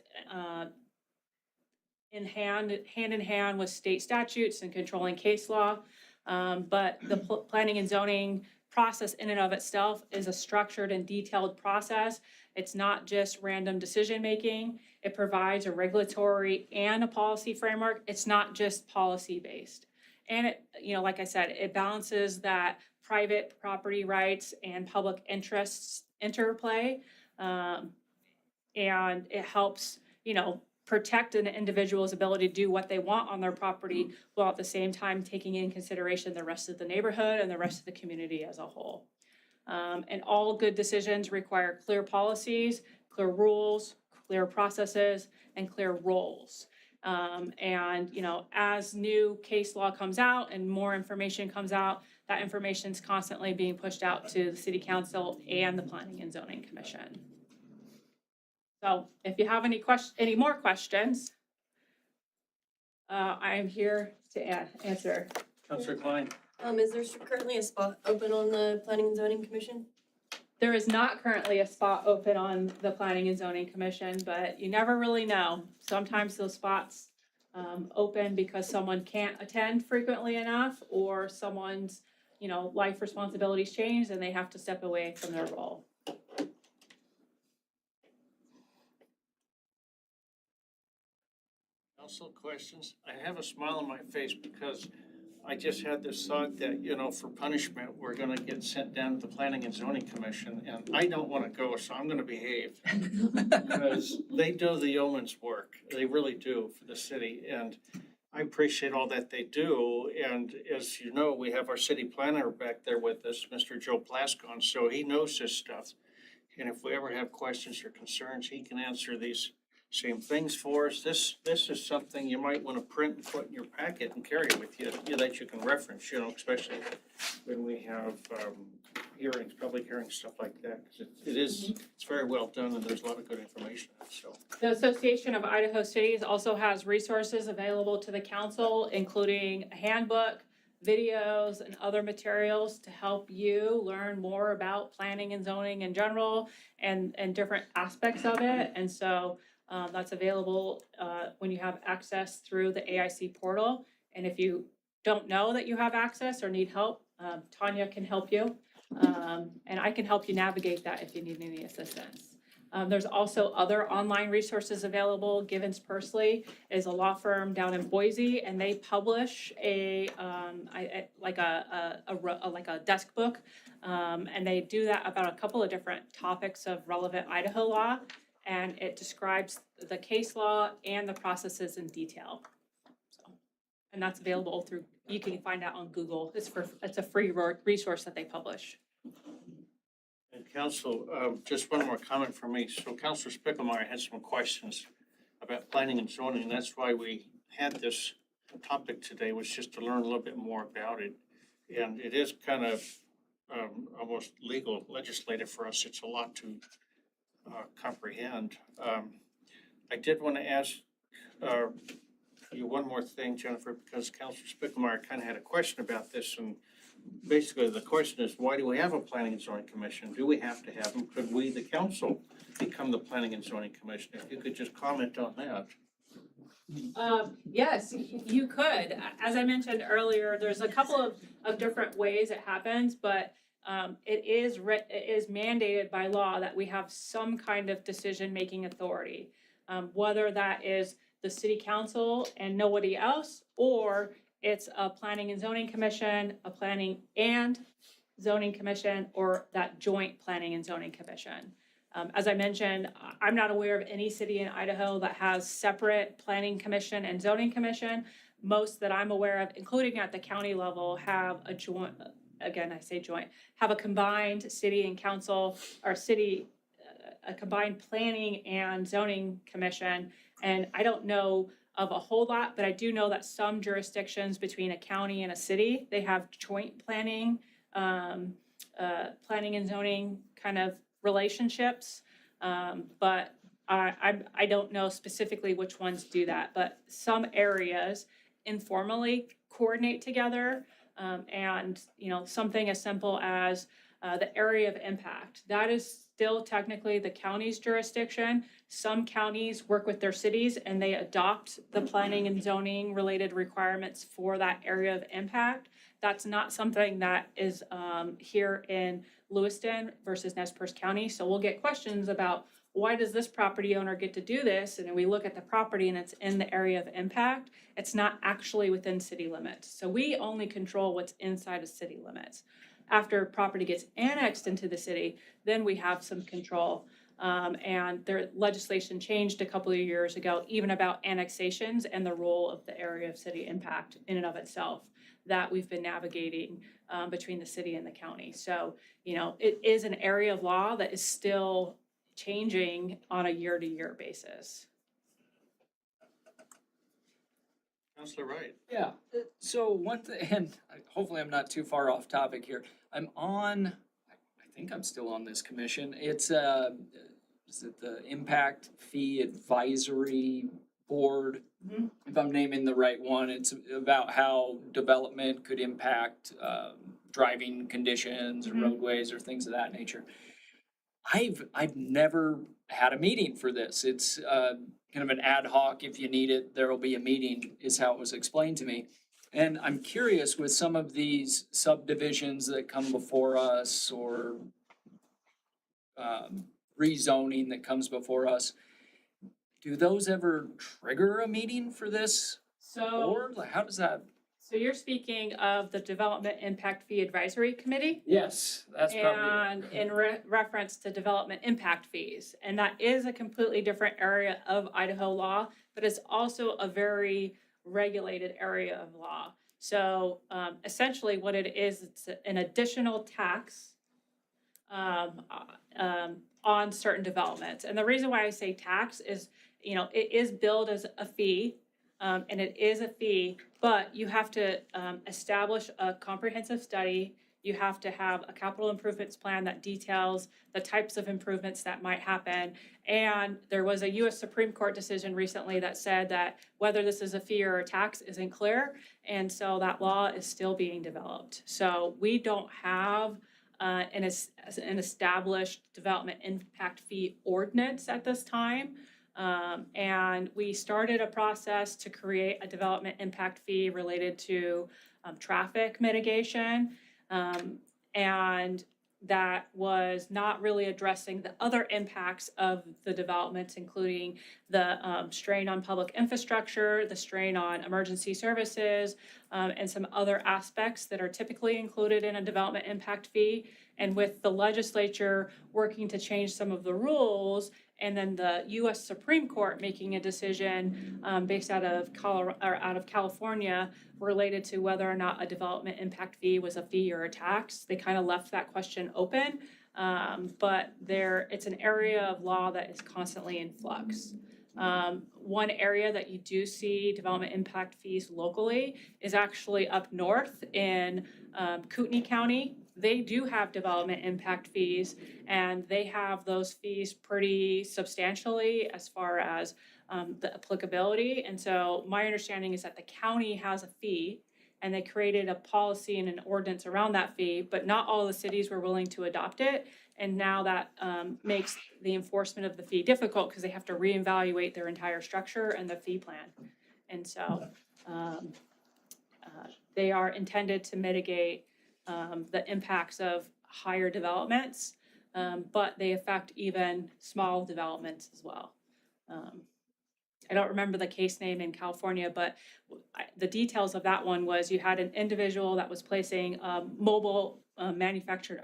hand in hand with state statutes and controlling case law. But the planning and zoning process in and of itself is a structured and detailed process. It's not just random decision-making. It provides a regulatory and a policy framework. It's not just policy-based. And it, you know, like I said, it balances that private property rights and public interests interplay. And it helps, you know, protect an individual's ability to do what they want on their property while at the same time taking in consideration the rest of the neighborhood and the rest of the community as a whole. And all good decisions require clear policies, clear rules, clear processes, and clear roles. And, you know, as new case law comes out and more information comes out, that information's constantly being pushed out to the city council and the planning and zoning commission. So if you have any more questions, I am here to answer. Counselor Klein? Is there currently a spot open on the Planning and Zoning Commission? There is not currently a spot open on the Planning and Zoning Commission, but you never really know. Sometimes those spots open because someone can't attend frequently enough, or someone's, life responsibilities change and they have to step away from their role. Council questions? I have a smile on my face because I just had this thought that, for punishment, we're gonna get sent down to the Planning and Zoning Commission, and I don't wanna go, so I'm gonna behave. Because they do the yeoman's work, they really do for the city, and I appreciate all that they do. And as you know, we have our city planner back there with us, Mr. Joe Plaskon, so he knows this stuff. And if we ever have questions or concerns, he can answer these same things for us. This is something you might want to print and put in your packet and carry with you that you can reference, especially when we have hearings, public hearings, stuff like that. 'Cause it's very well done, and there's a lot of good information in it, so. The Association of Idaho Cities also has resources available to the council, including a handbook, videos, and other materials to help you learn more about planning and zoning in general and different aspects of it. And so that's available when you have access through the AIC portal. And if you don't know that you have access or need help, Tanya can help you. And I can help you navigate that if you need any assistance. There's also other online resources available. Givens Pursley is a law firm down in Boise, and they publish like a desk book, and they do that about a couple of different topics of relevant Idaho law, and it describes the case law and the processes in detail. So, and that's available through. You can find out on Google. It's a free resource that they publish. And Council, just one more comment from me. So Councilor Spicklemeyer had some questions about planning and zoning, and that's why we had this topic today, was just to learn a little bit more about it. And it is kind of almost legal, legislative for us. It's a lot to comprehend. I did want to ask you one more thing, Jennifer, because Councilor Spicklemeyer kind of had a question about this, and basically the question is, why do we have a planning and zoning commission? Do we have to have them? Could we, the council, become the planning and zoning commission? If you could just comment on that. Yes, you could. As I mentioned earlier, there's a couple of different ways it happens, but it is mandated by law that we have some kind of decision-making authority, whether that is the city council and nobody else, or it's a planning and zoning commission, a planning and zoning commission, or that joint planning and zoning commission. As I mentioned, I'm not aware of any city in Idaho that has separate planning commission and zoning commission. Most that I'm aware of, including at the county level, have a joint, again, I say joint, have a combined city and council, or a combined planning and zoning commission. And I don't know of a whole lot, but I do know that some jurisdictions between a county and a city, they have joint planning and zoning kind of relationships. But I don't know specifically which ones do that, but some areas informally coordinate together. And, something as simple as the area of impact, that is still technically the county's jurisdiction. Some counties work with their cities and they adopt the planning and zoning related requirements for that area of impact. That's not something that is here in Lewiston versus Nez Perce County. So we'll get questions about, why does this property owner get to do this? And then we look at the property and it's in the area of impact. It's not actually within city limits. So we only control what's inside of city limits. After property gets annexed into the city, then we have some control. And their legislation changed a couple of years ago, even about annexations and the role of the area of city impact in and of itself that we've been navigating between the city and the county. So, it is an area of law that is still changing on a year-to-year basis. Counselor Wright. Yeah, so one thing, and hopefully I'm not too far off topic here. I'm on, I think I'm still on this commission. It's, is it the Impact Fee Advisory Board? Mhm. If I'm naming the right one, it's about how development could impact, driving conditions or Mhm. roadways or things of that nature. I've never had a meeting for this. It's kind of an ad hoc, if you need it, there will be a meeting, is how it was explained to me. And I'm curious with some of these subdivisions that come before us or rezoning that comes before us, do those ever trigger a meeting for this board? Like, how does that? So you're speaking of the Development Impact Fee Advisory Committee? Yes, that's probably it. And in reference to development impact fees. And that is a completely different area of Idaho law, but it's also a very regulated area of law. So essentially what it is, it's an additional tax on certain developments. And the reason why I say tax is, it is billed as a fee, and it is a fee, but you have to establish a comprehensive study. You have to have a capital improvements plan that details the types of improvements that might happen. And there was a US Supreme Court decision recently that said that whether this is a fee or a tax isn't clear. And so that law is still being developed. So we don't have an established development impact fee ordinance at this time. And we started a process to create a development impact fee related to traffic mitigation. And that was not really addressing the other impacts of the developments, including the strain on public infrastructure, the strain on emergency services, and some other aspects that are typically included in a development impact fee. And with the legislature working to change some of the rules, and then the US Supreme Court making a decision based out of California related to whether or not a development impact fee was a fee or a tax. They kind of left that question open, but it's an area of law that is constantly in flux. One area that you do see development impact fees locally is actually up north in Kootenai County. They do have development impact fees, and they have those fees pretty substantially as far as the applicability. And so my understanding is that the county has a fee, and they created a policy and an ordinance around that fee, but not all the cities were willing to adopt it. And now that makes the enforcement of the fee difficult because they have to reevaluate their entire structure and the fee plan. And so they are intended to mitigate the impacts of higher developments, but they affect even small developments as well. I don't remember the case name in California, but the details of that one was you had an individual that was placing a mobile manufactured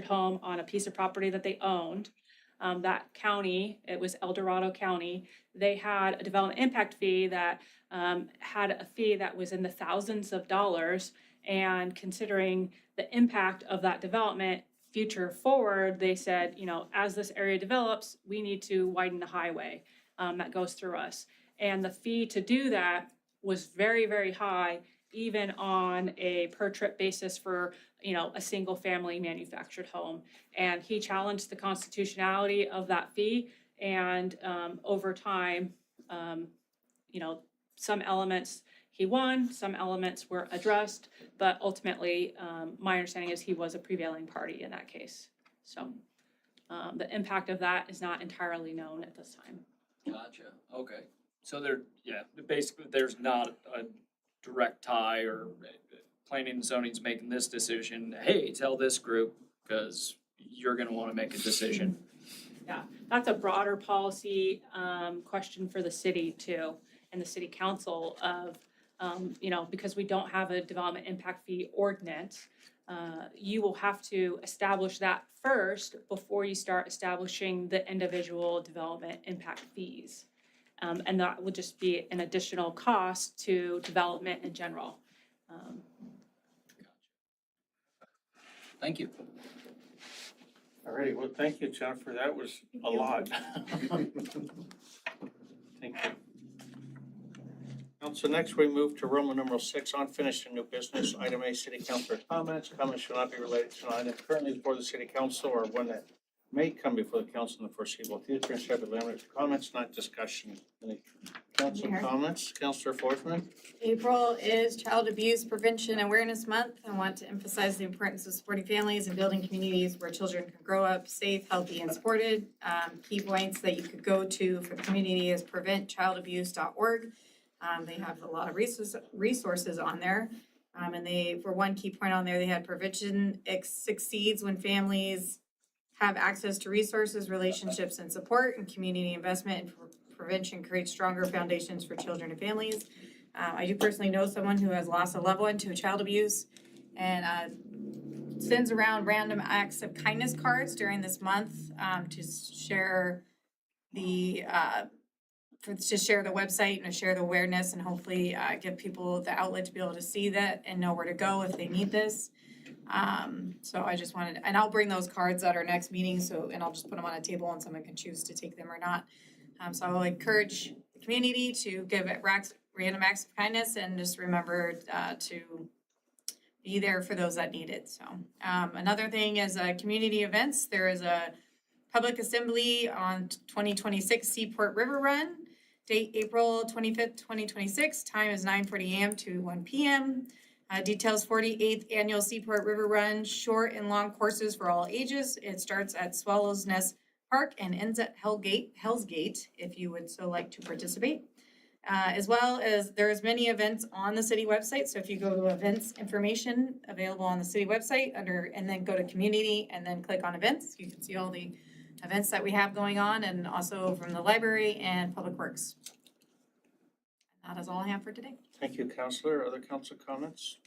home on a piece of property that they owned. That county, it was El Dorado County, they had a development impact fee that had a fee that was in the thousands of dollars. And considering the impact of that development future forward, they said, as this area develops, we need to widen the highway that goes through us. And the fee to do that was very, very high, even on a per trip basis for, a single family manufactured home. And he challenged the constitutionality of that fee. And over time, some elements he won, some elements were addressed, but ultimately, my understanding is he was a prevailing party in that case. So the impact of that is not entirely known at this time. Gotcha, okay. So basically there's not a direct tie or planning and zoning's making this decision, hey, tell this group, because you're gonna wanna make a decision. Yeah, that's a broader policy question for the city too, and the city council of, because we don't have a development impact fee ordinance, you will have to establish that first before you start establishing the individual development impact fees. And that would just be an additional cost to development in general. Thank you. All righty, well, thank you, Jennifer. That was a lot. Thank you. Council, next we move to Roman numeral 6, unfinished and new business. Item A, city councilor comments. Comments shall not be related to an item currently before the city council or one that may come before the council in the foreseeable future and shall be limited to comments, not discussion. Any council Mayor. comments? Councilor Fortman? April is Child Abuse Prevention Awareness Month. I want to emphasize the importance of supporting families and building communities where children can grow up safe, healthy, and supported. Key points that you could go to for the community is preventchildabuse.org. They have a lot of resources on there. And they, for one key point on there, they had prevention succeeds when families have access to resources, relationships, and support, and community investment and prevention creates stronger foundations for children and families. I do personally know someone who has lost a loved one to child abuse and sends around random acts of kindness cards during this month to share the website and to share the awareness and hopefully give people the outlet to be able to see that and know where to go if they need this. So I just wanted, and I'll bring those cards at our next meeting, and I'll just put them on a table and someone can choose to take them or not. So I'll encourage the community to give it random acts of kindness and just remember to be there for those that need it. So another thing is community events. There is a public assembly on 2026 Seaport River Run. Date April 25th, 2026. Time is 9:40 a.m. to 1 p.m. Details 48th Annual Seaport River Run, short and long courses for all ages. It starts at Swallows Nest Park and ends at Hell's Gate, if you would so like to participate. As well as there's many events on the city website. So if you go to events information available on the city website and then go to community and then click on events, you can see all the events that we have going on and also from the library and public works. That is all I have for today. Thank you, Councilor. Other council comments?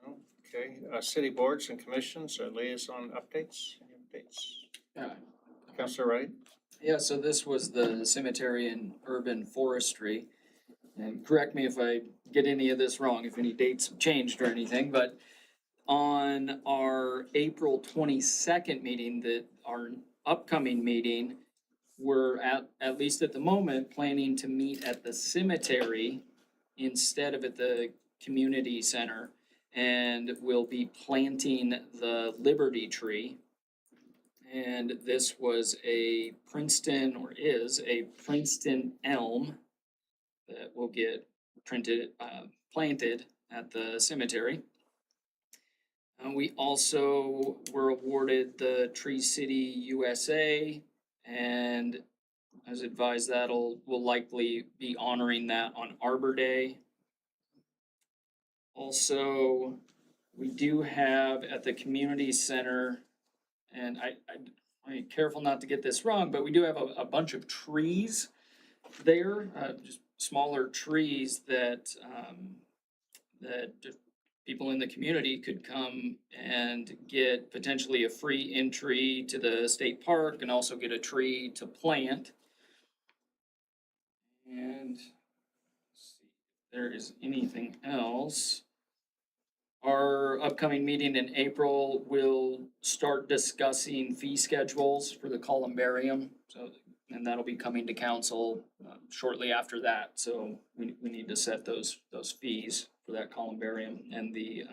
No? Okay. City boards and commissions, liaison updates? Any updates? Yeah. Councilor Wright? Yeah, so this was the cemetery and urban forestry. And correct me if I get any of this wrong, if any dates have changed or anything, but on our April 22nd meeting, our upcoming meeting, we're at least at the moment, planning to meet at the cemetery instead of at the community center. And we'll be planting the Liberty tree. And this was is a Princeton elm that will get planted at the cemetery. We also were awarded the Tree City USA, and I was advised we'll likely be honoring that on Arbor Day. Also, we do have at the community center, and I'm careful not to get this wrong, but we do have a bunch of trees there, just smaller trees that people in the community could come and get potentially a free entry to the state park and also get a tree to plant. And let's see if there is anything else. Our upcoming meeting in April will start discussing fee schedules for the columbarium. And that'll be coming to council shortly after that. So we need to set those fees for that columbarium and the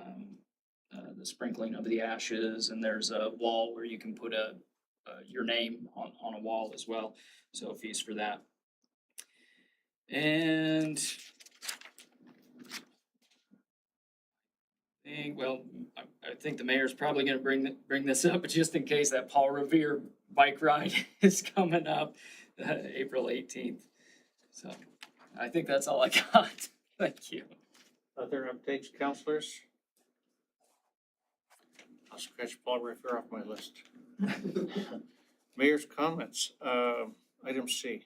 sprinkling of the ashes. And there's a wall where you can put your name on a wall as well. So fees for that. And I think the mayor's probably going to bring this up, but just in case, that Paul Revere bike ride is coming up April 18th. So I think that's all I got. Thank you. Other updates, councilors? I'll scratch Paul Revere off my list. Mayor's comments, item C.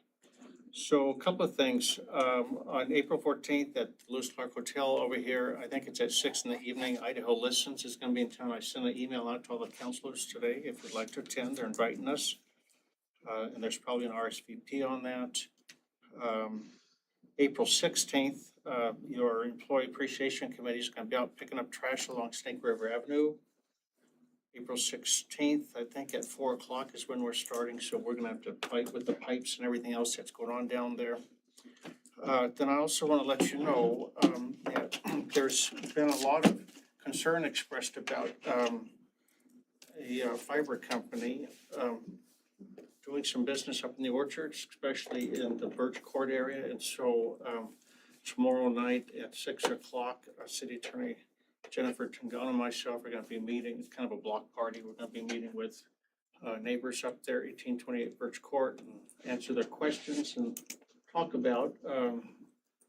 So a couple of things, on April 14th at Lewis Clark Hotel over here, I think it's at 6 p.m, Idaho Listens is gonna be in town. I sent an email out to all the councilors today. If you'd like to attend, they're inviting us. And there's probably an RSVP on that. April 16th, your Employee Appreciation Committee is gonna be out picking up trash along Snake River Avenue. April 16th, I think at 4:00 is when we're starting, so we're gonna have to fight with the pipes and everything else that's going on down there. Then I also want to let you know, that there's been a lot of concern expressed about, a fiber company, doing some business up in the orchards, especially in the Birch Court area. And so, tomorrow night at 6 o'clock, City Attorney Jennifer Tangana and myself are gonna be meeting, it's kind of a block party. We're gonna be meeting with, neighbors up there, 1828 Birch Court, and answer their questions and talk about,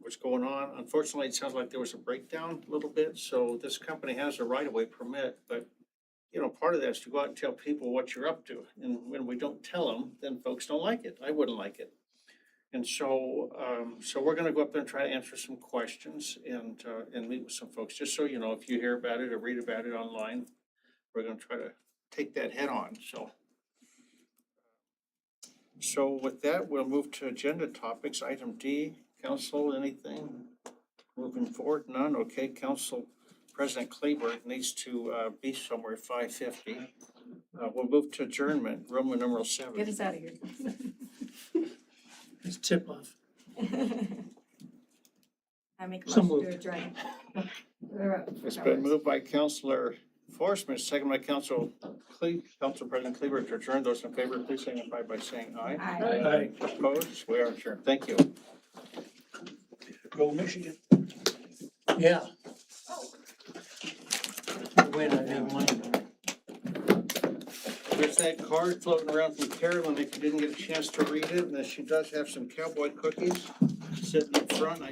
what's going on. Unfortunately, it sounds like there was a breakdown a little bit, so this company has a right-of-way permit, but you know, part of that is to go out and tell people what you're up to. And when we don't tell them, then folks don't like it. I wouldn't like it. And so, so we're gonna go up there and try to answer some questions and meet with some folks, just so you know, if you hear about it or read about it online, we're gonna try to take that head on, so. So with that, we'll move to agenda topics. Item D, council, anything? Moving forward, none, okay, Council President Kleber needs to be somewhere at 5:50. We'll move to adjournment, Roman numeral 7. Get us out of here. It's tip off. I make a So motion to moved. adjourn. It's been moved by Councilor Forstman, second by Council President Kleber to adjourn. Those in favor, please signify by saying aye. Aye. Opposed? We are adjourned. Thank you. Go Michigan. Yeah. Win, I didn't mind. There's that card floating around from Carolyn, if you didn't get a chance to read it, and she does have some cowboy cookies sitting up front.